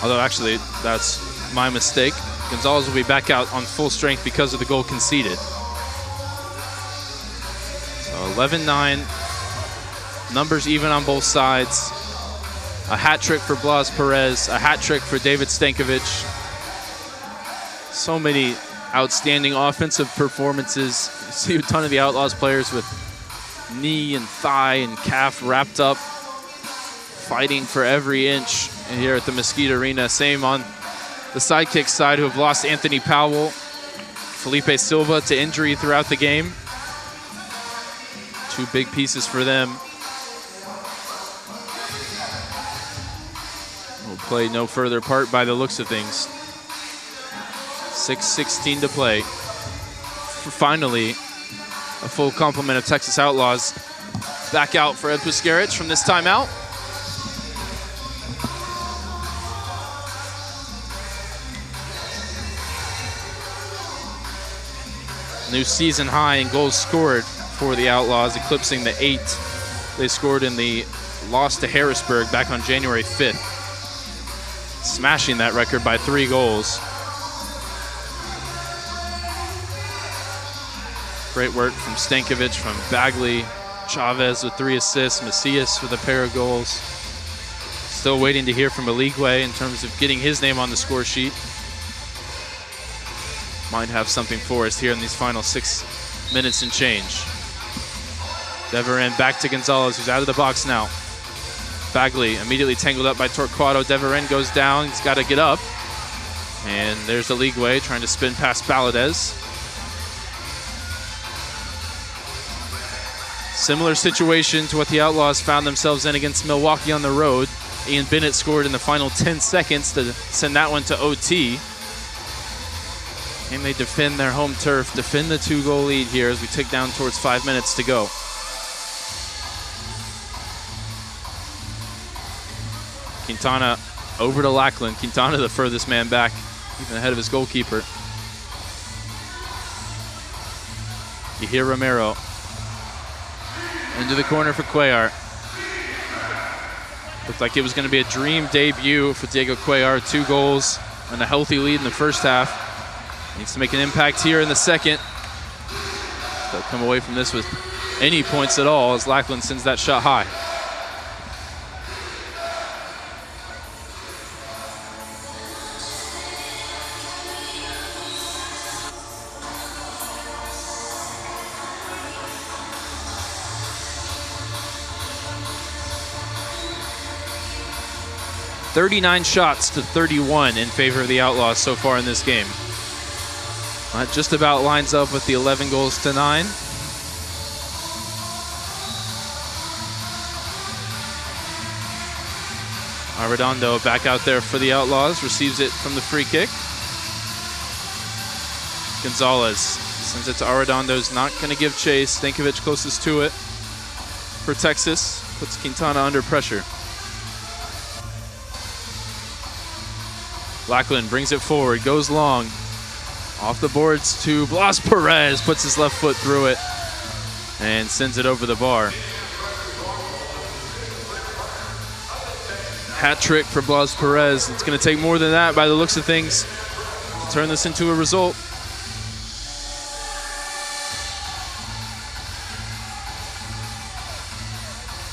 Although actually, that's my mistake. Gonzalez will be back out on full strength because of the goal conceded. So 11-9, numbers even on both sides. A hat trick for Blas Perez, a hat trick for David Stankovic. So many outstanding offensive performances. You see a ton of the Outlaws players with knee and thigh and calf wrapped up, fighting for every inch here at the Mesquite Arena. Same on the Sidekicks side, who have lost Anthony Powell, Felipe Silva to injury throughout the game. Two big pieces for them. Will play no further part by the looks of things. 6:16 to play. Finally, a full complement of Texas Outlaws back out for Ed Puskarich from this timeout. New season high in goals scored for the Outlaws, eclipsing the 8 they scored in the loss to Harrisburg back on January 5th. Smashing that record by 3 goals. Great work from Stankovic, from Bagley, Chavez with 3 assists, Macias with a pair of goals. Still waiting to hear from Eligwe in terms of getting his name on the score sheet. Might have something for us here in these final 6 minutes and change. Deverin back to Gonzalez, who's out of the box now. Bagley immediately tangled up by Torquato. Deverin goes down, he's got to get up. And there's Eligwe trying to spin past Valadez. Similar situation to what the Outlaws found themselves in against Milwaukee on the road. Ian Bennett scored in the final 10 seconds to send that one to OT. And they defend their home turf, defend the 2-goal lead here as we tick down towards 5 minutes to go. Quintana over to Lackland. Quintana the furthest man back, even ahead of his goalkeeper. You hear Romero. Into the corner for Cuellar. Looked like it was going to be a dream debut for Diego Cuellar. 2 goals and a healthy lead in the first half. Needs to make an impact here in the second. They'll come away from this with any points at all as Lackland sends that shot high. "39 shots to 31 in favor of the Outlaws so far in this game. That just about lines up with the 11 goals to 9. Arredondo back out there for the Outlaws, receives it from the free kick. Gonzalez sends it to Arredondo's not going to give chase. Stankovic closest to it for Texas, puts Quintana under pressure. Lackland brings it forward, goes long. Off the boards to Blas Perez, puts his left foot through it and sends it over the bar. Hat trick for Blas Perez. It's going to take more than that by the looks of things to turn this into a result.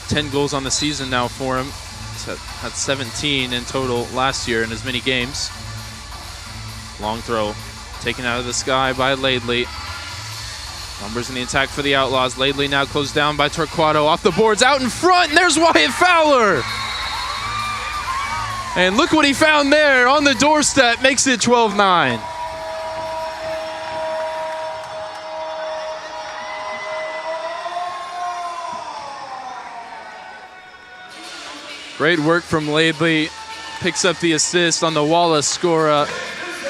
Ten goals on the season now for him. He's had 17 in total last year in as many games. Long throw. Taken out of the sky by Laidley. Numbers in the attack for the Outlaws. Laidley now closed down by Torquato. Off the boards, out in front, and there's Wyatt Fowler! And look what he found there on the doorstep. Makes it 12-9. Great work from Laidley. Picks up the assist on the Wallace score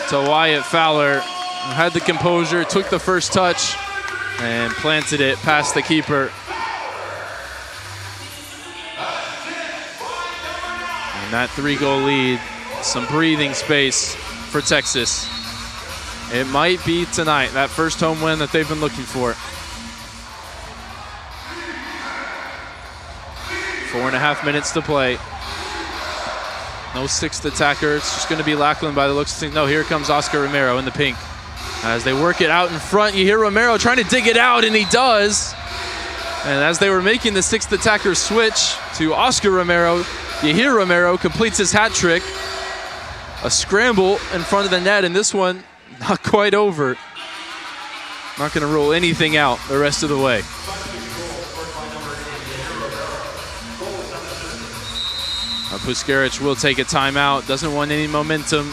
to Wyatt Fowler. Had the composure, took the first touch, and planted it past the keeper. And that 3-goal lead, some breathing space for Texas. It might be tonight, that first home win that they've been looking for. 4.5 minutes to play. No sixth attacker. It's just going to be Lackland by the looks of things. No, here comes Oscar Romero in the pink. As they work it out in front, you hear Romero trying to dig it out, and he does. And as they were making the sixth attacker switch to Oscar Romero, you hear Romero completes his hat trick. A scramble in front of the net, and this one not quite over. Not going to rule anything out the rest of the way. Puskaric will take a timeout. Doesn't want any momentum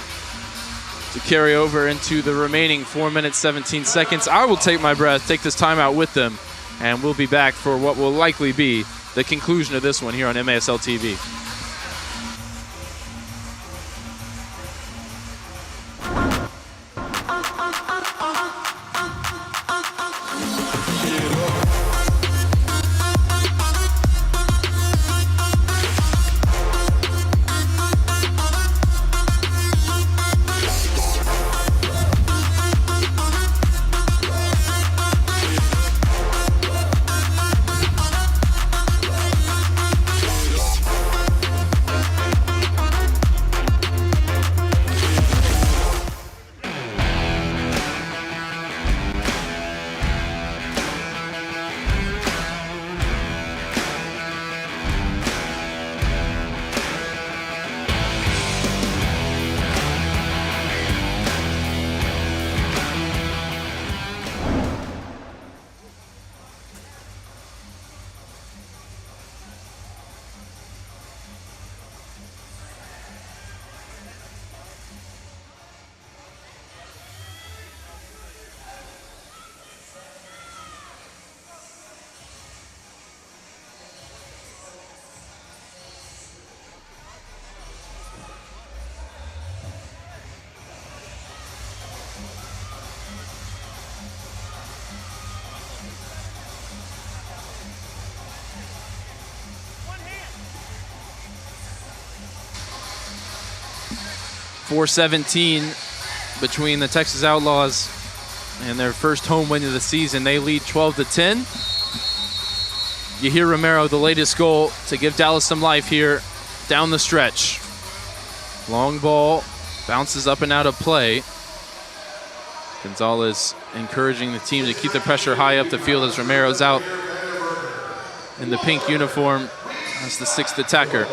to carry over into the remaining 4 minutes, 17 seconds. I will take my breath, take this timeout with them, and we'll be back for what will likely be the conclusion of this one here on MASL TV. .417 between the Texas Outlaws and their first home win of the season. They lead 12-10. You hear Romero, the latest goal to give Dallas some life here down the stretch. Long ball, bounces up and out of play. Gonzalez encouraging the team to keep the pressure high up the field as Romero's out in the pink uniform as the sixth attacker.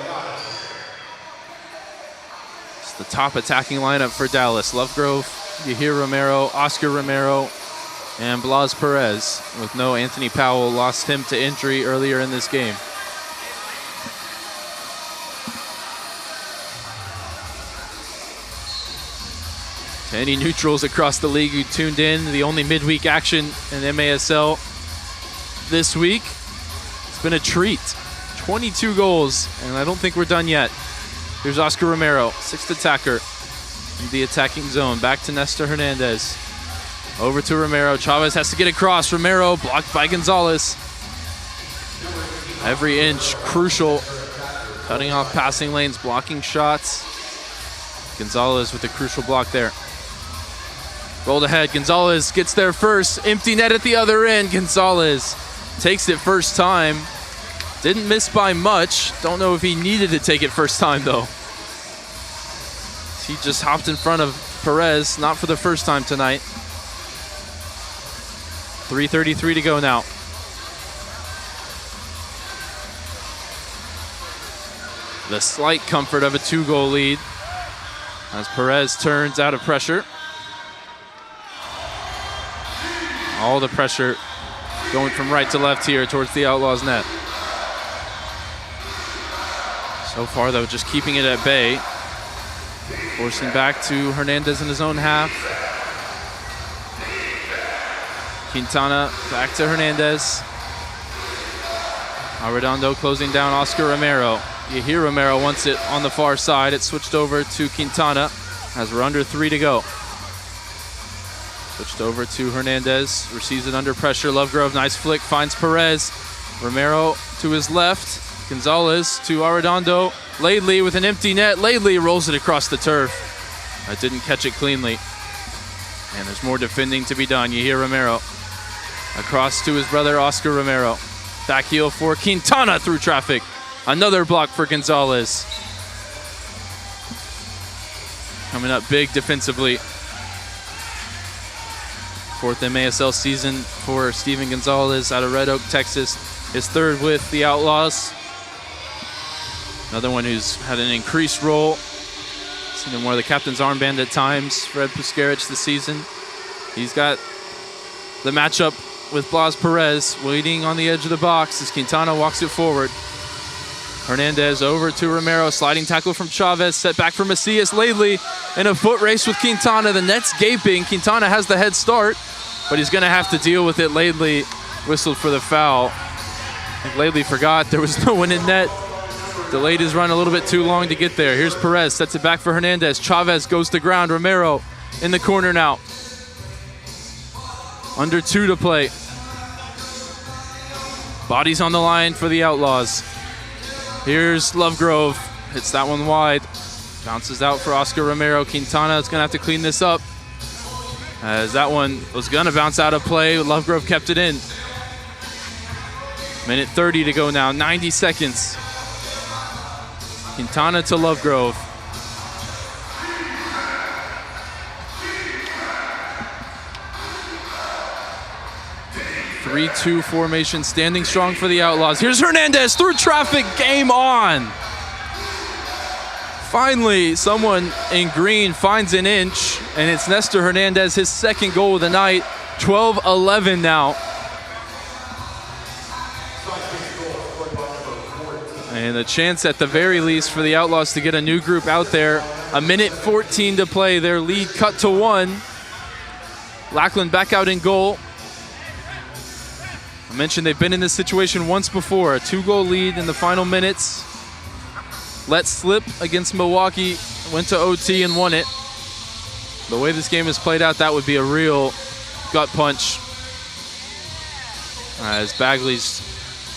The top attacking lineup for Dallas. Lovegrove, Yahir Romero, Oscar Romero, and Blas Perez. With no Anthony Powell, lost him to injury earlier in this game. To any neutrals across the league who tuned in, the only midweek action in MASL this week, it's been a treat. 22 goals, and I don't think we're done yet. Here's Oscar Romero, sixth attacker in the attacking zone. Back to Nestor Hernandez. Over to Romero. Chavez has to get across. Romero blocked by Gonzalez. Every inch crucial. Cutting off passing lanes, blocking shots. Gonzalez with a crucial block there. Rolled ahead. Gonzalez gets there first. Empty net at the other end. Gonzalez takes it first time. Didn't miss by much. Don't know if he needed to take it first time, though. He just hopped in front of Perez, not for the first time tonight. 3:33 to go now. The slight comfort of a 2-goal lead as Perez turns out of pressure. All the pressure going from right to left here towards the Outlaws net. So far, though, just keeping it at bay. Forcing back to Hernandez in his own half. Quintana back to Hernandez. Arredondo closing down Oscar Romero. You hear Romero wants it on the far side. It switched over to Quintana as we're under 3 to go. Switched over to Hernandez. Receives it under pressure. Lovegrove, nice flick, finds Perez. Romero to his left. Gonzalez to Arredondo. Laidley with an empty net. Laidley rolls it across the turf. I didn't catch it cleanly. And there's more defending to be done. You hear Romero. Across to his brother, Oscar Romero. Back heel for Quintana through traffic. Another block for Gonzalez. Coming up big defensively. Fourth MASL season for Steven Gonzalez out of Red Oak, Texas. His third with the Outlaws. Another one who's had an increased role. Seen him wear the captain's armband at times for Ed Puskarich this season. He's got the matchup with Blas Perez waiting on the edge of the box as Quintana walks it forward. Hernandez over to Romero, sliding tackle from Chavez, set back for Macias. Laidley in a foot race with Quintana. The net's gaping. Quintana has the head start, but he's gonna have to deal with it. Laidley whistled for the foul. I think Laidley forgot there was no one in net. Delayed his run a little bit too long to get there. Here's Perez, sets it back for Hernandez. Chavez goes to ground. Romero in the corner now. Under 2 to play. Bodies on the line for the Outlaws. Here's Lovegrove, hits that one wide. Bounces out for Oscar Romero. Quintana is gonna have to clean this up, as that one was gonna bounce out of play. Lovegrove kept it in. Minute 30 to go now, 90 seconds. Quintana to Lovegrove. Three-two formation, standing strong for the Outlaws. Here's Hernandez through traffic, game on. Finally, someone in green finds an inch, and it's Nestor Hernandez, his second goal of the night. 12-11 now. And a chance at the very least for the Outlaws to get a new group out there. A minute 14 to play, their lead cut to 1. Lackland back out in goal. I mentioned they've been in this situation once before. A 2-goal lead in the final minutes. Let slip against Milwaukee, went to OT and won it. The way this game is played out, that would be a real gut punch. As Bagley's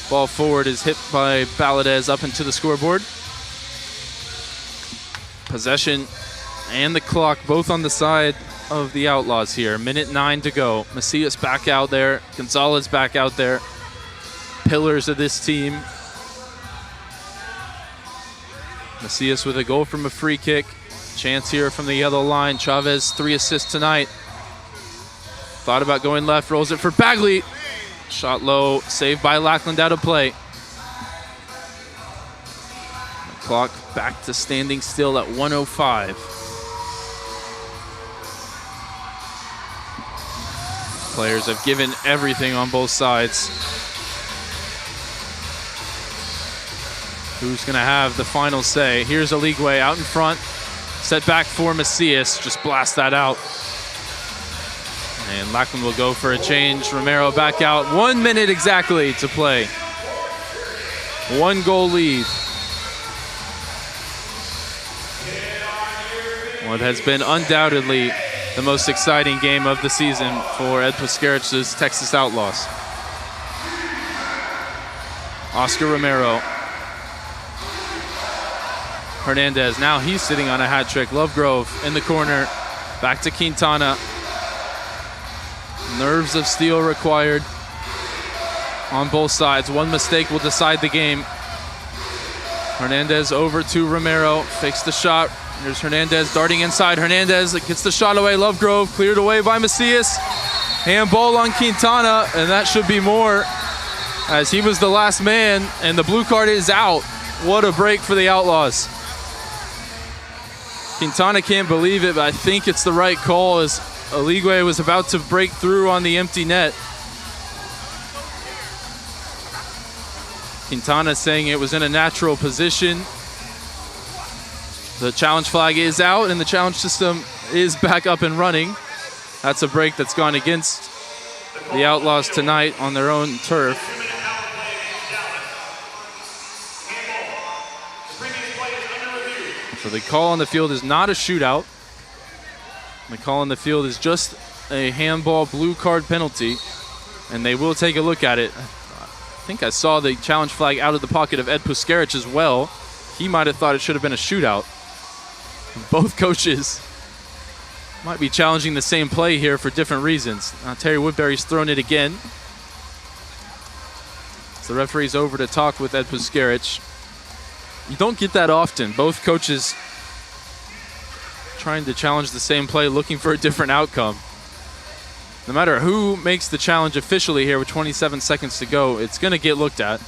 ball forward is hit by Valadez up into the scoreboard. Possession and the clock both on the side of the Outlaws here. Minute 9 to go. Macias back out there. Gonzalez back out there. Pillars of this team. Macias with a goal from a free kick. Chance here from the yellow line. Chavez, 3 assists tonight. Thought about going left, rolls it for Bagley. Shot low, saved by Lackland, out of play. The clock back to standing still at 1:05. Players have given everything on both sides. Who's gonna have the final say? Here's Aligwe out in front. Set back for Macias, just blast that out. And Lackland will go for a change. Romero back out. 1 minute exactly to play. 1-goal lead. What has been undoubtedly the most exciting game of the season for Ed Puskarich's Texas Outlaws. Oscar Romero. Hernandez, now he's sitting on a hat trick. Lovegrove in the corner. Back to Quintana. Nerves of steel required on both sides. One mistake will decide the game. Hernandez over to Romero, fakes the shot. Here's Hernandez darting inside. Hernandez gets the shot away. Lovegrove cleared away by Macias. Handball on Quintana, and that should be more, as he was the last man, and the blue card is out. What a break for the Outlaws. Quintana can't believe it, but I think it's the right call, as Aligwe was about to break through on the empty net. Quintana saying it was in a natural position. The challenge flag is out, and the challenge system is back up and running. That's a break that's gone against the Outlaws tonight on their own turf. So the call on the field is not a shootout. The call on the field is just a handball blue card penalty, and they will take a look at it. I think I saw the challenge flag out of the pocket of Ed Puskarich as well. He might have thought it should have been a shootout. Both coaches might be challenging the same play here for different reasons. Now Terry Woodbury's thrown it again. So the referee's over to talk with Ed Puskarich. You don't get that often. Both coaches trying to challenge the same play, looking for a different outcome. No matter who makes the challenge officially here with 27 seconds to go, it's going to get looked at.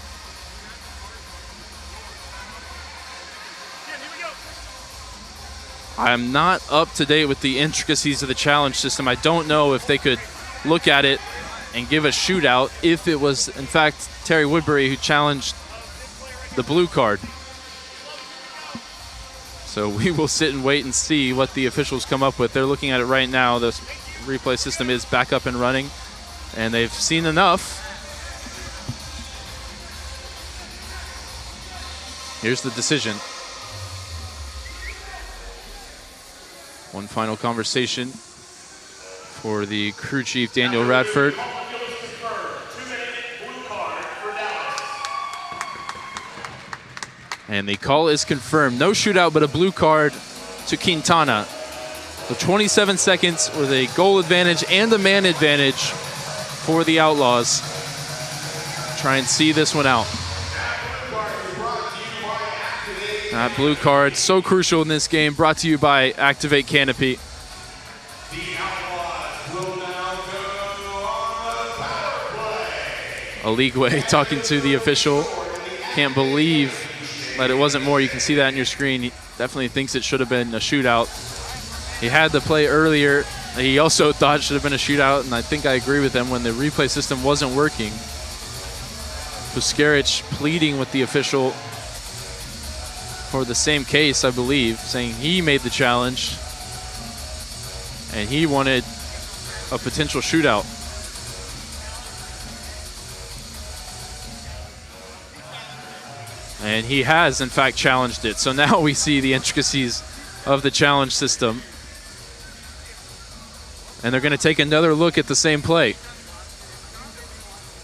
I'm not up to date with the intricacies of the challenge system. I don't know if they could look at it and give a shootout if it was, in fact, Terry Woodbury who challenged the blue card. So we will sit and wait and see what the officials come up with. They're looking at it right now. The replay system is back up and running, and they've seen enough. Here's the decision. One final conversation for the crew chief, Daniel Radford. And the call is confirmed. No shootout, but a blue card to Quintana. So 27 seconds with a goal advantage and a man advantage for the Outlaws. Try and see this one out. That blue card, so crucial in this game, brought to you by Activate Canopy. Aligwe talking to the official. Can't believe that it wasn't more. You can see that on your screen. He definitely thinks it should have been a shootout. He had the play earlier. He also thought it should have been a shootout, and I think I agree with him when the replay system wasn't working. Puskarich pleading with the official for the same case, I believe, saying he made the challenge and he wanted a potential shootout. And he has, in fact, challenged it. So now we see the intricacies of the challenge system. And they're going to take another look at the same play.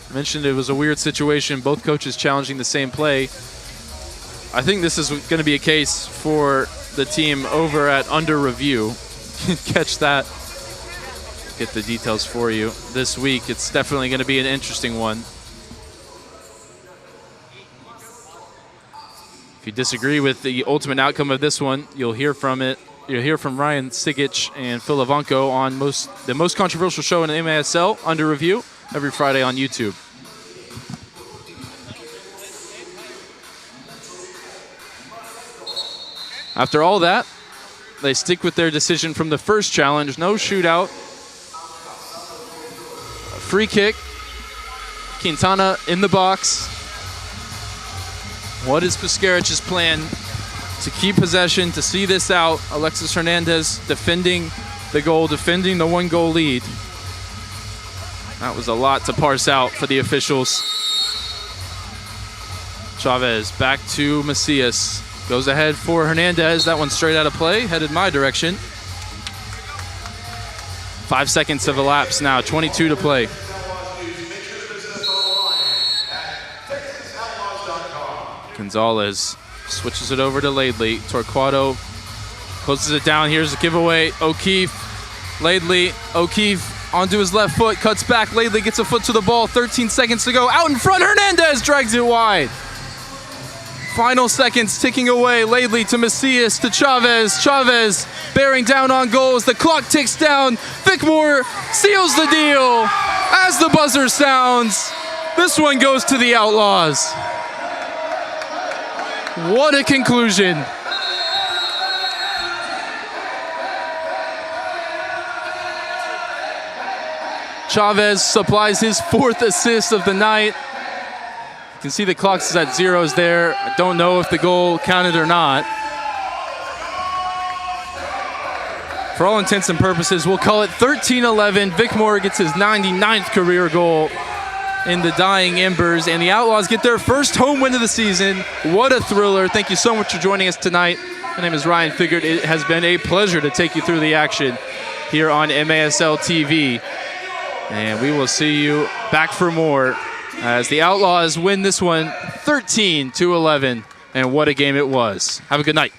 I mentioned it was a weird situation, both coaches challenging the same play. I think this is going to be a case for the team over at Under Review. Catch that. Get the details for you this week. It's definitely going to be an interesting one. If you disagree with the ultimate outcome of this one, you'll hear from it. You'll hear from Ryan Sideicks and Phil Ivanko on the most controversial show in the MASL, Under Review, every Friday on YouTube. After all that, they stick with their decision from the first challenge. No shootout. Free kick. Quintana in the box. What is Puskarich's plan to keep possession, to see this out? Alexis Hernandez defending the goal, defending the 1-goal lead. That was a lot to parse out for the officials. Chavez back to Macias. Goes ahead for Hernandez. That one straight out of play, headed my direction. 5 seconds have elapsed now, 22 to play. Gonzalez switches it over to Laidley. Torquato closes it down. Here's a giveaway. O'Keefe, Laidley, O'Keefe onto his left foot, cuts back. Laidley gets a foot to the ball. 13 seconds to go. Out in front, Hernandez drags it wide. Final seconds ticking away. Laidley to Macias to Chavez. Chavez bearing down on goals. The clock ticks down. Bickmore seals the deal as the buzzer sounds. This one goes to the Outlaws. What a conclusion. Chavez supplies his 4th assist of the night. You can see the clock is at zeros there. I don't know if the goal counted or not. For all intents and purposes, we'll call it 13-11. Bickmore gets his 99th career goal in the dying embers, and the Outlaws get their first home win of the season. What a thriller. Thank you so much for joining us tonight. My name is Ryan Figured. It has been a pleasure to take you through the action here on MASL TV. And we will see you back for more as the Outlaws win this one 13-11. And what a game it was. Have a good night.